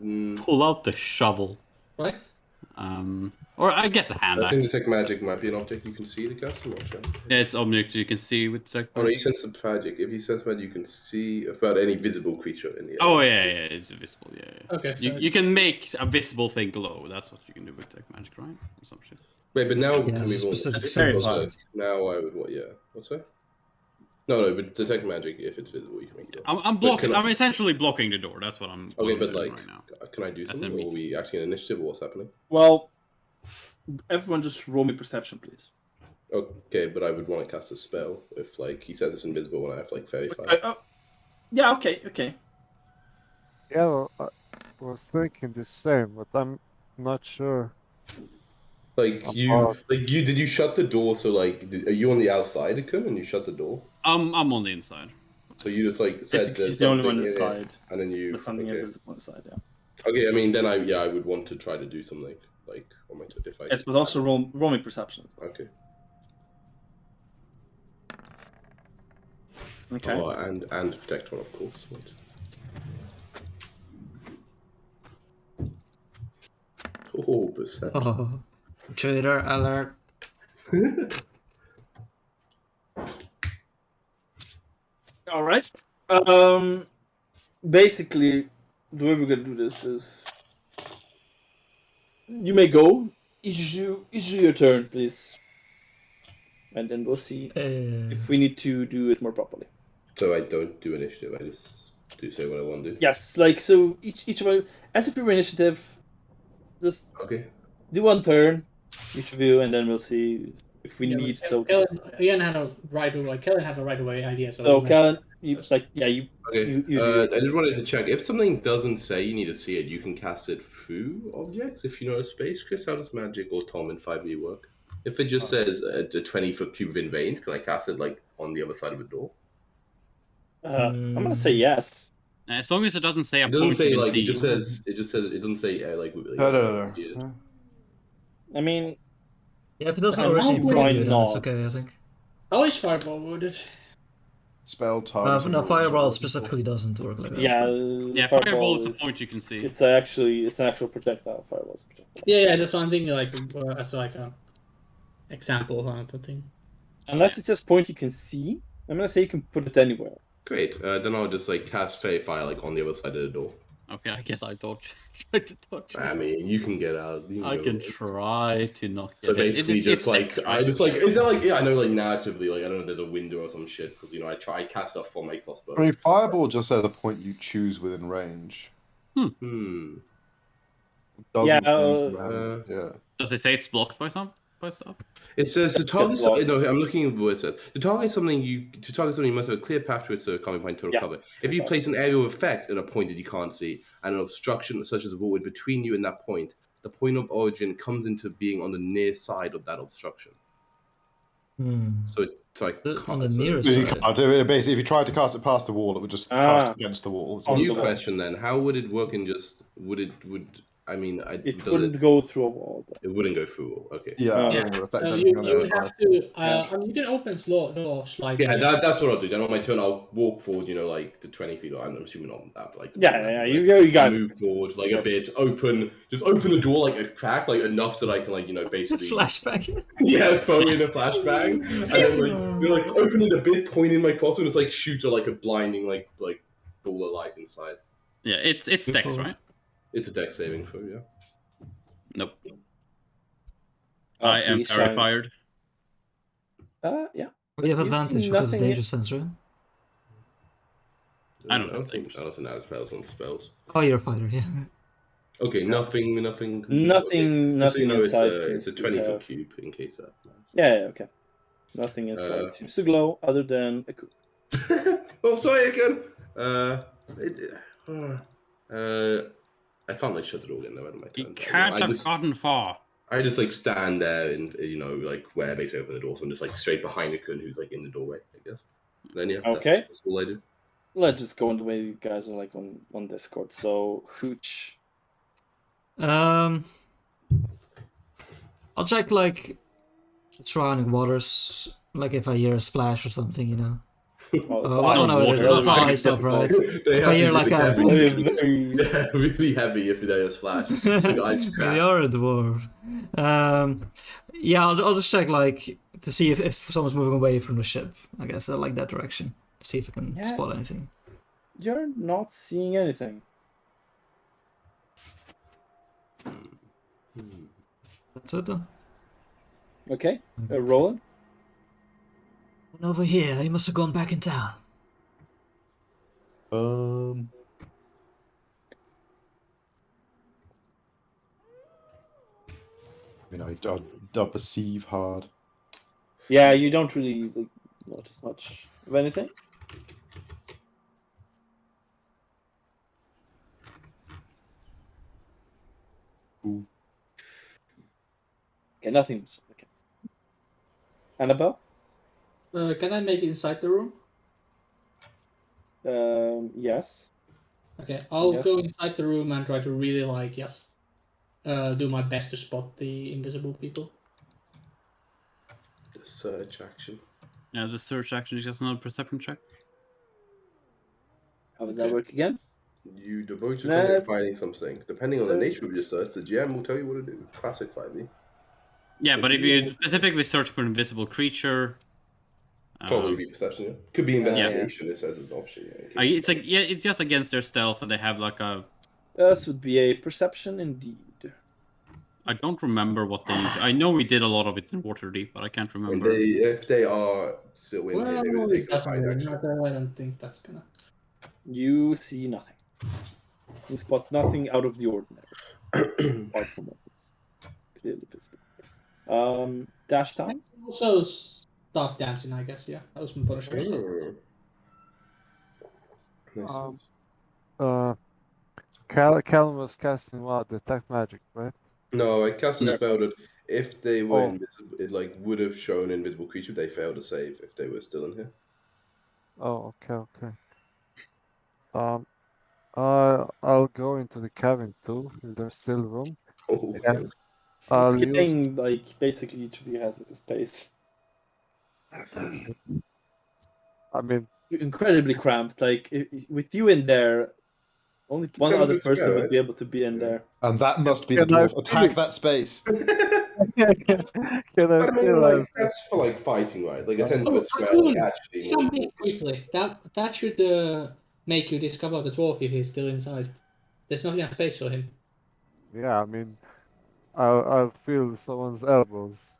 Mm, Pull out the shovel. Right. Or I guess a hand I think axe. detect magic might be an object you can see the cast. I'm not sure. Yeah, it's object you can see with detect Oh no, magic. you sense magic. If you sense magic, you can see about any visible creature in the area. Oh yeah, it's visible. Yeah. Okay. So You can make a visible thing glow. That's what you can do with detect magic, right? Or some shit. Wait, but now Yeah, can we specific Very also, hard. now I would what? Yeah. What's that? No, but detect magic. If it's visible, you can make it. I'm But blocking. can I- I'm essentially blocking the door. That's what I'm. what Okay, I'm but doing like, right now. can I do That's something? in Or are we acting in initiative? Or what's happening? Well, everyone just roll me perception, please. Okay, but I would want to cast a spell if like he says it's invisible when I have like fairy fire. Yeah. Okay. Yeah, well, I was thinking the same, but I'm not sure. Like Oh. did you shut the door? So like, are you on the outside, Akun, and you shut the door? I'm on the inside. So you just like said Basically, there's he's the only something one in it, inside. and then you There's something okay. invisible inside. Yeah. Okay, I mean then I would want to try to do something like on my if I Yes, but also roll me perception. okay. Okay. Oh, and protect one, of course. Wait. Oh, perception. Oh, traitor alert! All right. Basically, the way we're gonna do this is you may go. Each your turn, please, and then we'll see if we need to do it more properly. So I don't do initiative. I just do say what I want to do. Yes, like so. Each of you, as if you were initiative, just Okay. do one turn, each of you, and then we'll see if we need tokens. Ian had a right away. Kellen had a right away idea. So So, Kellen, you like you. Okay. You do I just wanted to check if something doesn't say you need to see it, you can cast it through objects. If you know a space, Chris, how does magic or Tom in 5e work? If it just says a 20-foot cube in vein, can I cast it like on the other side of a door? I'm gonna say yes. As long as it doesn't say a It doesn't point say you can like see. it just says it doesn't say like. No. I mean, Yeah, if it doesn't I'm originate fine from you, then it's not. okay, I think. how is fireball worded? Spell target. No, fireball specifically doesn't work like that. yeah. Yeah, fireball is a point you can see. It's an actual projectile. Fireball's a projectile. Yeah, that's what I'm thinking. Like as like a example of another thing. Unless it says point you can see, I'm gonna say you can put it anywhere. Great. Then I'll just like cast fairy fire like on the other side of the door. Okay, I guess I dodge. Try to dodge. I mean, you can get out. I can try to not get So it. basically, It just like sticks, I right? just like is that like I know like narratively like I don't know if there's a window or some shit because I cast stuff from my crossbow. I mean, fireball just says a point you choose within range. Hmm. Doesn't Yeah, say around. Yeah. Does it say it's blocked by stuff? It says to target. blocked. No, I'm looking at what it says. To target something, you must have a clear path to its coming point total Yeah. cover. If you place an area of effect at a point that you can't see, and an obstruction such as a wall between you and that point, the point of origin comes into being on the near side of that obstruction. So it's like On the so- nearest So you side. can't do it. Basically, if you tried to cast it past the wall, it would just cast against the wall. It's On New the- question then: how would it work in just would I mean, It wouldn't go through a wall. But... It wouldn't go through. Okay. Yeah, Oh. it wouldn't affect You, anything on the you other would have side. to. I mean, you can open doors slightly. Yeah, that's what I'll do. Then on my turn, I'll walk forward. Like the 20 feet. I'm assuming not that. But like Yeah. You guys move forward like a bit. Just open the door like a crack, like enough that I can basically Flashback. yeah, throw in a flashbang, and then like open it a bit, point in my crossbow, and it's like shoot a blinding like ball of light inside. Yeah, it's Dex, right? It's a dex saving throw, yeah. Nope. Oh, I am he shines. terrified. Yeah. We have You see advantage because nothing danger sense, right? I don't know. I don't know spells on spells. Oh, you're a fighter, yeah. Okay, nothing. Nothing Just so you know, inside it's seems a to 20-foot have- cube in case that. Yeah, okay. Nothing inside seems to glow other than a coop. Oh, sorry again. I can't shut the door again. Never mind. He can't have gotten far. I just stand there and where I basically open the door, so I'm just straight behind Ikun who's in the doorway, I guess. Then yeah, Okay. that's all I do. Let's just go on the way you guys are on Discord. So Hooch. I'll check the surrounding waters, if I hear a splash or something, Oh no, it's ice up, right? They If I hear a really heavy if they are splash. The ice they crack. are a dwarf. Yeah, I'll just check to see if someone's moving away from the ship. I guess I like that direction. See if I can spot anything. You're not seeing anything. That's it then. Okay, Roland. And over here, he must have gone back in town. I perceive hard. Yeah, you don't really notice much of anything. Ooh. Okay, nothing. Okay. Annabelle? Can I make it inside the room? Yes. Okay, I'll Yes. go inside the room and try to really do my best to spot the invisible people. The search action. Yeah, the search action is just another perception check. How does that work again? You devote your time to finding something. Depending on the nature of your search, the GM will tell you what to do. Classic 5e. Yeah, but if you specifically search for an invisible creature, Probably be perception. Yeah. Could be investigation. It says it's an option. Yeah, it's just against their stealth, and they have a. This would be a perception indeed. I don't remember what they. I know we did a lot of it in Waterdeep, but I can't remember. If they are still in here, they would take a doesn't hide really action. matter. I don't think that's gonna. You see nothing. You spot nothing out of the ordinary. Apart from what is clearly visible. Dash time? Also start dancing, I guess. Yeah, that was my punishment. Nice. Callum was casting what? Detect magic, right? No, I cast a spell that if they were invisible, it would have shown invisible creature. They failed to save if they were still in here. Oh, okay. I'll go into the cabin too. If there's still room. Oh, Yeah. okay. I'll use. Skipping basically each of you has a space. I mean, You're incredibly cramped. With you in there, only one Can other we person square would it? be able to be in there. And that must be the Can I dwarf. Attack that space. can But I I mean, feel that's for fighting, right? Like a 10-foot Oh, square, Ikun, actually. you can make quickly. That should make you discover the dwarf if he's still inside. There's not enough space for him. Yeah, I mean, I'll feel someone's elbows.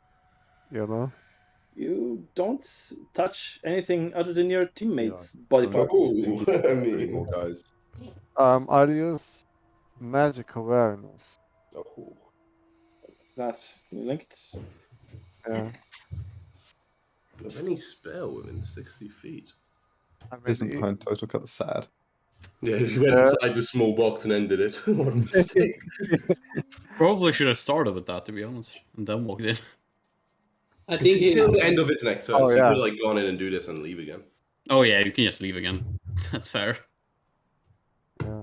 You don't touch anything other than your teammates' body Oh. parts. Oh, I Three mean, more guys. I'll use magic awareness. oh. Is that linked? Yeah. Of any spell within 60 feet. I mean, Isn't behind total cut sad. Yeah, if you went inside the small box and ended it. What a mistake. Probably should have started with that, to be honest, and then walked in. I It's think until the end of its next turn, Oh, so yeah. you could gone in and do this and leave again. Oh yeah, you can just leave again. That's fair. Yeah.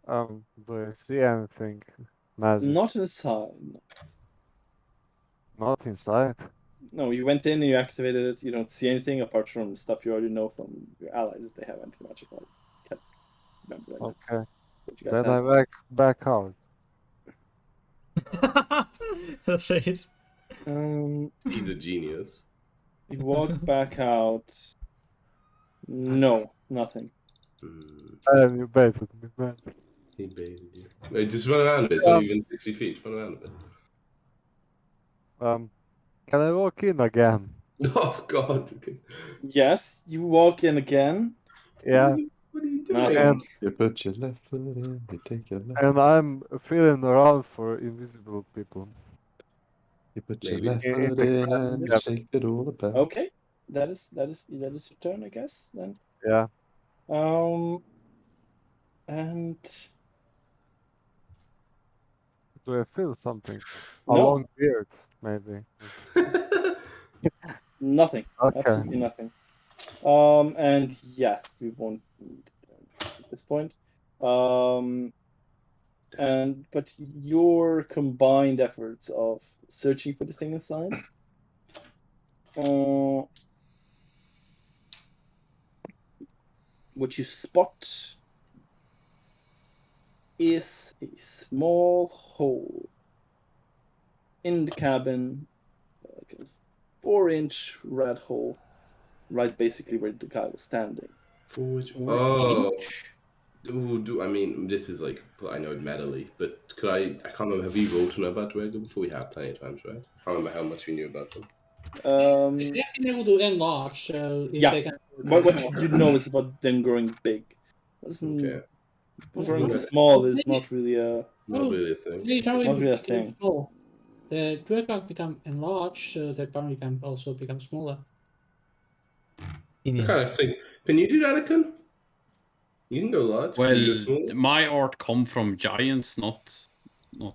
Do I see anything magic? Not inside. Not inside. No, you went in and you activated it. You don't see anything apart from stuff you already know from your allies that they have anti-magic. I can't remember right now Okay. what you guys Then had. I back out. That face. He's a genius. You walk back out. No, nothing. And you baited me, man. He baited you. Wait, just run around a bit. So even 60 feet. Run around a bit. Can I walk in again? Oh God. Yes, you walk in again. Yeah. What are you doing? Nothing. You put your left foot in, you take your left. And I'm feeling around for invisible people. You put Maybe. your left In foot the in crowd, and you yeah. shake it all about. Okay, that is your turn, I guess. Then. Yeah. And Do I feel something? A No. long beard, maybe. nothing. Okay. Absolutely nothing. And yes, we won't need at this point. But your combined efforts of searching for this thing inside, what you spot is a small hole in the cabin, like a 4-inch red hole, right basically where the guy was standing. Oh. I mean, this is like, I know metally, but I can't remember, have we rolled to know about Drago before? We have plenty of times, right? I can't remember how much we knew about them. They have been able to enlarge, so if Yeah. they can. What you do know is about them growing big. Okay. Growing Yeah. small is not really a. Not really a thing. They can Not really a become thing. small. The Draco become enlarged, so the party can also become smaller. I Genius. kind of think, can you do that, Akin? You can go large. Can you go Well, small? my art come from giants, not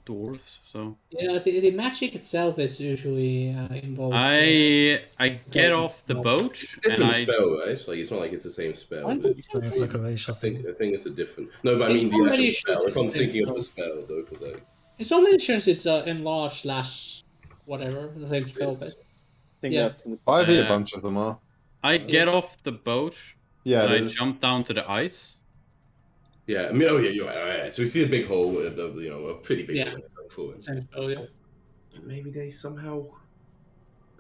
dwarves. So Yeah, the magic itself is usually involved. I get Okay. off the No. boat It's a and different I spell, right? Like, it's not like it's the same spell. I But think it's, so. It's like a racial I thing. think it's a different. No, but I It's mean the already actual spell. shows If I'm it's the same thinking of the spell. spell, though, because like In so many shows, it's enlarged slash whatever, the same spell. But it's, I think Yeah. that's in the 5e a Uh, bunch of them are. I get off the boat Yeah, and it I is. jump down to the ice. yeah. I mean, oh yeah, you're right. All right. So we see a big hole, a pretty big Yeah. hole going forward. same spell, yeah. Maybe they somehow.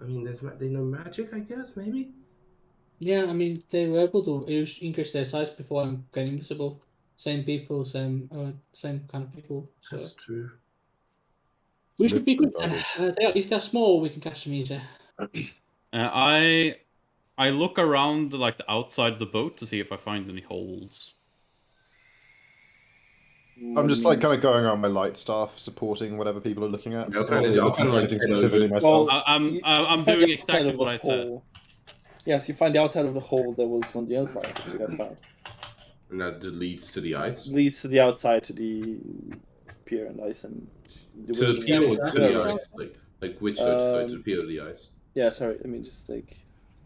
I mean, they know magic, I guess. Maybe. Yeah, I mean, they were able to increase their size before and get invisible. Same people, same kind of people. So That's true. we should be good. Literally If they're small, we can catch them easy. I look around like the outside of the boat to see if I find any holes. I'm just like kind of going around my light staff, supporting whatever people are looking at. Yeah, I'm not really looking for like anything head specifically over. myself. Well, I'm you I'm find doing the outside exactly of the what I said. hole. Yes, you find the outside of the hole that was on the inside, which you guys found. And that leads to the ice. Leads to the outside, to the pier and ice and the To the wing. pier or Yeah, to the yeah. ice? Like which side? Sorry, to the Um, pier or the ice? Yeah, sorry. Let me just like.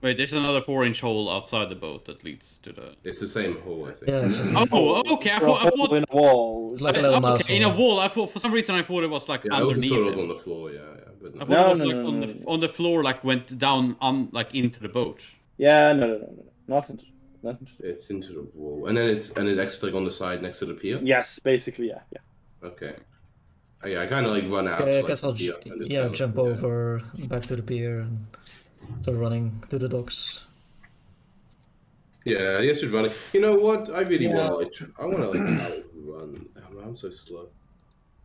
Wait, there's another 4-inch hole outside the boat that leads to the. It's the same hole, I think. Yeah, it's just Oh, okay. I Or a thought hole in a wall. It's like a little mouse okay, in a hole. wall. I thought for some reason I thought it was like Yeah, I also underneath thought it was it. on the floor. Yeah, but I thought No, it was no, like no, on no, the no. on the floor, like went down like into the boat. Yeah, no. Nothing. Nothing. it's into the wall, and then it actually like on the side next to the pier. Yes, basically, yeah. Okay. Yeah, I kind of like run out. Yeah, I to, guess like, I'll the pier and just yeah kind of- jump over back to the pier and start running to the docks. Yeah, I guess you'd run it. You know what? I really Yeah. want to like. I want to like Alex run. I'm so slow.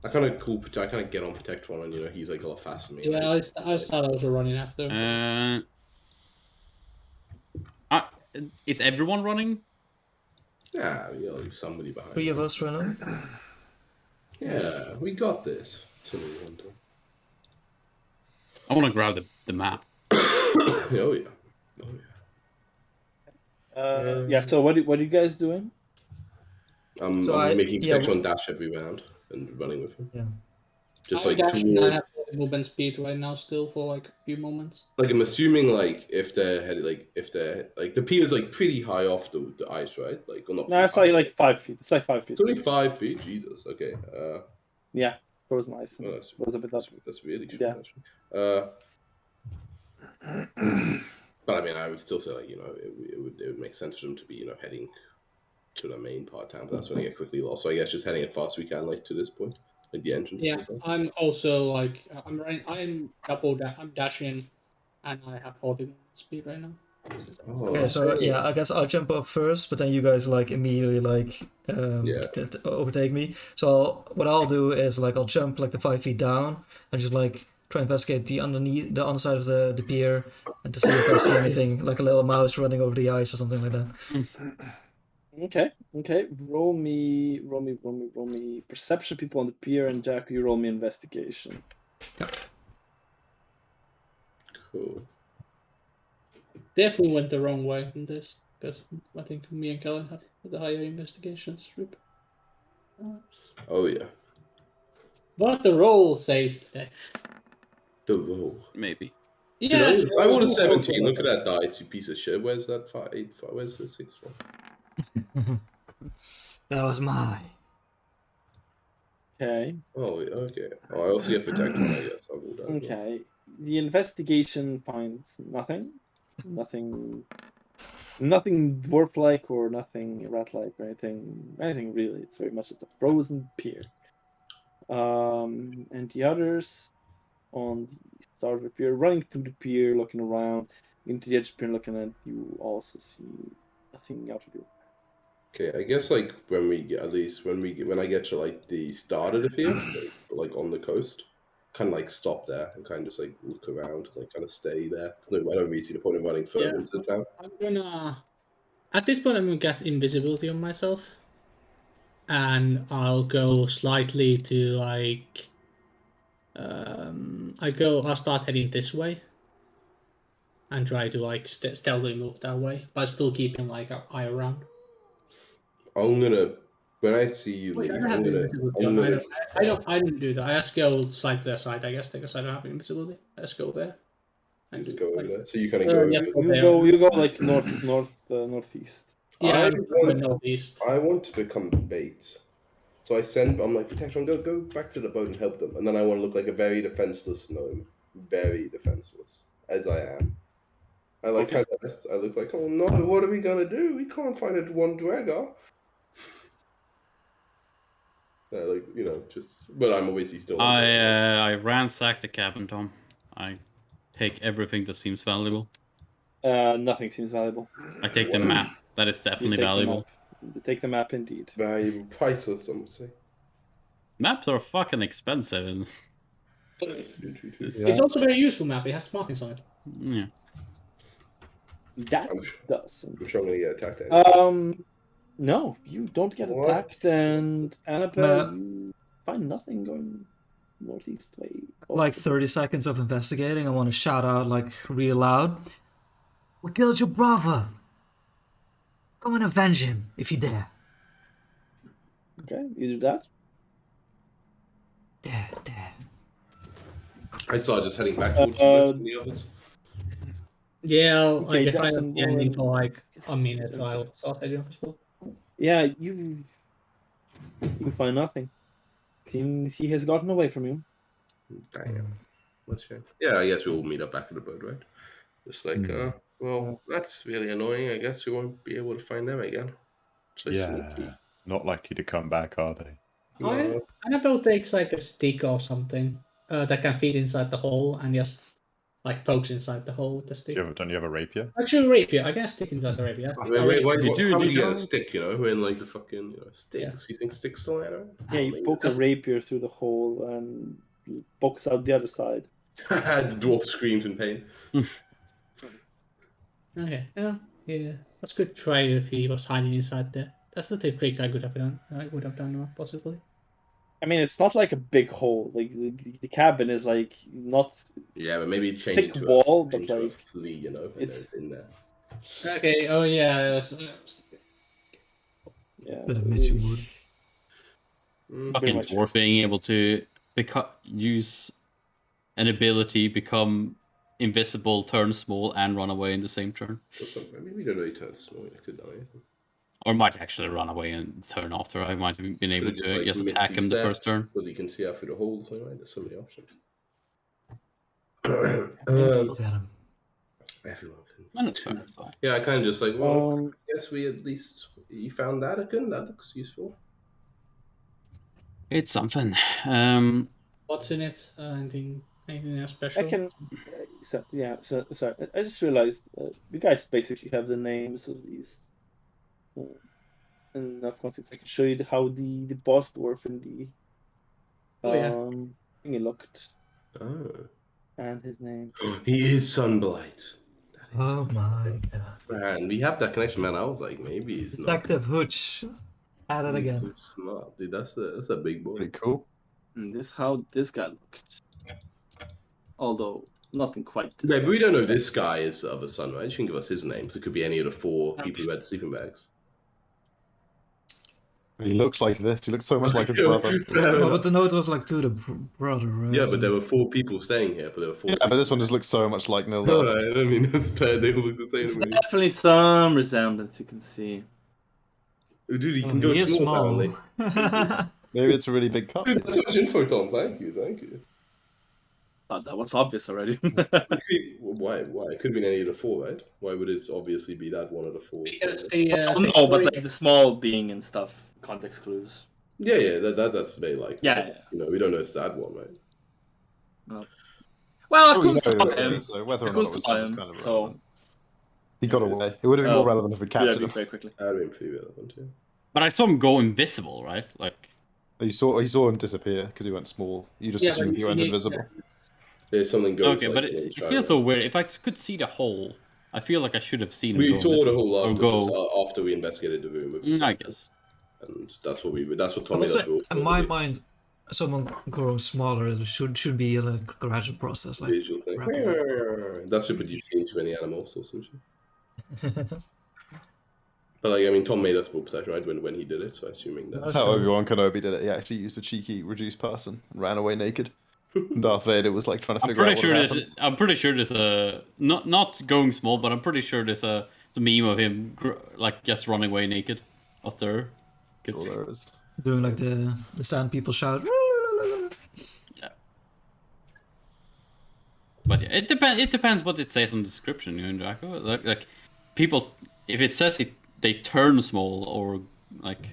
I kind of get on protect one, and he's like a lot faster than me. Yeah, right? I started also running after. Is everyone running? Yeah, like somebody behind. 3 of us running. Yeah, we got this. So we want to. I want to grab the map. Oh yeah. Yeah. So what are you guys doing? I'm So making yeah, protection on dash every round and running with him. Yeah. Just I'm like dashing. I have towards. movement speed right now, still for like a few moments. Like I'm assuming, like if they're headed, like the pier's like pretty high off the ice, right? Like, or not. No, it's pretty high, like 5 feet. It's like 5 feet. It's only 5 feet. Jesus. Okay. Yeah, it was nice. Well, It was a bit up. that's really short, Yeah. actually. But I mean, I would still say, like, it would make sense for them to be, heading to the main part of town. But that's when they get quickly lost. So I guess just heading as fast as we can, like, to this point, like the entrance. Yeah, to the town. I'm also like I'm I'm dashing, and I have 40 movement speed right now. Oh, Okay, so okay. yeah, I guess I'll jump up first, but then you guys like immediately like Yeah. overtake me. So what I'll do is like I'll jump like the 5 feet down and just like try and investigate the underside of the pier and to see if I see anything like a little mouse running over the ice or something like that. Okay. Roll me perception, people on the pier, and Jack, you roll me investigation. Cool. Definitely went the wrong way in this because I think me and Kellen have the higher investigations. Rip. Oh yeah. But the roll saves the day. The roll. Maybe. Dude, Yeah, I rolled a 17. Look at that dice, you piece of shit. Where's that 5, 8, 5? Where's the 6 one? That was mine. Okay. Oh, okay. Oh, I also get protected, I guess. I'll roll that as well. Okay. The investigation finds nothing. Nothing dwarf-like or nothing rat-like or anything really. It's very much just a frozen pier. And the others on the start of the pier, running through the pier, looking around, into the edge of the pier, looking at you, also see nothing out of you. Okay, I guess like when I get to like the start of the pier, like on the coast, kind of like stop there and kind of just like look around, like kind of stay there. No, I don't really see the point of running further into the town. I'm gonna. At this point, I'm gonna cast invisibility on myself, and I'll go slightly to like. I'll start heading this way, and try to like stealthily move that way, but still keeping like an eye around. I'm gonna when I see you Wait, leave, I don't have invisibility on. I didn't do that. I just go slightly aside, I guess, because I don't have invisibility. I just go there. You And just do, go like, over there. So you kind of go. yeah, You go like northeast. Yeah, I northeast. I want to become bait. So I'm like, protection, go back to the boat and help them. And then I want to look like a very defenseless gnome. Very defenseless, as I am. I like Okay. I look like, oh no, what are we gonna do? We can't find it one dragger. But I'm obviously still. I ransack the cabin, Tom. I take everything that seems valuable. Nothing seems valuable. I take the map. That is definitely valuable. You take the map indeed. Valuable, priceless, some would say. Maps are fucking expensive. And It's also a very useful map. It has markings on it. yeah. That does. I'm sure I'm gonna get attacked. No, you don't get What? attacked, and Annabelle, Ma- you find nothing going northeast way. Like 30 seconds of investigating, I want to shout out like real loud. We killed your brother. Come and avenge him if you dare. Okay, you do that. Dare. I saw just heading back towards the others. Yeah, Okay, like if I Dustin, have ending for like a yes, minute, okay. I'll start heading as well. Yeah, you find nothing. Seems he has gotten away from you. Damn. What's shame? Yeah, I guess we'll meet up back at the boat, right? Just like, well, that's really annoying. I guess we won't be able to find them again. So sneaky. Yeah, not likely to come back, are they? No. Annabelle takes like a stick or something that can fit inside the hole and just like pokes inside the hole with the stick. Don't you have a rapier? Actually, rapier. I can stick inside the rapier. How would you get a don't. stick, when like the fucking sticks? You think sticks still matter? Yeah, you poke a rapier through the hole and it pokes out the other side. The dwarf screams in pain. Okay, yeah. That's good try if he was hiding inside there. That's the trick I would have done, possibly. I mean, it's not like a big hole. Like the cabin is like not. Yeah, but maybe change Thick it to wall, a, but, into a like, flea, and it's- it's in there. Okay. Oh yeah. Yeah. Bit of it's Mitchell really- wood. Fucking much. dwarf being able to use an ability, become invisible, turn small, and run away in the same turn. Or something. Maybe we don't know he turns small. It could die. Or might actually run away and turn after. I might have been able Could've to just missed attack these him the first steps, turn. Because he can see out through the hole. So, right? There's so many options. Look at him. Everyone can. And it's fair. That's fine. Yeah, I kind of just like, well, Um, I guess we at least you found that again. That looks useful. It's something. What's in it? Anything else special? I can. So sorry. I just realized you guys basically have the names of these. And of course, I can show you how the boss dwarf in the Oh, yeah. thingy looked Oh, and his name. he is Sunblight. Oh my god. Man, we have that connection, man. I was like, maybe he's not. Detective Hooch. At it He's again. so smart, dude. That's a big boy. Pretty cool. And this is how this guy looked. Although nothing quite. This Yeah, guy. but we don't know this guy is the other son, right? You can give us his names. It could be any of the 4 people who had sleeping bags. He looks like this. He looks so much like his brother. Oh, but the note was like to the brother, right? Yeah, but there were 4 people staying here, but there were 4. Yeah, but this one just looks so much like No, Nildar. I don't mean that's bad. They all look the There's same to me. definitely some resemblance you can see. Dude, you Oh, can go he is small. small. Maybe it's a really big cut. Dude, that's so much info, Tom. Thank you. Thought that was obvious already. Why? It could have been any of the 4, right? Why would it obviously be that one of the 4? Because the no, but like the small being and stuff, context clues. Yeah, that's very like. Yeah. You know, we don't know it's that one, right? Well, Oh, I we couldn't know, fly him. so whether or I not it couldn't was fly him is him, kind of so relevant. He got away. It would have been more relevant if we'd yeah, captured him. very quickly. That would have been pretty relevant, yeah. But I saw him go invisible, right? Like, You saw him disappear because he went small. You just Yeah, assumed but he went you- invisible. There's something goes. okay, like, but when it trying feels to- so weird. If I could see the hole, I feel like I should have seen him We go saw the invisible. whole Or after, go. after we investigated the room. I guess. And that's what Tommy Also, does. in my mind, someone growing smaller should be a gradual process. Like, Visual thing. rapid. That's super deep into any animals or something. But like, I mean, Tom made us full possession, right? When he did it, so assuming That's that's how sure. Obi-Wan Kenobi did it. He actually used a cheeky reduced person and ran away naked. Darth Vader was like trying to I'm figure pretty out sure what there's. happens. I'm pretty sure there's a not going small, but I'm pretty sure there's a the meme of him like just running away naked after. Sure there is. doing like the sand people shout. But yeah, it depends what it says on the description, you know, Draco. Like people, if it says they turn small or like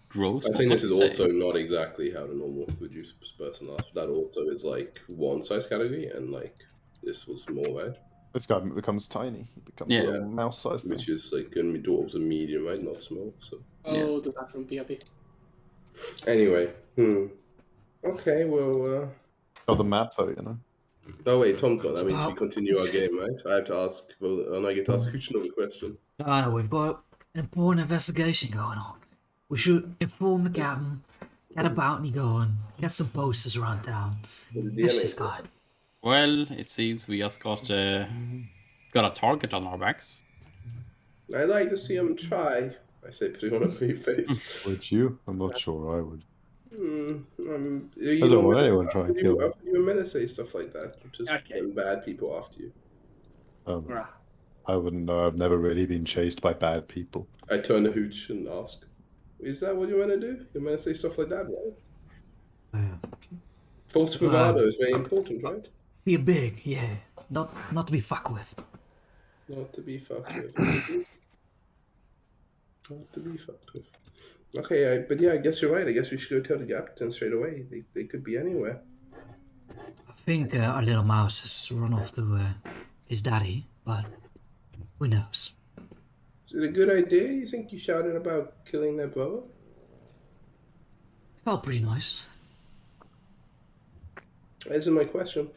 grow I small. think this what is to also say? not exactly how the normal reduced person lasts. That also is like one size category, and like this was more, right? This guy becomes tiny. He becomes Yeah. a little mouse-sized thing. Which is like going to be dwarves and medium, right? Not small. So Oh, the bathroom PRP. anyway, okay, well. Got the map though, you know. Oh wait, Tom's gone. That means we about- continue our game, right? I have to ask. Well, and I get to ask Kuch another question. No, we've got an important investigation going on. We should inform the captain, get a bounty going, get some posters around town. What did the It's enemy just say? God. Well, it seems we just got a target on our backs. I'd like to see him try. I say, putting on a free face. Would you? I'm not sure I would. You I don't want anyone trying to kill me. You meant to say stuff like that, just Okay. when bad people after you. I wouldn't know. I've never really been chased by bad people. I turn to Hooch and ask, "Is that what you meant to do? You meant to say stuff like that, right? False bravado is very important, right? Be big, yeah. Not to be fucked with. Not to be fucked with. Not to be fucked with. Okay, but yeah, I guess you're right. I guess we should go tell the captain straight away. They could be anywhere. I think our little mouse has run off to his daddy, but who knows? Is it a good idea? You think you shouted about killing their brother? Felt pretty nice. That isn't my question.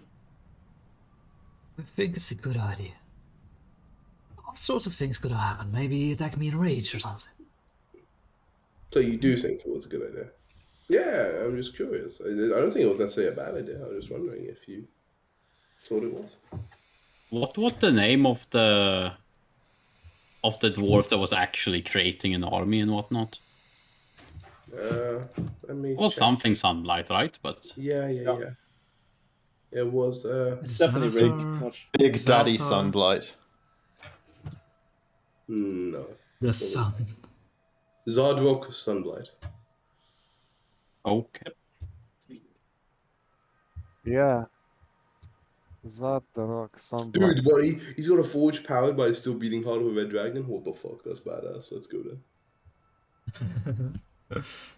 I think it's a good idea. All sorts of things could have happened. Maybe he attacked me in rage or something. So you do think it was a good idea? Yeah, I'm just curious. I don't think it was necessarily a bad idea. I was just wondering if you thought it was. What was the name of the dwarf that was actually creating an army and whatnot? Let me Well, check. something sunlight, right? But Yeah. It was It's Definitely Xanathar, much. Big Daddy Zaltar, Sunblight. no. the sun. Zardrock Sunblight. okay. Yeah. Zap the rock, Dude, sunblight. but he's got a forge powered by still beating Heart of a Red Dragon. What the fuck? That's badass. Let's go there. That's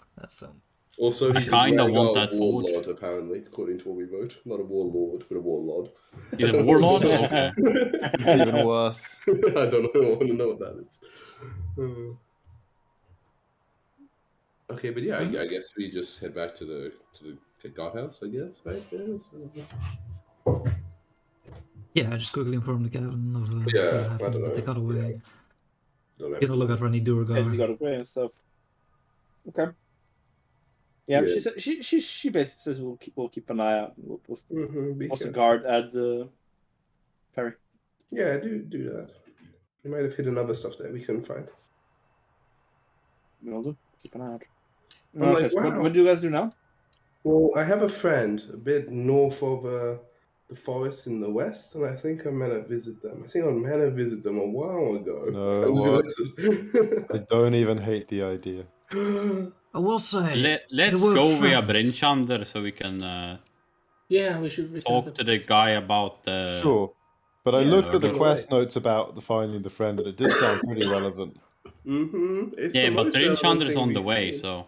Also, I he's kinda a want that warlord, apparently, according to what we vote. Not a warlord, but a warlord. He's a warlord? Okay. It's even worse. I don't know. I want to know what that is. Okay, but yeah, I guess we just head back to the guardhouse, I guess, right? Yeah, so... yeah. I just quickly informed the captain of Yeah, what I don't happened, but they know. got away. Yeah. Don't have Get a to- look at Rani And you Durgar. got away and stuff. Okay. Yeah, Yeah. she basically says we'll keep an eye out. Be What's the careful. guard at the ferry? Yeah, do that. We might have hidden other stuff there we couldn't find. We'll do. Keep an eye out. I'm Okay, like, so wow. what do you guys do now? Well, I have a friend a bit north of the forest in the west, and I think I'm gonna visit them. I think I'm gonna visit them a while ago. No, what? I don't even hate the idea. I will say, Let's were go via friends. Brinchander so we can Yeah, we should return talk to the guy about the. Sure. But I Yeah, looked at the murder. quest notes about the finding the friend, and it did sound pretty relevant. It's Yeah, the but most relevant Brinchander is thing on the we've way, seen. so.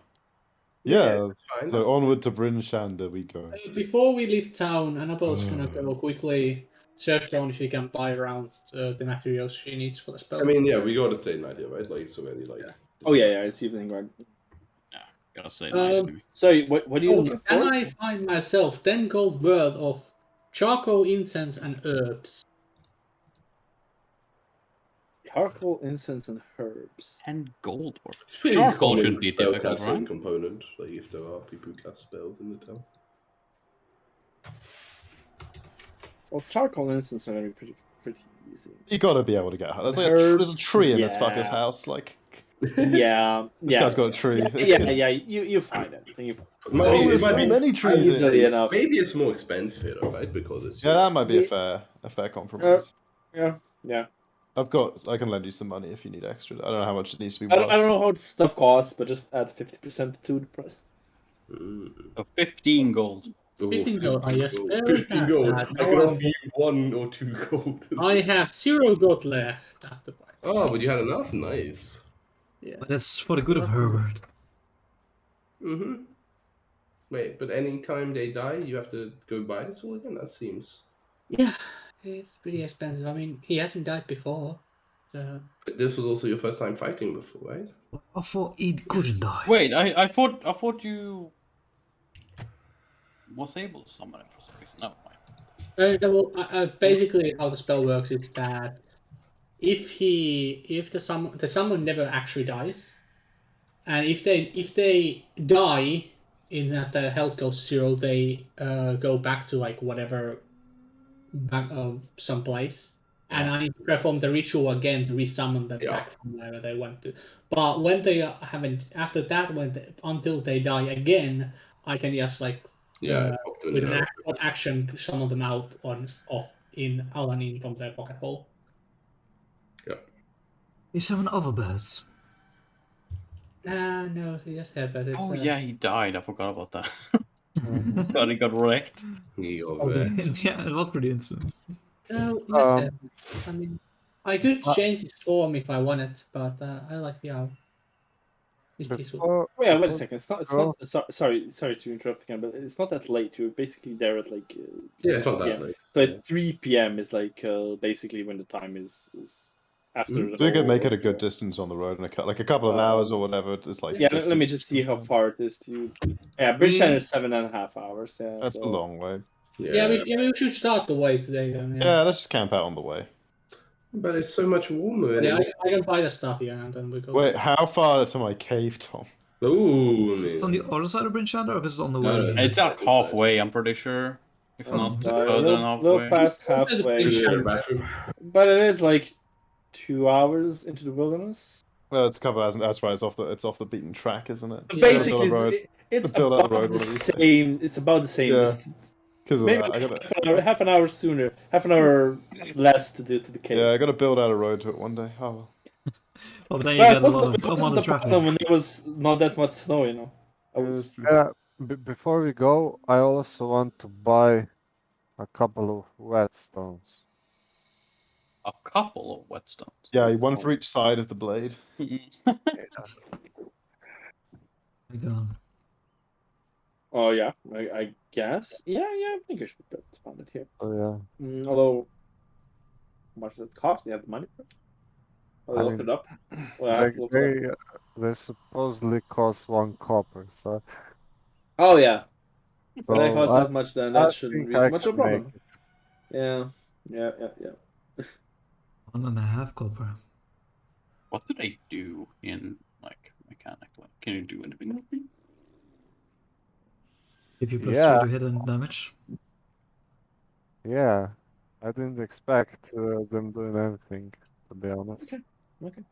Yeah, it's fine. so that's onward to Bryn Shander we go. Before we leave town, Annabelle's gonna go quickly search around if she can buy around the materials she needs for the spell. I mean, yeah, we got to stay in idea, right? Like, it's already like. Yeah. Oh yeah, it's evening guard. Yeah, gotta say So what are you looking can for? I find myself 10 gold worth of charcoal, incense, and herbs? Charcoal, incense, and herbs. 10 gold worth. It's pretty Charcoal common shouldn't be difficult, spellcasting right? component. Like, if there are people who cast spells in the town. Well, charcoal and incense are gonna be pretty easy. You gotta be able to get. There's like Herbs, there's a tree in this yeah. fucker's house. Like Yeah, this guy's got a tree. Yeah. You find it. Oh, there's might so be many trees here. easily enough. Maybe it's more expensive here, though, right? Because it's Yeah, that might be a fair compromise. Yeah. I can lend you some money if you need extra. I don't know how much it needs to be I worth. don't know how stuff costs, but just add 50% to the price. So 15 gold. Ooh, 15 gold, I guess. 15 gold. I Now can offer you 1 or 2 gold. I have 0 gold left after buying. Oh, but you had enough? Nice. Yeah. But that's for the good of Herbert. Wait, but any time they die, you have to go buy this all again? That seems... Yeah, it's pretty expensive. I mean, he hasn't died before. So... But this was also your first time fighting before, right? I thought he couldn't die. Wait, I thought you was able to summon it for some reason. Never mind. Basically, how the spell works is that if the summon never actually dies, and if they die in that the health goes to 0, they go back to like whatever someplace, and I need to perform the ritual again to resummon them back from wherever they went to. But when they haven't, after that, until they die again, I can just like with an action summon them out and in from their pocket hole. Yeah. You summon other birds. No, he just had, but it's. Oh yeah, he died. I forgot about that. God, he got wrecked. Yeah, Yeah, it was pretty instant. No, yes, I mean, I could change his form if I wanted, but I like the owl. He's peaceful. Wait a second. It's not. Sorry to interrupt again, but it's not that late. You're basically there at like. It's not that late. So at 3 p.m. is like basically when the time is after. So you could make it a good distance on the road in a couple of hours or whatever. It's like yeah. Let me just see how far it is to you. Yeah, Bridgetown is 7.5 hours. Yeah, that's a long way. Yeah, we should start the way today then. Yeah, let's just camp out on the way. But it's so much warmer. Yeah, I can buy the stuff, yeah, and then we go. Wait, how far to my cave, Tom? Ooh, man. It's on the other side of Brinchander, or is it on the way? It's like halfway, I'm pretty sure. If not further than a little halfway. past halfway. But it is like 2 hours into the wilderness. Well, it's cover as far as it's off the beaten track, isn't it? Yeah. Basically, Build a road. it's Build out the about road the one of these days. same. It's about the same Yeah. distance. Because of Maybe that, like half an hour sooner, half an hour less to do to the cave. yeah, I got to build out a road to it one day. Oh, well. Well, but then you Well, get a lot of it wasn't unwanted the traffic. problem when there was not that much snow, you know. I was Yeah, before we go, I also want to buy a couple of whetstones. A couple of whetstones. Yeah, one for each side of the blade. My God. Oh yeah, I guess. Yeah, I think I should find it here. So yeah, Although, how much does it cost? You have the money for it? I'll I look mean, it up. Well, I have to look it up. they supposedly cost 1 copper. So Oh yeah, so that so costs that much. Then I that shouldn't think be I much of a can make problem. it. Yeah. 1.5 copper. What do they do in like mechanically? Can you do anything? If you plus 3 Yeah, to hit and damage. yeah. I didn't expect them doing anything, to be honest. Okay.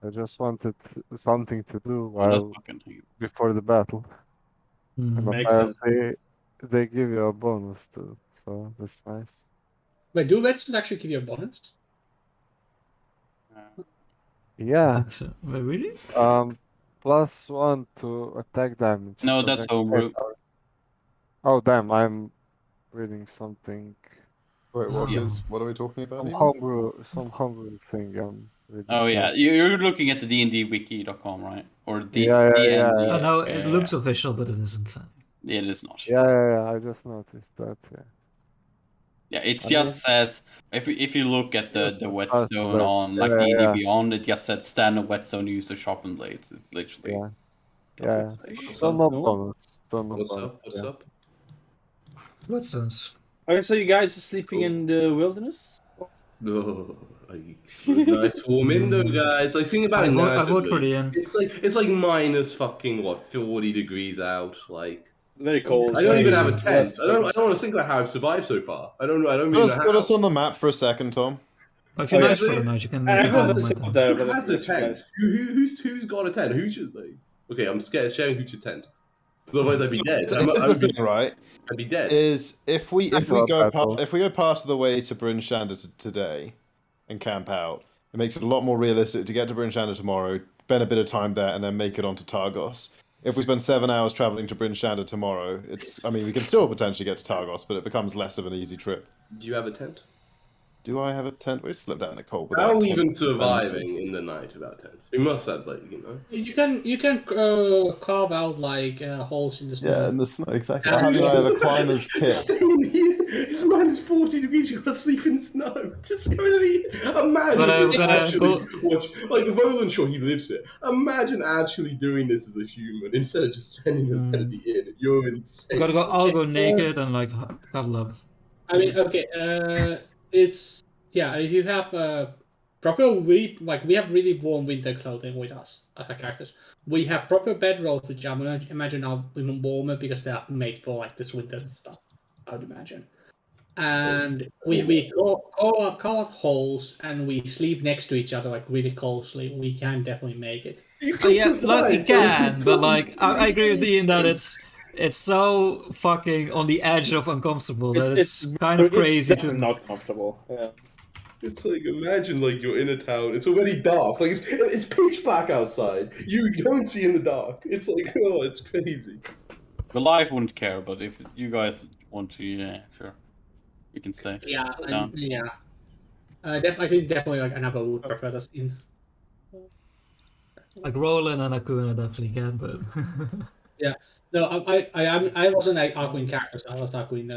I just wanted something to do Oh, that's while fucking hate. before the battle. Hmm. And Makes sense. apparently they give you a bonus too, so that's nice. Wait, do whetstones actually give you a bonus? I Yeah, think so. Wait, really? +1 to attack damage. No, for that's next homebrew. turn. Oh damn, I'm reading something. Wait, what Yeah. what are we talking about? Some homebrew thing I'm reading. Oh yeah, you're looking at the dndwiki.com, right? Or Yeah. Oh no, it yeah. looks official, but it isn't. It is not. Yeah, I just noticed that. Yeah. Yeah, it I just says if you look at the Just whetstone but- on like yeah, D&D yeah. Beyond, it just said standard whetstone used to sharpen blades. It literally Yeah. doesn't Yeah, say shit. still no bonus. Still no What's bonus. up? What's yeah. up? Whetstones. Okay, so you guys are sleeping Cool. in the wilderness? Oh, nice warm indoor, guys. I think about I it vote for naturally. the inn. It's like minus fucking what 40 degrees out. Like Very cold. I don't even have a crazy. tent. I don't want to think about how I've survived so far. I don't even Put know us, put us how. on the map for a second, Tom. Well, if you're Oh, yeah, nice for so- the night, you can I take have one a of my sit tents. there, Who but has a let you tent? guys. Who's got a tent? Who should like? Okay, I'm scared sharing who's your tent. Otherwise, I'd be dead. So here's the thing, right? I'd be dead. Is if we know go about that. if we go part of the way to Bryn Shander today and camp out, it makes it a lot more realistic to get to Bryn Shander tomorrow, spend a bit of time there, and then make it onto Targos. If we spend 7 hours traveling to Bryn Shander tomorrow, we can still potentially get to Targos, but it becomes less of an easy trip. Do you have a tent? Do I have a tent? We slept out in the cold. How are without we tent. even surviving in the night without tents? We must have You can carve out like holes in the snow. Yeah, in the snow, exactly. Yeah. I have a climber's kit. Staying here, it's minus 40 degrees. You gotta sleep in snow. Just go to the. Imagine But, if but, actually go- watch like Volan. Sure, he lives here. Imagine actually doing this as a human instead of just spending the night at the inn. You're insane. You gotta go. I'll go naked and like cuddle up. I mean, okay, it's if you have proper we have really warm winter clothing with us as our characters. We have proper bedrolls, which I'm gonna imagine are even warmer because they are made for like this winter and stuff. I would imagine. And we carve out holes and we sleep next to each other like really closely. We can definitely make it. You But yeah, survive, like we bro. can, but like I agree with Ian that it's so fucking on the edge of uncomfortable that it's kind of crazy it's to. not comfortable. Yeah. It's like imagine like you're in a town. It's already dark. Like it's pitch black outside. You don't see in the dark. It's like it's crazy. The life wouldn't care, but if you guys want to, yeah, sure, you can stay. Yeah, down. I think definitely like another would prefer this in. Like Roland and Akuna definitely can, but No, I wasn't like Arkwin characters. I was Arkwin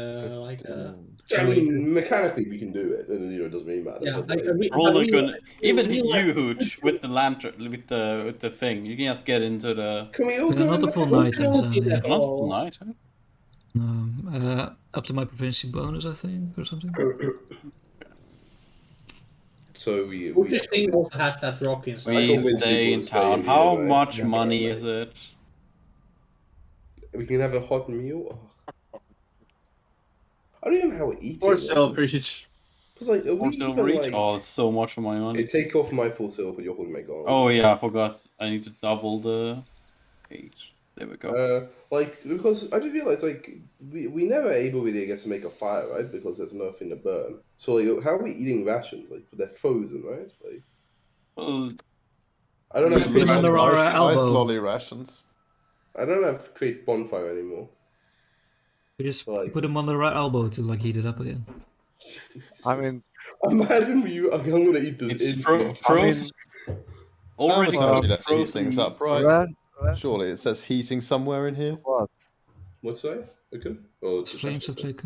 I mean, mechanically we can do it, and it doesn't really matter. yeah. But, Roland couldn't even you, Hooch, with the lantern, with the thing. You can just get into the. can we all yeah, go not in the the full house? night thing. So, yeah. Not full night. Huh? Up to my proficiency bonus, I think, or something. So we This thing also has that rock inside. We convince stay people in to stay town. in How anyway. much Yeah. money is it? we can have a hot meal. Oh. I don't even know how we eat. Or it. Selfridge. Because like, are we Full silver even each? like? Oh, it's so much for my money. Hey, take off my full silver. You're holding my gold. Oh yeah, I forgot. I need to double the page. There we go. Like because I just realized like we never able really I guess to make a fire, right? Because there's nothing to burn. So like how are we eating rations? Like they're frozen, right? Like Well, I don't have Put them under our Ice elbow. lolly rations. I don't have to create bonfire anymore. We just Like- put them on the right elbow to like heat it up again. I mean, imagine you. I'm gonna eat this. it's instantly. frozen. Already Technology lets me heat frozen. things up, right? red, Surely it says heating somewhere in here. what? What's that? Okay. Oh, It's flames of like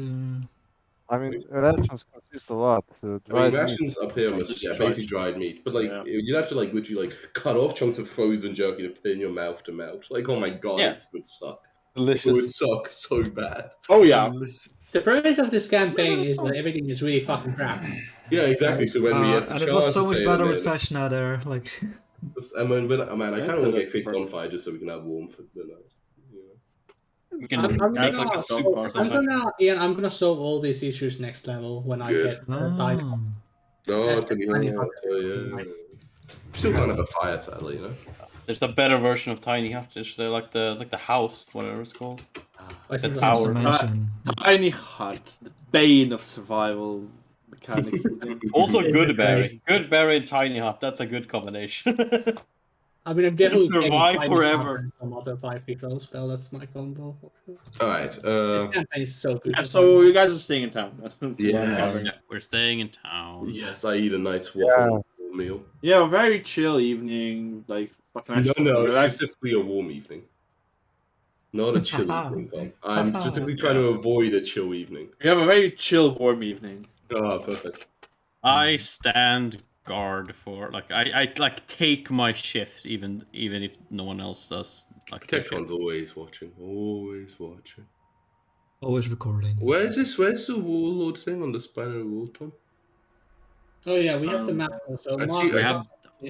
I mean, rations consist of what? I mean, Dried meat. rations up here must Just yeah, dried basically dried meat. But like Yeah. you'd have to like literally like cut off chunks of frozen jerky to put in your mouth to melt. Like oh my god, Yeah. it would suck. It would Delicious. suck so bad. Oh yeah. The premise of this campaign is that everything is really fucking crap. Yeah, exactly. So when we have the and it was chance so to much stay better in with there, Vashna there. Like, I mean, man, I Yeah, kind of want to that's get quick perfect. bonfire just so we can have warmth for the night. Yeah. We can I'm make like a soup or something. I'm gonna solve all these issues next level when I Good. get died. oh. No, That's to be tiny honest, yeah. Still can't have a fire, sadly, you know. There's a better version of Tiny Hut. It's like the house, whatever it's called. I The think tower. Just a mention. Tiny hut, the bane of survival mechanics. of the game. Also, It's Goodberry. crazy. Goodberry and Tiny Hut. That's a good combination. I mean, I'm definitely survive taking forever. and some other 5-3 spell. That's my combo. All right. This campaign is so good. Yeah, so you guys are staying in town. Yes. Yeah, we're staying in town. Yes, I eat a nice waffle meal. Yeah, a very chill evening. Like fucking. No, relax- specifically a warm evening. Not a chill evening, Tom. I'm specifically trying to avoid a chill evening. We have a very chill, warm evening. Oh, perfect. I stand guard for I like take my shift even if no one else does. Like take Protection always watching. Always watching. Always recording. Where's the warlord thing on the spider wall, Tom? Oh yeah, we have the map also. I Mark see- We have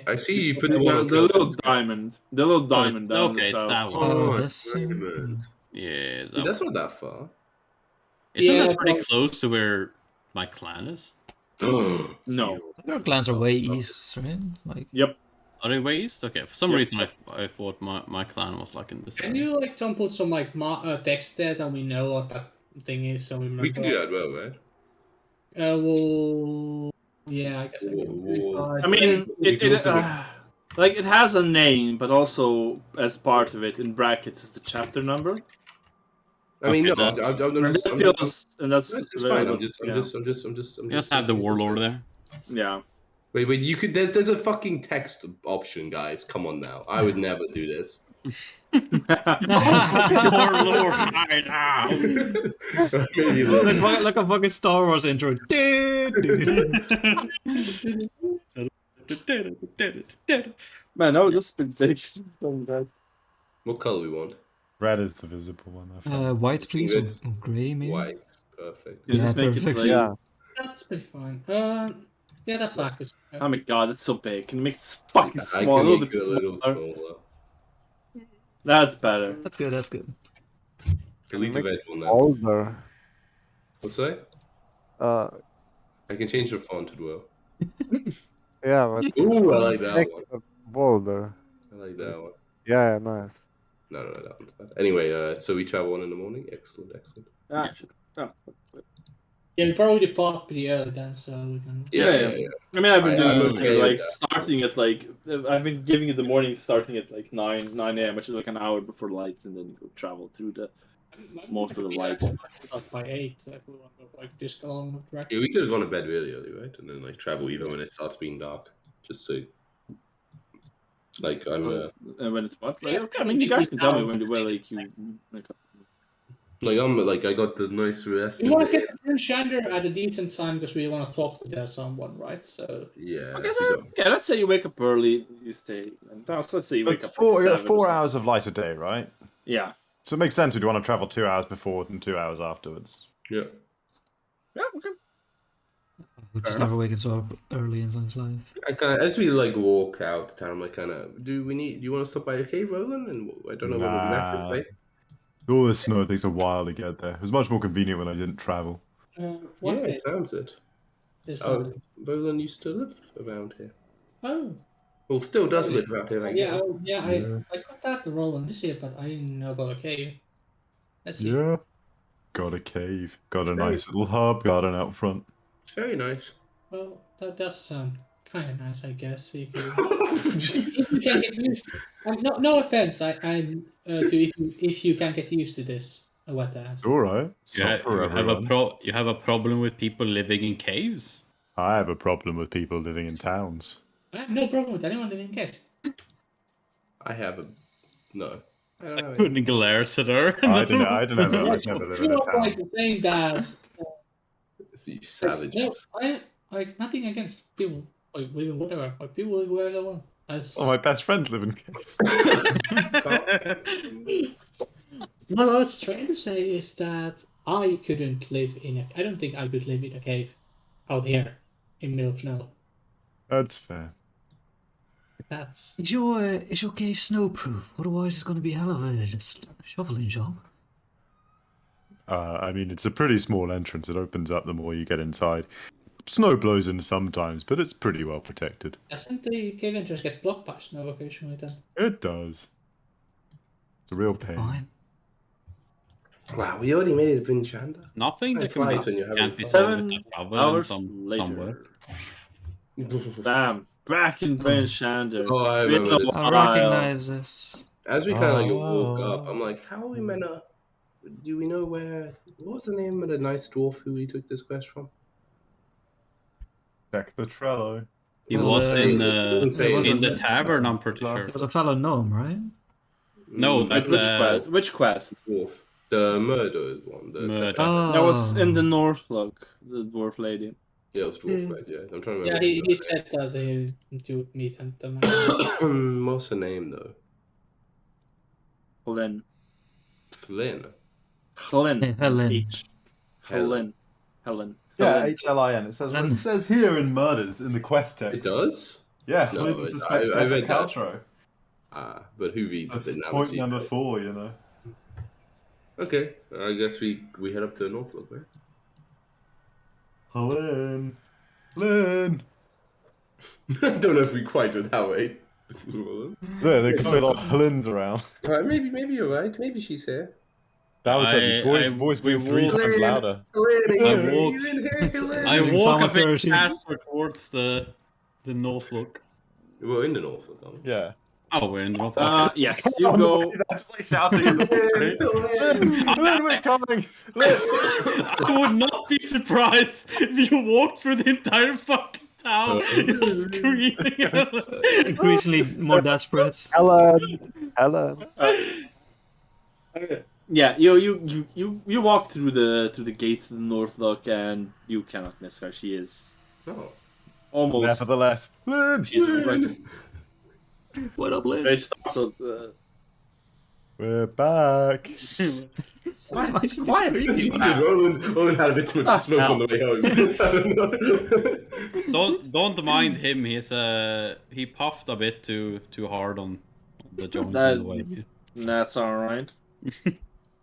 I see you The, put the one on little diamond. The little diamond down okay, the it's south. that one. Oh, this. diamond. Yeah, Dude, that's not that far. isn't Yeah, that pretty but- close to where my clan is? No. Your clans are way east, right? Like, Yep. Are they way east? Okay, for some Yep. reason I thought my clan was like in this Can area. you like Tom put some like text there that we know what that thing is, so we remember? We can do that well, right? Well, yeah, I guess I can. Well, I mean, We can it also like it has a name, but also as part of it in brackets is the chapter number. I mean, Okay, no, that's- And that's It's very fine. I'm good, just. Just have the warlord there. yeah. Wait. You could. There's a fucking text option, guys. Come on now. I would never do this. Warlord right now. Maybe look. like a fucking Star Wars intro. Man, no, this has been big. So bad. What color we want? Red is the visible one. I found. White, please, or Good. grey, maybe. White. Perfect. You Yeah, just make perfect. it like, Yeah, That's pretty fine. Yeah, that black is. oh my god, it's so big. Can you make it fucking I small, a can little make bit it a little smaller? smaller. That's better. That's good. That's good. Delete the make red one now. older. What's that? Uh, I can change the font as well. yeah, but Ooh, I like that make one. it bolder. I like that one. Yeah, nice. No, that one's bad. Anyway, so we travel on in the morning. Excellent. Ah, Yeah, we probably depart pretty early then, so we can. Yeah. I mean, I've been I'm doing okay with like that. starting at like I've been giving it the morning starting at like 9 a.m., which is like an hour before light, and then you go travel through the most of the light. Up by 8, so if we want to go like this long of track. Yeah, we could have gone to bed really early, right? And then like travel even when it starts being dark. Just so. Like I'm. And when it's what? Like, okay, I mean, you guys can tell me when like you. Like I got the nice rest. We want to get Prince Shander at a decent time because we want to talk to someone, right? So. Yeah. Okay, we so, got- okay, let's say you wake up early, you stay. And let's say you wake It's up. four, like it's 7 or 4 something. hours of light a day, right? Yeah. So it makes sense we'd want to travel 2 hours before and 2 hours afterwards. Yeah. Yeah. Okay. We just never waking so up early in someone's life. I kind of as we like walk out the town, I'm like kind of. Do you want to stop by a cave, Roland? And I don't know when the map is Nah. like. All this snow takes a while to get there. It was much more convenient when I didn't travel. Yeah, What it is sounds it. There's Oh, Roland used to live around here. oh. Well, still does live around here, I guess. I got that the role on this year, but I didn't know about a cave. Let's see. Yeah. Got a cave. Got a It's very- nice little herb garden out front. It's very nice. Well, that does sound kind of nice, I guess. If you, Jesus. if you can get used. No offense. I'm to if you can get used to this. What that? All right. It's Yeah, not for you have everyone. you have a problem with people living in caves? I have a problem with people living in towns. I have no problem with anyone living in caves. I have a no. I don't have any. Putting glares at her. I don't know. I'd never live You in a know, like town. saying that. You savages. No, I like nothing against people like living whatever. Like people live where they want. That's Oh, my best friends live in caves. what I was trying to say is that I couldn't live in a. I don't think I could live in a cave out here in middle of snow. That's fair. That's Is your cave snowproof? Otherwise, it's going to be hell of a shoveling job. I mean, it's a pretty small entrance. It opens up the more you get inside. Snow blows in sometimes, but it's pretty well protected. doesn't the cave entrance get blocked by snow occasionally then? It does. It's a real pain. Fine. Wow, we already made it to Vinchanda. Nothing Time that can flies when you're having can't be fun. solved with 7 a shovel and hours somewhere. later. Bam. Back in Shander. Oh, I remember this. I recognize this. As we kind of like walk Oh. up, I'm like, how are we meant to? Do we know where? What was the name of the nice dwarf who we took this quest from? Check the Trello. He Well, was in doesn't say in the anything. tavern, I'm pretty Last- sure. There's a fellow gnome, right? No, Mm, that's Which quest? Which quest? dwarf. The murder one. The Murder. second- That was in the North the dwarf lady. Yeah, it was dwarf, right? Yeah, I'm trying to Yeah, remember. he said that he would meet him. What's her name though? Helen. Flynn. Helen. Helen. H. Helen. Helen. Yeah, Helen. HLIN. It says, Then- it says here in Murders in the quest It text. does. Yeah, No, Flynn I suspects read that. Caltro. But who reads That's the point number 4, you know. Okay, I guess we head up to Norfolk, right? Helen. Lynn. I don't know if we quite went that way. Yeah, there's quite a lot of Helens around. Alright, maybe you're right. Maybe she's here. That would tell you. I- Voice we being 3 walk- times louder. Helene, walk- you in here, Helene? I Using walk a bit thaumaturgy. faster towards the Norfolk. We're in the Norfolk, aren't we? Yeah. Oh, we're in the Norfolk. Yes, you go. That's like shouting in the street. Lynn, we're coming! Lynn! I would not be surprised if you walked through the entire fucking town just screaming. Increasingly more desperate. Helen. Helen. Okay. Yeah, you walk through the gates of the Northlock and you cannot miss her. She is Oh. almost Nevertheless, Lynn! she's right, What up, Lynn? very startled. We're back. Sometimes you Quiet. Roland had a bit too much smoke on the way home. I don't know. Don't mind him. He puffed a bit too hard on the joint That- on the way. That's all right.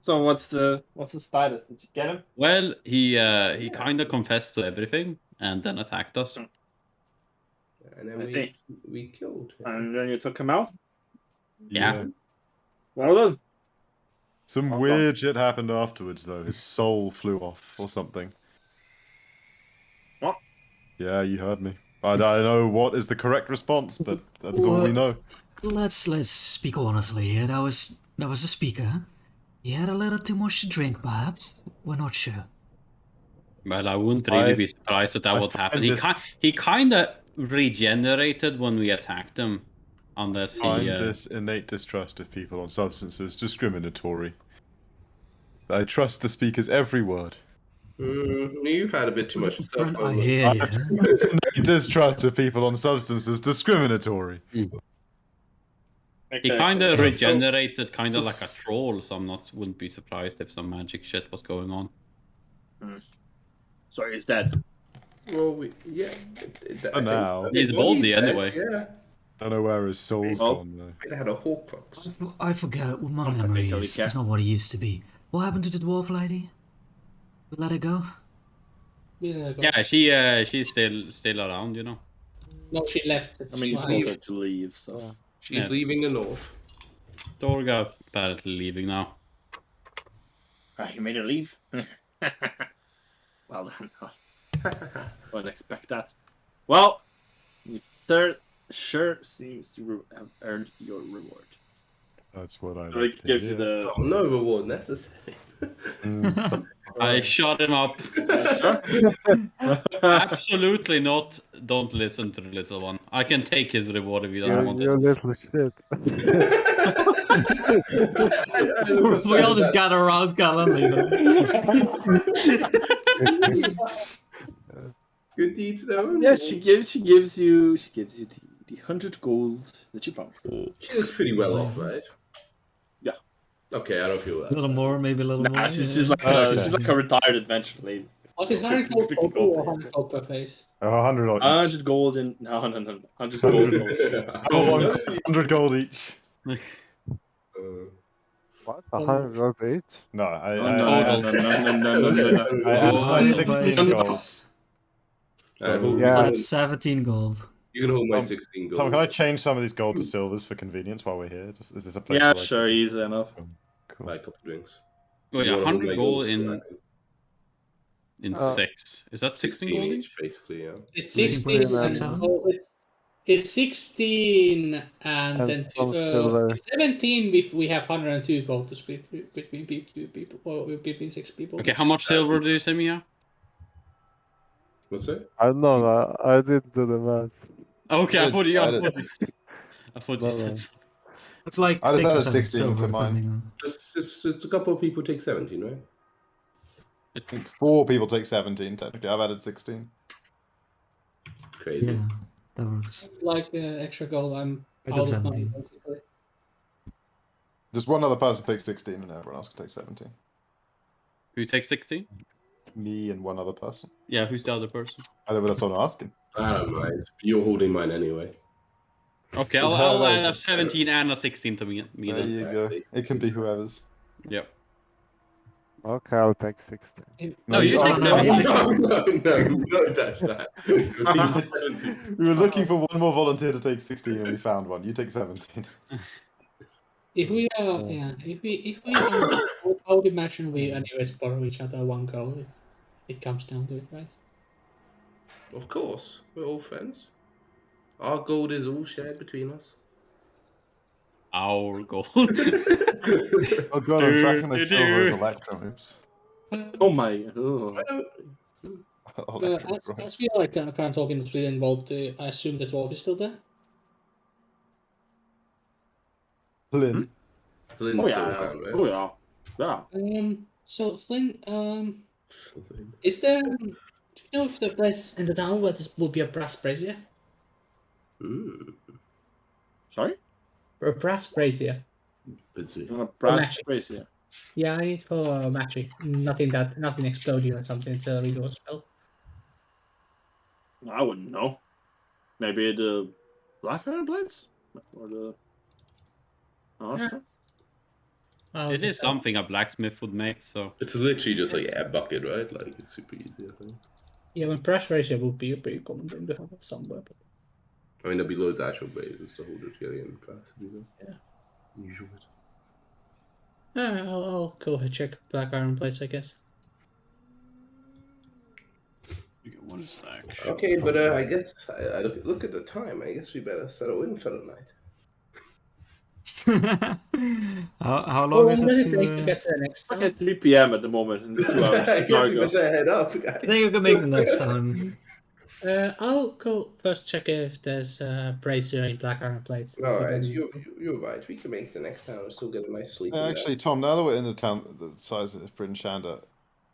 So what's the status? Did you get him? Well, he kind of confessed to everything and then attacked us. And then I see. we killed him. And then you took him out. Yeah. Well done. Some weird shit happened afterwards, though. His soul flew off or something. What? Yeah, you heard me. I don't know what is the correct response, but that's all we know. Let's speak honestly here. That was a speaker. He had a little too much to drink, perhaps. We're not sure. Well, I wouldn't really be surprised that I would happen. find He kind of regenerated when we attacked him, unless Find he. this innate distrust of people on substances discriminatory. I trust the speaker's every word. You've had a bit too much stuff. I hear you. This innate distrust of people on substances discriminatory. He kind of So- regenerated, kind of like a troll. So wouldn't be surprised if some magic shit was going on. So he's dead. Well, yeah. For now. He's baldy anyway. Yeah. Don't know where his soul's Oh. gone, though. It had a Horcrux. I forget what my Don't memory particularly is. care. It's not what it used to be. What happened to the dwarf lady? We let her go? Yeah, she's still around, you know. No, she left. I mean, you Why? told her to leave, so. Yeah. She's Yeah. leaving the north. Dorga apparently leaving now. You made her leave? Well done. Wouldn't expect that. Well, you sure seems to have earned your reward. That's what I So like it to gives you hear. the. Oh, no reward necessary. I shut him up. Sure. Absolutely not. Don't listen to the little one. I can take his reward if he doesn't want You it. little shit. We all just gather around Callan, you know. Good deeds, though. Yeah, she gives you the 100 gold that you promised. She looks pretty well off, right? Yeah. Okay, I don't feel that. A little more, maybe a little Nah, more. she's yeah. like Okay. she's like a retired adventure lady. What is 100 gold total or 100 gold per face? 100 each. 100 gold in no 100 gold. Oh, 100 gold each. What? 100 gold each? No, No, I asked my Divided by 16 gold. six. So, Yeah. That's 17 gold. you can hold my Tom- 16 gold. Tom, can I change some of these gold to silvers for convenience while we're here? Is this a place? Yeah, where I sure, can- easy enough. Cool. Buy a couple drinks. Wait, You wanna hold 100 my gold so in I can- 6. Is that 16 gold each? basically, yeah. It's We can 16. put it in 600. It's 16 and And then some silver. it's 17 if we have 102 gold to split between two people or between 6 people. Okay, how much silver do you say me? What's that? I don't know, I didn't do the math. Okay, I It's thought you divided. said. It's like I just 6 or added 7 16 silver, to mine. depending on. It's a couple of people take 17, right? I think 4 people take 17, technically. I've added 16. Crazy. Yeah, that works. Like extra gold, I'm I did out of money 17. basically. Just one other person takes 16 and everyone else can take 17. Who takes 16? Me and one other person. Yeah, who's the other person? I don't know, that's what I'm asking. I don't mind. You're holding mine anyway. Okay, I'll add a 17 and a 16 to me There then. you go. It can be whoever's. Yep. Okay, I'll take 16. No, you take No, 17. don't touch that. We were looking for one more volunteer to take 16 and we found one. You take 17. If we are, if we are, I would imagine we anyways borrow each other 1 gold. It comes down to it, right? Of course, we're all friends. Our gold is all shared between us. Our gold. Oh god, I'm tracking my silver as Electrum. Oops. Oh my. Oh. Electrum As price. we are kind of talking to the involved, I assume the dwarf is still there. Flynn. Flynn's Oh still yeah. around, right? Oh yeah. Yeah. So Flynn, is there? Do you know if the place in the town where this would be a brass brazier? Mm. Sorry? A brass brazier. Busy. On a brass magic. brace, yeah. Yeah, I need for magic. Nothing exploding or something. It's a reroll spell. I wouldn't know. Maybe the black iron blades? Or the. Oh, Yeah. sure. It is something a blacksmith would make, so. It's literally just like a bucket, right? Like it's super easy, I think. Yeah, when brass brazier would be a pretty common thing to have somewhere. But I mean, there'll be loads of actual blazes to hold it together in class. Yeah. Usual. I'll go ahead check black iron plates, I guess. What is that? Okay, but I guess I look at the time. I guess we better settle in for the night. How long is does it it take to to... get to the next It's like town? at 3 p.m. at the moment. In 2 hours. I guess we Argos. better head up, I guys. think you can make the next town. I'll go first check if there's a brazier in black iron plates. All right, you're right. We can make the next town and still get a nice sleep. in Actually, Tom, now that we're in the town the size of Bryn Shanda,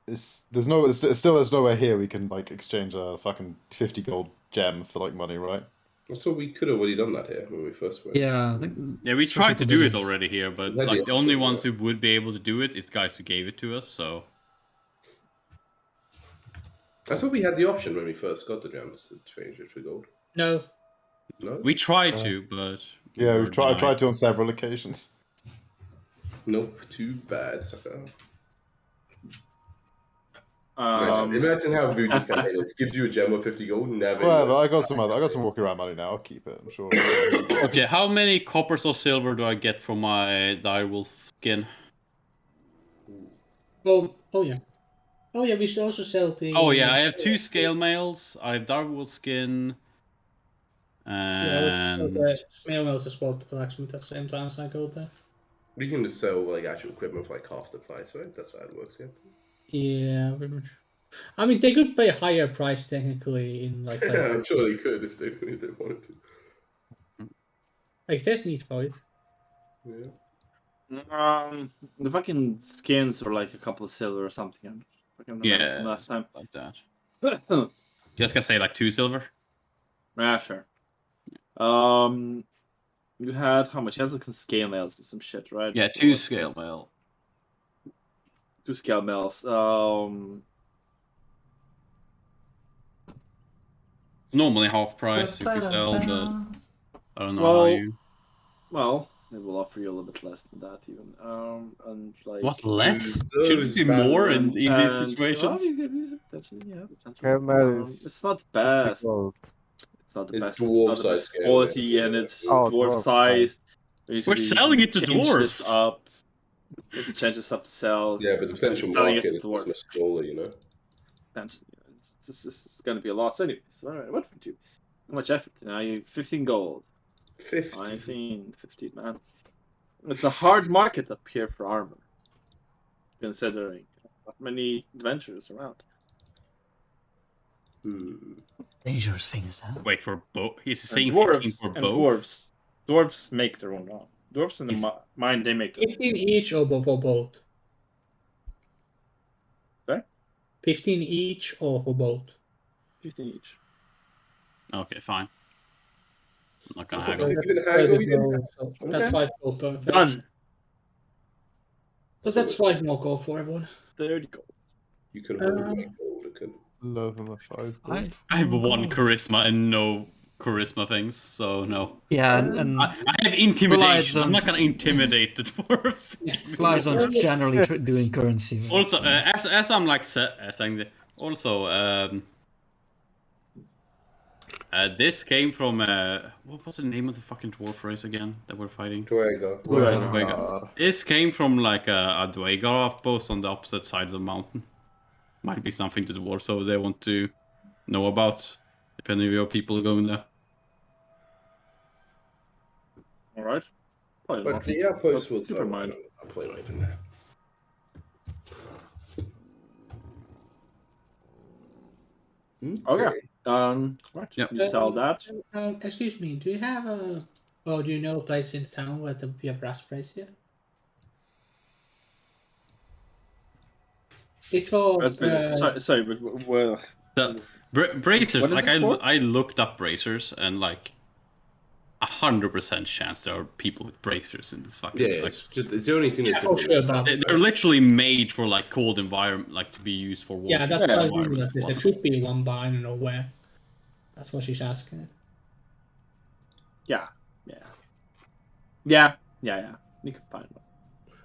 there's nowhere here we can like exchange a fucking 50 gold gem for like money, right? there. So we could have already done that here when we first went. Yeah, I think... Yeah, we Some tried to people do did it it. already here, but Maybe like the only option, ones yeah. who would be able to do it is guys who gave it to us, so. I thought we had the option when we first got the gems to change it for gold. No, No, We tried to, but. Yeah, were we've tried denied. to on several occasions. nope. Too bad, sucker. Imagine how rude this campaign is. Gives you a gem of 50 gold. Never. Whatever. I got some walking around money now. I'll keep it. I'm sure. Okay, how many coppers or silver do I get for my direwolf skin? Oh yeah. Oh yeah, we should also sell the. Oh yeah, I have 2 scale mails. I have direwolf skin. And Snail mails as well to blacksmith at the same time as I go there. You can just sell like actual equipment for like half the price, right? That's how it works. Yeah. Yeah, pretty much. I mean, they could pay a higher price technically in like. Yeah, I'm sure they could if they wanted to. Like, there's need for it. Yeah. The fucking skins were like a couple of silver or something. I fucking remember from last time. like that. Just gonna say like 2 silver. Yeah, sure. You had how much? You had some scale mails and some shit, right? Yeah, 2 scale mail. 2 scale mails. It's normally half price if you sell, but I don't know how you. Well, maybe we'll offer you a little bit less than that even. And like What, less? Should it be more in these situations? Well, you could use it potentially, yeah, potentially. Caramel is it's not the best. gold. It's not the It's best. dwarf It's not the size best scale, quality, yeah. and it's Oh, dwarf dwarf sized. We're selling it to dwarves. Up. It changes up to sell. Yeah, but the potential selling market it is to much dwarves. smaller, you know. Potentially, this is going to be a loss anyways. All right, what for you? How much effort? Now you 15 gold. 15, man. It's a hard market up here for armor, considering not many adventurers around. Dangerous things, huh? Wait, for both? He's And saying 15 for and both? dwarves make their own armor. Dwarves in the mine, they make their own. 15 each or for both? Sorry? 15 each or for both? 15 each. Okay, fine. I'm not gonna Okay. haggle. That's 5 gold per face. Done. But that's 5 more gold for everyone. 30 gold. You can hold my gold. Okay. Love him a 5 gold. I have 1 charisma and no charisma things, so no. Yeah, and I have intimidation. relies I'm on- not gonna intimidate the dwarves. relies on generally doing currency. Also, as I'm like saying, also, this came from what was the name of the fucking dwarf race again that we're fighting? Dwargo. Dwargo. This came from like a Dwargo outpost on the opposite side of the mountain. Might be something to dwarves, so they want to know about. Depending on your people going there. All right. But the outpost was Super mine. I'm playing right in there. Okay. Right. Yep. You sell that. Excuse me, do you have a... Oh, do you know a place in town where we have brass brace here? It's for... sorry, but well... The bracers, What is like it for? I looked up bracers and like 100% chance there are people with bracers in this fucking. Yeah, like, it's the only thing that's Oh, sure, but... they're literally made for like cold environment, like to be used for Yeah, walking that's what I mean. environments. There should be one, but I don't know where. That's what she's asking. Yeah. You can find one.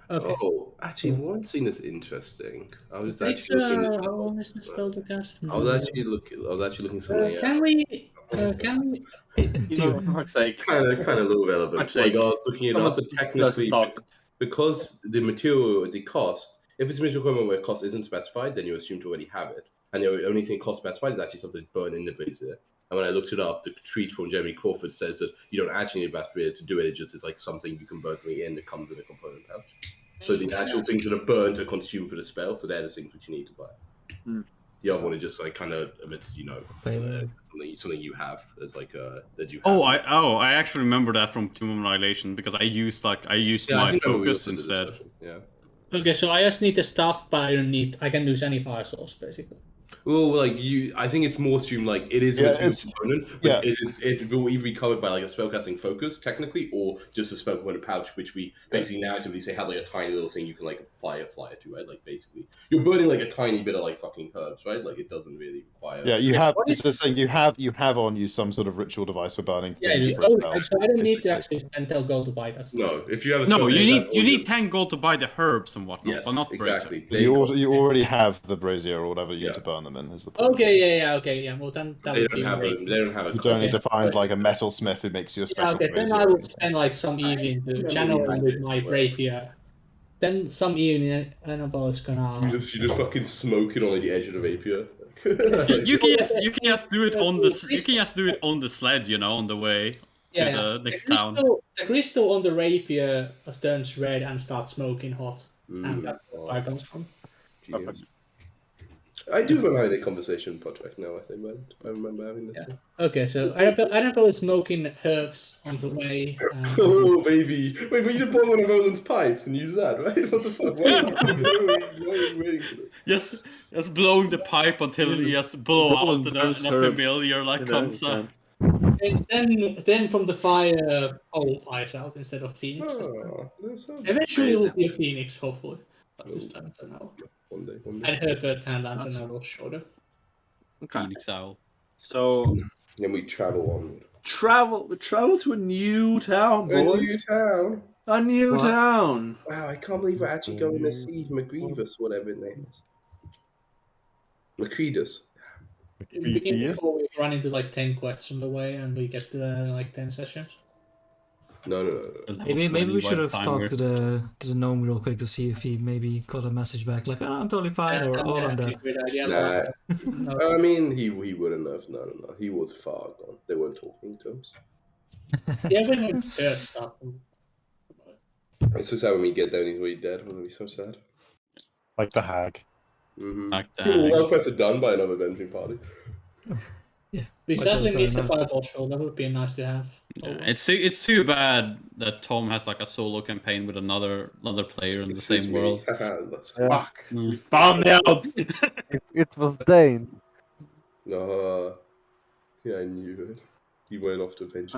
Okay. Oh, actually, one thing that's interesting. I was It's, actually looking at how long is the spell to cast? I was actually looking something Can we... You know, for fuck's sake. kind of low relevant. Fuck's sake. Like, I was looking it up, but technically, talk. because the material, the cost, if it's material equipment where cost isn't specified, then you assume to already have it. And the only thing cost specified is actually something burned in the brazier. And when I looked it up, the tweet from Jeremy Crawford says that you don't actually need a brass brazier to do it. It's just like something you can burn something in that comes in a component pouch. So the actual things that are burned are consumed for the spell, so they're the things which you need to buy. The other one is just like kind of it's something you have as like that you have. I actually remember that from Tomb of Annihilation because I used my focus instead. Yeah. Okay, so I just need the stuff, but I don't need... I can use any fire source, basically. Well, like I think it's more assumed like it is a Yeah, material it's- component, but it will either be covered by like a spellcasting focus technically, or just a spell component pouch, which we basically narratively say had like a tiny little thing you can like fly it to, right? Like basically, you're burning like a tiny bit of like fucking herbs, right? Like it doesn't really require. Yeah, you have. It's just saying you have on you some sort of ritual device for burning Yeah, things you for a spell. so I don't need to actually spend 10 gold to buy that stuff. No, if you have a No, spell you like need that, you or need 10 gold to buy the herbs and whatnot, Yes, but not exactly. brazier. There You go. also you already have the brazier or whatever you need to burn them in. Is the point. Okay, yeah. Well, then that They would don't be have a. great. They don't have a. You don't need to find Okay. like a metalsmith who makes you a Yeah, special okay, then brazier. I or would anything. spend like some evening to remember channel we had with this my where- rapier. Then some evening, Annabella's gonna. You just fucking smoke it on the edge of the rapier. You can just do it on the sled, you know, on the way to the next town. The crystal on the rapier turns red and starts smoking hot, and that's where the fire comes from. Genius. I do remember having a conversation podcast now. I think, man. I remember having this. Yeah. Okay, so Annabelle is smoking herbs on the way. Oh, baby. Wait, but you didn't borrow one of Roland's pipes and use that, right? What the fuck? Why are you waiting for this? Just blowing the pipe until it just blow out Roland and burns a herbs familiar like in comes every up. And then from the fire, coal flies out instead of phoenix. Oh, that's so Eventually, it will be a phoenix, hopefully. But this Oh. time it's an owl. One day. And her bird can dance on Annabelle's shoulder. Okay. Phoenix owl. So Then we travel onward. we travel to a new town, A new boys. town. A new What? town. Wow, I can't believe we're actually going to see McGreevus, whatever his name is. Macredus. We can before we run into like 10 quests on the way and we get to like 10 sessions. No. Maybe we should have talked to the gnome real quick to see if he maybe got a message back like, oh, I'm totally fine, or all on that. Good idea. Nah. No. I mean, he wouldn't have. No. He was far gone. They weren't talking to him. Yeah, we haven't heard stuff. It's so sad when we get there and he's already dead. It would be so sad. Like the hag. Mm-hmm. Like Well, that. one quest are done by another benching party. We Much certainly older missed the now. fireball show. That would be nice to have. Yeah, it's too bad that Tom has like a solo campaign with another player in the same world. That's Yeah. Fuck. Mm. We found out. It was Dane. No. Yeah, I knew it. He went off to adventure.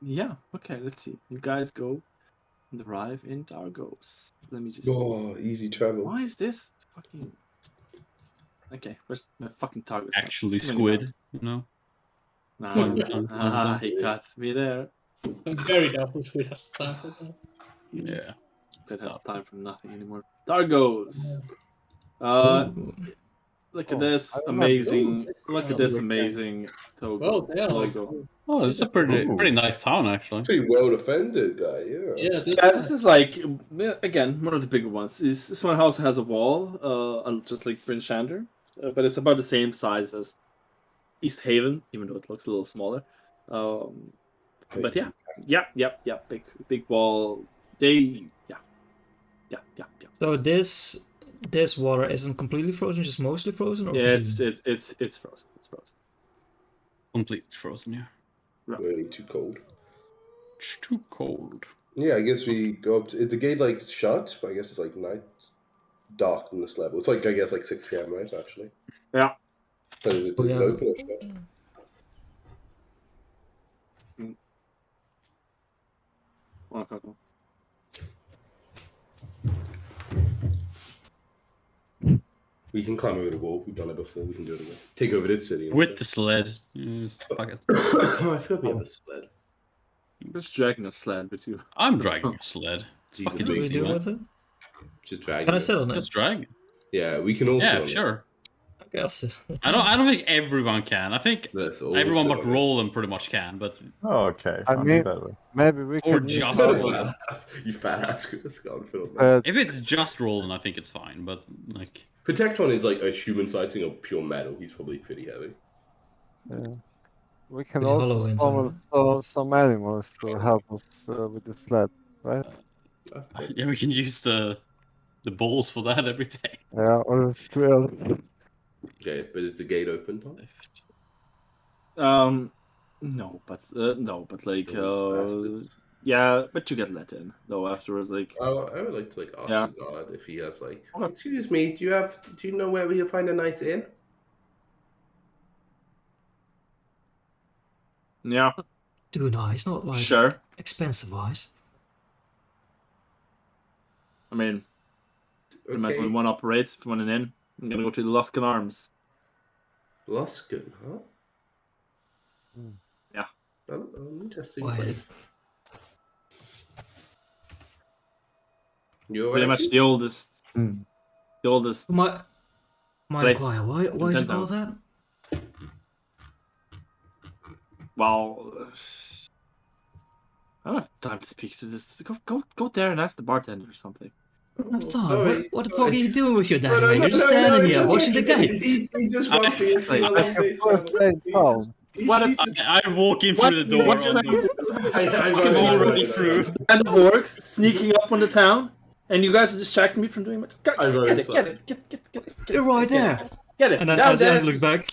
Yeah. Okay. Let's see. You guys go and arrive in Dargos. Let me just. Oh, easy travel. Why is this fucking? Okay, where's my fucking target? Actually, squid, you know. Nah, he got me there. I'm very doubtful we have time for that. Yeah. Could have time for nothing anymore. Dargos. Look at this amazing. Look at this amazing Togo Well, yeah. logo. Oh, it's a pretty nice town actually. Pretty well defended guy, yeah. Yeah, Yeah, this is like again one of the bigger ones. This one also has a wall, just like Bryn Shander, but it's about the same size as East Haven, even though it looks a little smaller. But yeah, big wall. Yeah. So this water isn't completely frozen, just mostly frozen, or Yeah, completely? it's frozen. It's frozen. Completely frozen, yeah. Really too cold. It's too cold. Yeah, I guess we go up to the gate like shut, but I guess it's like night dark on this level. It's like I guess like 6 PM, right, actually. Yeah. So is it, Oh, is it yeah. open or shut? We can climb over the wall. We've done it before. We can do it again. Take over this city. With the sled. Yes, fuck it. I forgot we have a sled. Just dragging a sled with you. I'm dragging a sled. It's He's a fucking big What do we easy, do man. with it? Just dragging. Can I it. sit on it? Just drag. Yeah, we can also. Yeah, sure. I guess. I don't think everyone can. I think Let's also everyone sit but on it. Roland pretty much can, but Oh, okay. I I'll mean- do that way. Maybe we Or can use just What a that. Roland. fat ass. You fat ass. Let's go and fit on that. if it's just Roland, I think it's fine. But like, Protectron is like a human sizing of pure metal. He's probably pretty heavy. We can It's hollow also inside. summon some animals to help us with the sled, right? yeah, we can use the balls for that every day. Yeah, or the squirrel. Okay, but it's a gate open, Tom. No, but like, Those bastards. yeah, but you get let in though afterwards. Like, I would like to like ask Yeah. the guard if he has like. Okay. Excuse me, do you know where we can find a nice inn? Yeah, Too nice, not like sure. expensive wise. I mean, no matter Okay. when one operates, if one in, I'm gonna go to the Luskan Arms. Luskan, huh? Hmm. Yeah. Oh, interesting Why? place. You Pretty alright? much the oldest. Hmm. The oldest. Might Place inquire, why in is it 10 called towns. that? Well, I don't have time to speak to this. Go there and ask the bartender or something. No Oh, time. sorry. What the fuck are you doing with your No, day, no, man? no, You're just no, standing no, here no. watching the game. He's just rubbing into Exactly. a long day's First travel. day town. What if I walk in What- through the door. what's On the, I'm I'm already through. band of orcs sneaking up on the town, and you guys are distracting me from doing much? Get I run it, inside. get it, get it. You're right there. Get it. And then down as there. I look back,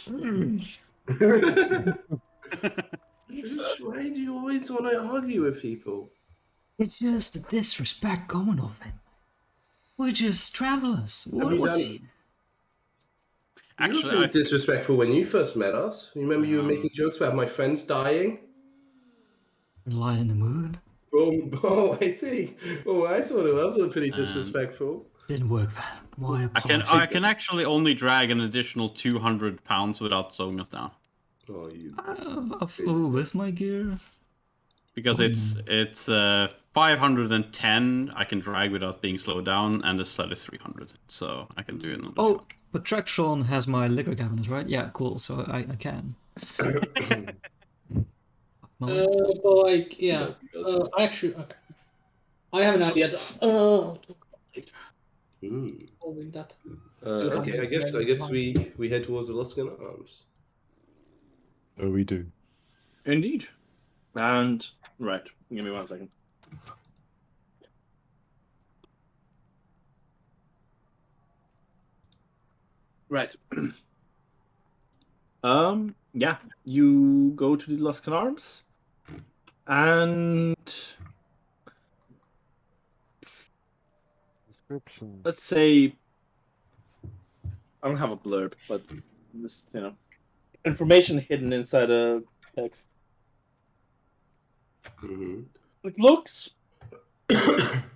Why do you always want to argue with people? it's just the disrespect coming of it. We're just travelers. Have you What's done? You were Actually, pretty I disrespectful when you first met us. Remember you were making jokes about my friends dying? light in the moon? Oh, I see. Oh, I thought it was pretty disrespectful. Didn't work, man. My I apologies. can actually only drag an additional 200 pounds without slowing us down. Oh, you. I flew with my gear. Because it's 510 I can drag without being slowed down, and the sled is 300, so I can do it. Oh, but Traxtron has my liquor cabinet, right? Yeah, cool. So I can. But like, yeah. He does. I actually, okay. I have an idea. With that. Okay, I guess we head towards the Luskan Arms. Oh, we do. Indeed. And right, give me 1 second. Right. Yeah, you go to the Luskan Arms, and Description. let's say I don't have a blurb, but just information hidden inside a text. Mm-hmm. It looks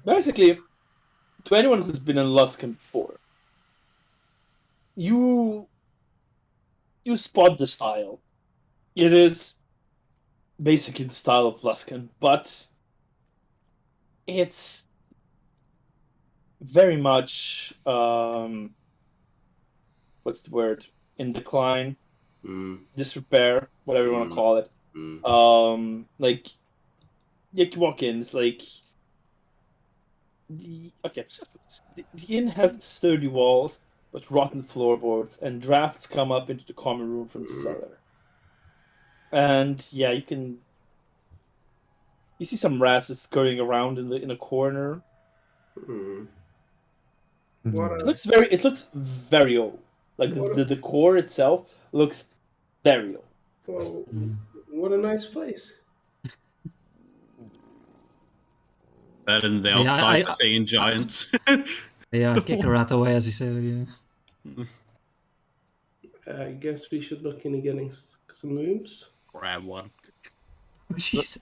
basically to anyone who's been in Luskan before. You spot the style. It is basically the style of Luskan, but it's very much what's the word? In decline, disrepair, whatever you want to call it. Like you walk in, it's like the inn has sturdy walls but rotten floorboards, and drafts come up into the common room from the cellar. And yeah, you see some rats just scurrying around in a corner. It looks very old. Like the decor itself looks very old. Well, what a nice place. Better than the Yeah, outside saying giants. Yeah, kick a rat away, as he said. Yeah. I guess we should look into getting some rooms. Grab one. Jeez.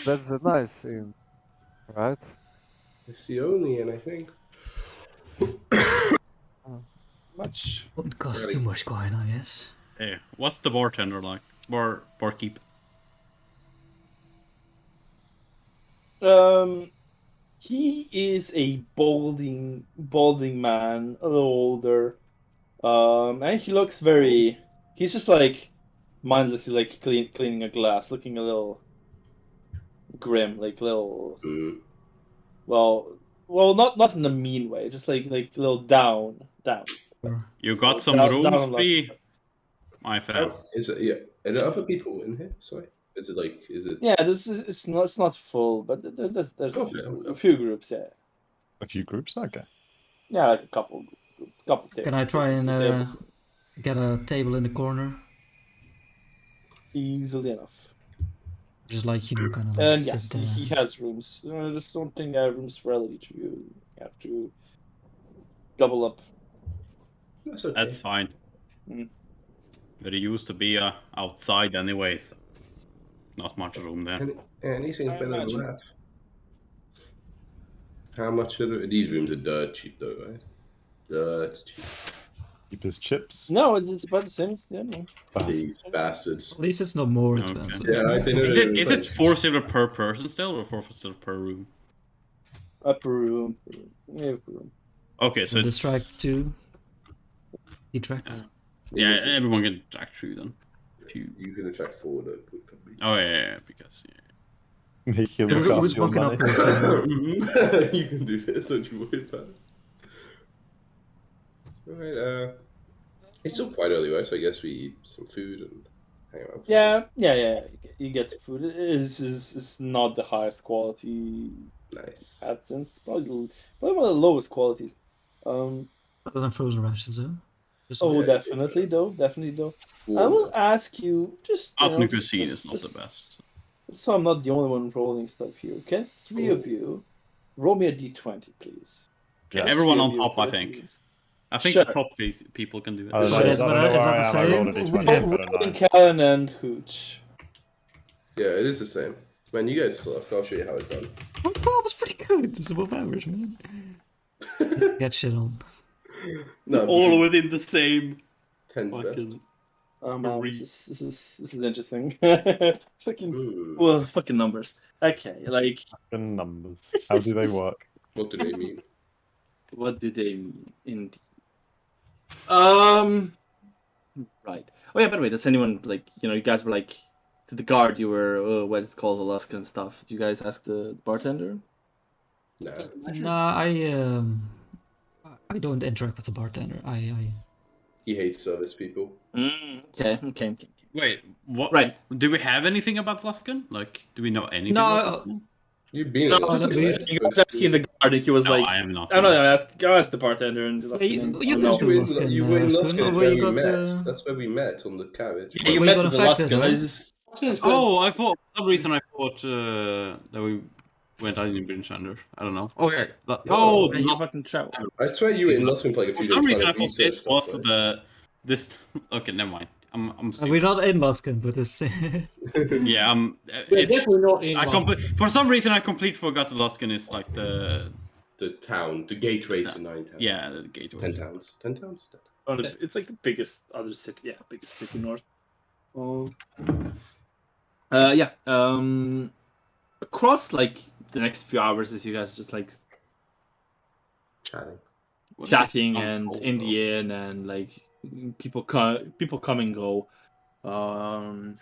That's a nice inn, right? It's the only inn, I think. Much. Wouldn't cost too much coin, I guess. Hey, what's the bartender like? Barkeep. He is a balding man, a little older. And he looks very. He's just like mindlessly like cleaning a glass, looking a little grim, like little. Well, not in a mean way, just like a little down. You got some down rooms on luck. free, my friend. Is it? Yeah. Are there other people in here? Sorry. Is it? Yeah, it's not full, but there's a few groups. Yeah. A few groups? Okay. Yeah, like a couple tables. Can I try and tables. get a table in the corner? Easily enough. Just like, kind of like And sit yes, there. he has rooms. I just don't think I have rooms for each of you. You have to double up. That's okay. That's fine. But it used to be outside anyway, so not much room there. Anything's I better than imagine. that. How much are these rooms are dirt cheap though, right? Dirt cheap. Keep his chips. No, it's about the same. Yeah, no. These bastards. At least it's not more Okay. expensive. Yeah, they know Is they're it expensive. 4 silver per person still, or 4 silver per room? Upper room. Yeah, upper room. Okay, so So it's distract 2. Detract. yeah, everyone can track through then. You can attract forward output from me. Oh yeah, because Make you look Who's after your bunking money. upwards? You can do this, don't you worry about it. Alright, it's still quite early, right? So I guess we eat some food and hang out. Yeah. You get food. It's not the highest quality Nice. AdSense. Probably one of the lowest qualities. Better than frozen rations, though. Just- Oh, Yeah, definitely though. I will ask you just. You know, Outlook just- cuisine just- is not just- the best. So I'm not the only one rolling stuff here. Can 3 of you roll me a d20, please? Okay, Yes. everyone 3 on of you top, I first, think. please. I think Sure. the top people can do it. I don't know, But I is don't that- know is where that I the am. I rolled a same? d20 Oh, but a rolling 9. Callan and Hooch. Yeah, it is the same. Man, you guys suck. I'll show you how it's done. My power was pretty good. It's above average, man. Get shit on. No, All within the same 10's best. fucking. Oh man, Marie. this is interesting. Fucking Ooh, well, fucking numbers. Okay, like Fucking numbers. How do they work? what do they mean? what do they mean? Indeed. Right. Oh yeah. By the way, does anyone like you guys were like to the guard? You were what's it called, Alaska and stuff. Did you guys ask the bartender? Nah. Nah, I don't interact with the bartender. He hates service people. Okay. Wait, what? Right. Do we have anything about Luskin? Like, do we know anything No, about Luskin? You've been No, in just that right? we- you guys asking the guard, and he was No, like, I am not. I don't know. I asked the bartender, and Yeah, you no. can You do were in Luskin, you were in Luskin, Luskin, where where you we got, met. That's where we met on the carriage. Yeah, you Where met you with got the infected, Alaskan. right? Oh, I thought for some reason I thought that we went out in British Under. I don't know. Oh yeah. Oh, you Luskin. fucking travel. I swear you were in Luskin for like a For few some days. reason I trying to thought this research was stuff, this. Okay, never mind. I'm stupid. We're not in Luskin, but it's Yeah, We're it's, definitely not in. for some reason I completely forgot that Luskin is like the the town, the gateway to 9 towns. yeah the gateway. 10 towns. 10 towns? It's like the biggest other city. Yeah, biggest city north. Oh. Yeah. Across like the next few hours, as you guys just like Chatting. chatting and in the inn and like people come and go. There's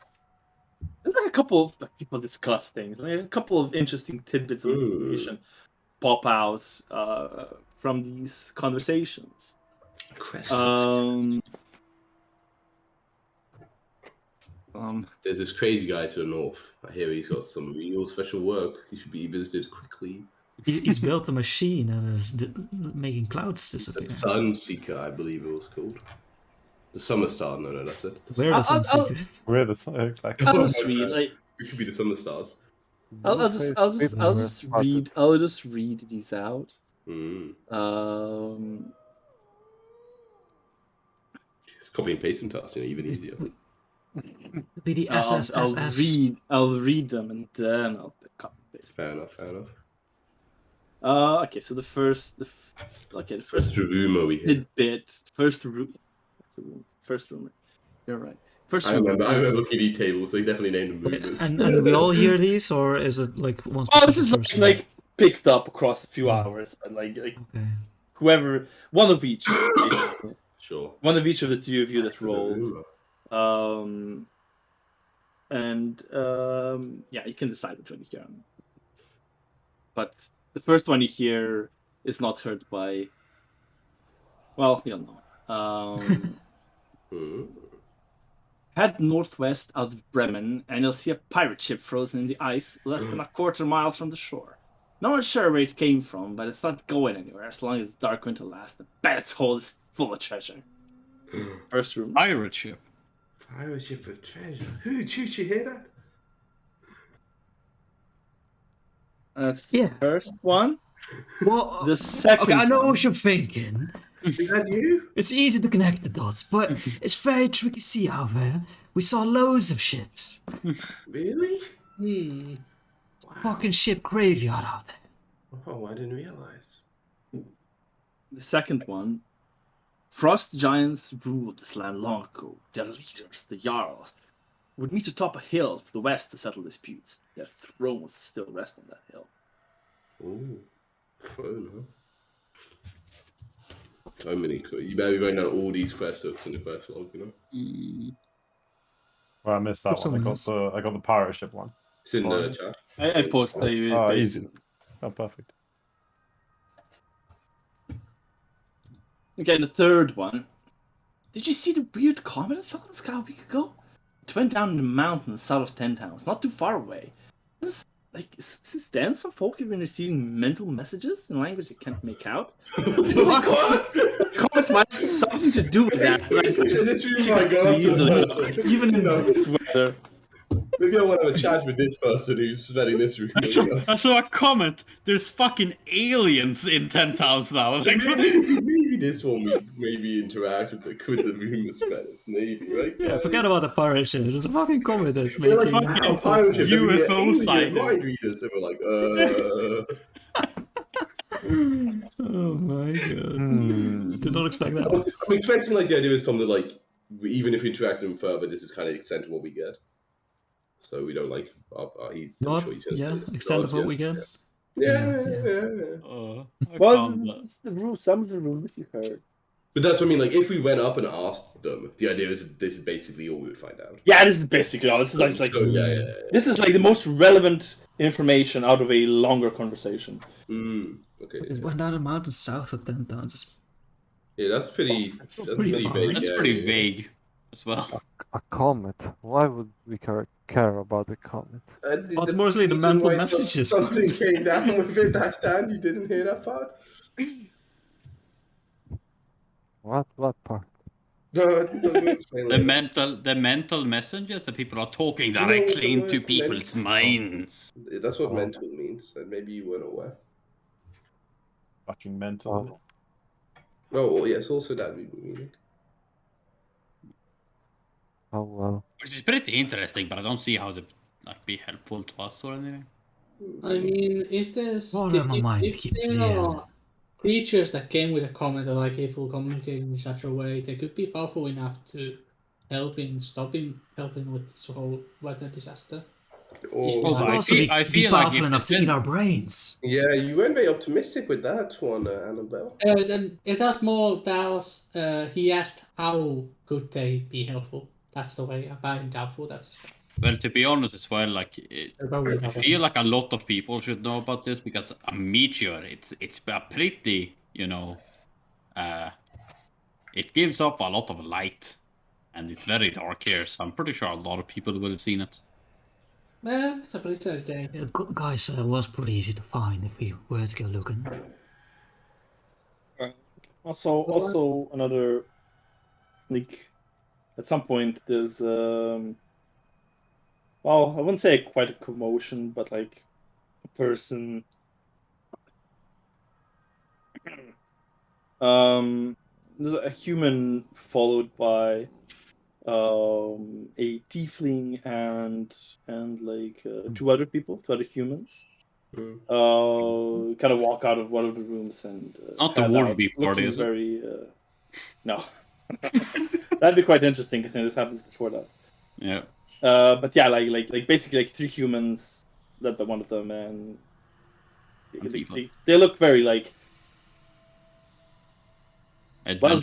like a couple of like, people discuss things, like a couple of interesting tidbits of information pop out from these conversations. There's this crazy guy to the north. I hear he's got some real special work. He should be visited quickly. he's built a machine and is making clouds The disappear. Sunseeker, I believe it was called. The Summer Star. No, that's it. Where are the I'll- Sunseekers? We're the exactly. I'll just read like It could be the Summer Stars. I'll just read these out. Copy and paste them to us, even easier. Be the SSSS. I'll read them and then I'll copy and paste. Fair enough. Okay, so the first rumor we hear. tidbit, first rumor. You're right. First I rumor. remember PD tables. They definitely named them rumors. And we all hear these, or is it like one? Oh, this is specific person? like picked up across a few hours, but like Okay. whoever, one of each, basically. Sure. One of each of the two of you that The rolled. rumor. Yeah, you can decide which one you hear. But the first one you hear is not heard by. Well, you don't know. Head northwest out of Bremen, and you'll see a pirate ship frozen in the ice less than a quarter mile from the shore. No one's sure where it came from, but it's not going anywhere as long as dark winter lasts. The bet its hold is full of treasure. First room. Pirate ship. Pirate ship of treasure. Who did you hear that? That's the Yeah. first one. Well, The second okay, I know one. what you're thinking. Is that you? It's easy to connect the dots, but it's very tricky sea out there. We saw loads of ships. Really? Hmm. Fucking ship graveyard out there. Oh, I didn't realize. The second one. Frost giants ruled this land long ago. Their leaders, the Jarls, would meet atop a hill to the west to settle disputes. Their thrones still rest on that hill. Ooh, fun, huh? So many. You better be writing down all these quest hooks in the quest log, you know? Well, I missed that What's one. someone I got the pirate ship one. It's in the Alright. chat. I posted a Oh, base. easy. Oh, perfect. Again, the third one. Did you see the weird comet that fell in the sky a week ago? It went down in the mountains south of 10 Towns, not too far away. Since then, some folk have been receiving mental messages in language they can't make out. Comets might have something to do with that. Like, This really might go up to the person. even in You know, this weather. maybe I want to have a chat with this person who's spending this room. I saw a comment. There's fucking aliens in 10,000 now. Like, Maybe this one we maybe interact with the rumor spreaders, maybe, right? Yeah, forget about the pirate ship. There's a fucking comet that's They're like, making... wow, pirate ship, then we get UFO alien sighting. mind readers, and we're like, Oh my god. Did not expect that. I'm expecting like the idea is Tom that like even if we interact with them further, this is kind of the extent of what we get. So we don't like he's I'm What? sure he's gonna Yeah, say extent of what we get. Yeah. Well, it's the rules, some of the rumors you heard. But that's what I mean. Like, if we went up and asked them, the idea is this is basically all we would find out. Yeah, this is basically all. This is like So, yeah. this is like the most relevant information out of a longer conversation. Okay. It went down the mountain south of 10 towns. Yeah, that's pretty. That's pretty pretty far. vague. That's yeah, pretty yeah. vague as well. A comet. Why would we care about the comet? Well, it's mostly the reason mental why messages, Something but- came down with it that time. You didn't hear that part. What part? No, we'll explain later. The mental messages that people are talking You know what the directly into word people's mental- minds. That's what mental means, and maybe you weren't aware. Fucking mental. Oh, yes, also that meaning. Oh well. Which is pretty interesting, but I don't see how to like be helpful to us or anything. I mean, if there's Water my mind, if keep there clear. are creatures that came with a comment that are capable of communicating in such a way, they could be powerful enough to help in helping with this whole weather disaster. Also, Could I also feel- I be feel like powerful if enough to it's eat our brains. Yeah, you weren't very optimistic with that one, Annabelle. Then it has more. He asked how could they be helpful. That's the way I'm doubtful. That's Well, to be honest as well, like probably I not. feel like a lot of people should know about this because a meteor, it's a pretty, it gives off a lot of light, and it's very dark here. So I'm pretty sure a lot of people will have seen it. Well, it's a pretty sad day. Yeah, guys, was pretty easy to find if we were to go looking. Also another like at some point there's well, I wouldn't say quite a commotion, but like a person there's a human followed by a tiefling and like two other humans kind of walk out of one of the rooms and Not the head War out, Beep party, looking is it? very no. That'd be quite interesting because this happens before that. Yeah. But yeah, like basically like three humans, led by one of them, and they look very like well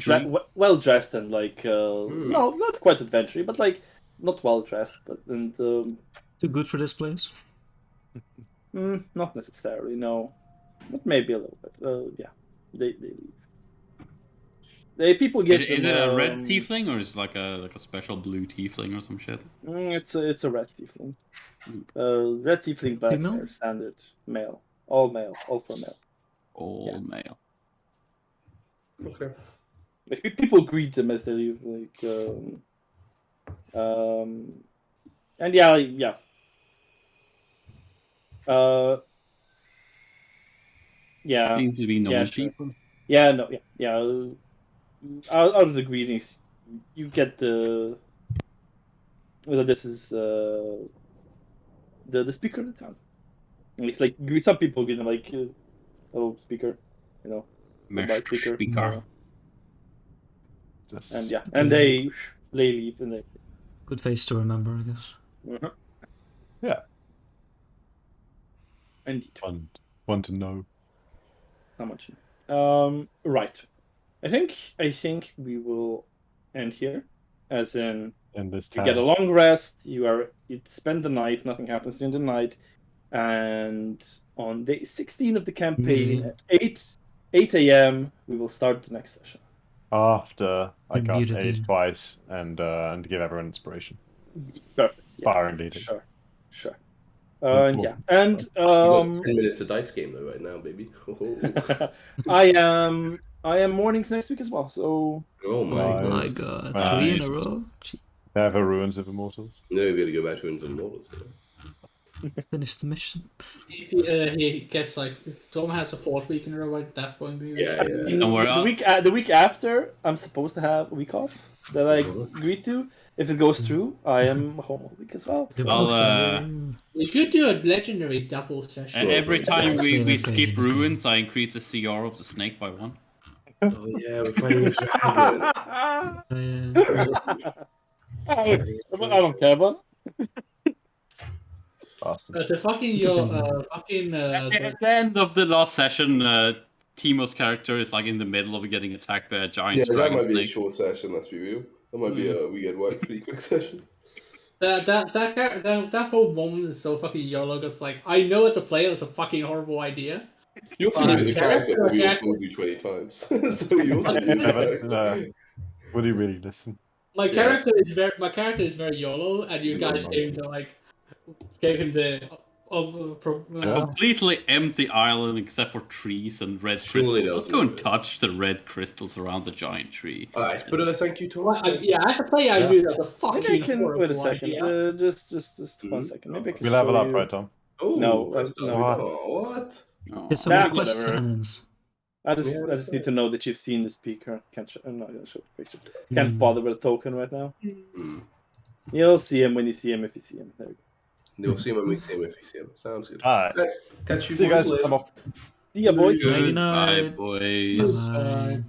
dressed and like no, not quite adventure, but like not well dressed, but and Too good for this place? not necessarily, no, but maybe a little bit. Yeah, they leave. People get. Is it a red tiefling or is it like a special blue tiefling or some shit? It's a red tiefling. Red tiefling, black hair, standard male, all for male. All male. Okay. Like people greet them as they leave, like and yeah. Yeah. Seems to be normal sure. people. Yeah, no, yeah. out of the greetings, you get the whether this is the speaker of the town. And it's like some people get like hello speaker, you know, goodbye, Speaker. and yeah, and they leave and they. Good face to remember, I guess. Uh-huh. Yeah. Indeed. One to know. How much? Right. I think we will end here, as in In this you town. get a long rest. You spend the night. Nothing happens during the night, and on day 16 of the campaign at 8 a.m. we will start the next session. After I cast Immunity. Aid twice and give everyone inspiration. Perfect. Yeah, Firing leading. Sure. And yeah, and You got 10 minutes of dice game though right now, baby. I am mornings next week as well. So Oh my Nice. god. My god, Nice. 3 in a row? Gee, Never ruins of Immortals. No, we gotta go back to Ruins of Mortals. finish the mission. If he gets like, if Tom has a 4th week in a row, like, that's going to be. Yeah, yeah. Don't worry, the week after, I'm supposed to have a week off that I agreed to. If it goes through, I am home all week as well. The So. Well, We could do a legendary double session. and every time That's we really skip crazy. ruins, I increase the CR of the snake by 1. Oh yeah, we're fighting a dragon. I don't care about. Bastard. The fucking At the end of the last session, Timo's character is like in the middle of getting attacked by a giant Yeah, that dragon might be a snake. short session. Let's be real. That might be a we get wiped pretty quick session. that whole moment is so fucking YOLO. Cause like I know as a player, it's a fucking horrible idea. You also know the character, but we all character- told you 20 times. So you also know the character. Would he really listen? My character is very YOLO, and you guys gave him the Completely empty island except for trees and red Surely crystals. Let's doesn't go know and this. touch the red crystals around the giant tree. Alright, but thank you, Tom. Well, yeah, as a player, I Yeah. knew that's a Maybe fucking I can horrible wait a second. idea. Just 1 second. Maybe I can We level show up, you. right, Tom? Oh, No, first no, off. we don't. Oh, what? Oh. Get some Nah, more quests whatever. and I just need to know that you've seen the speaker. I'm not gonna show the picture. Can't bother with a token right now. Hmm. You'll see him when you see him if you see him. There we go. You'll see him when we see him if we see him. Sounds good. Alright. Catch you See you guys. later. I'm off. See ya, boys. Nighty Goodbye, night. boys. Bye.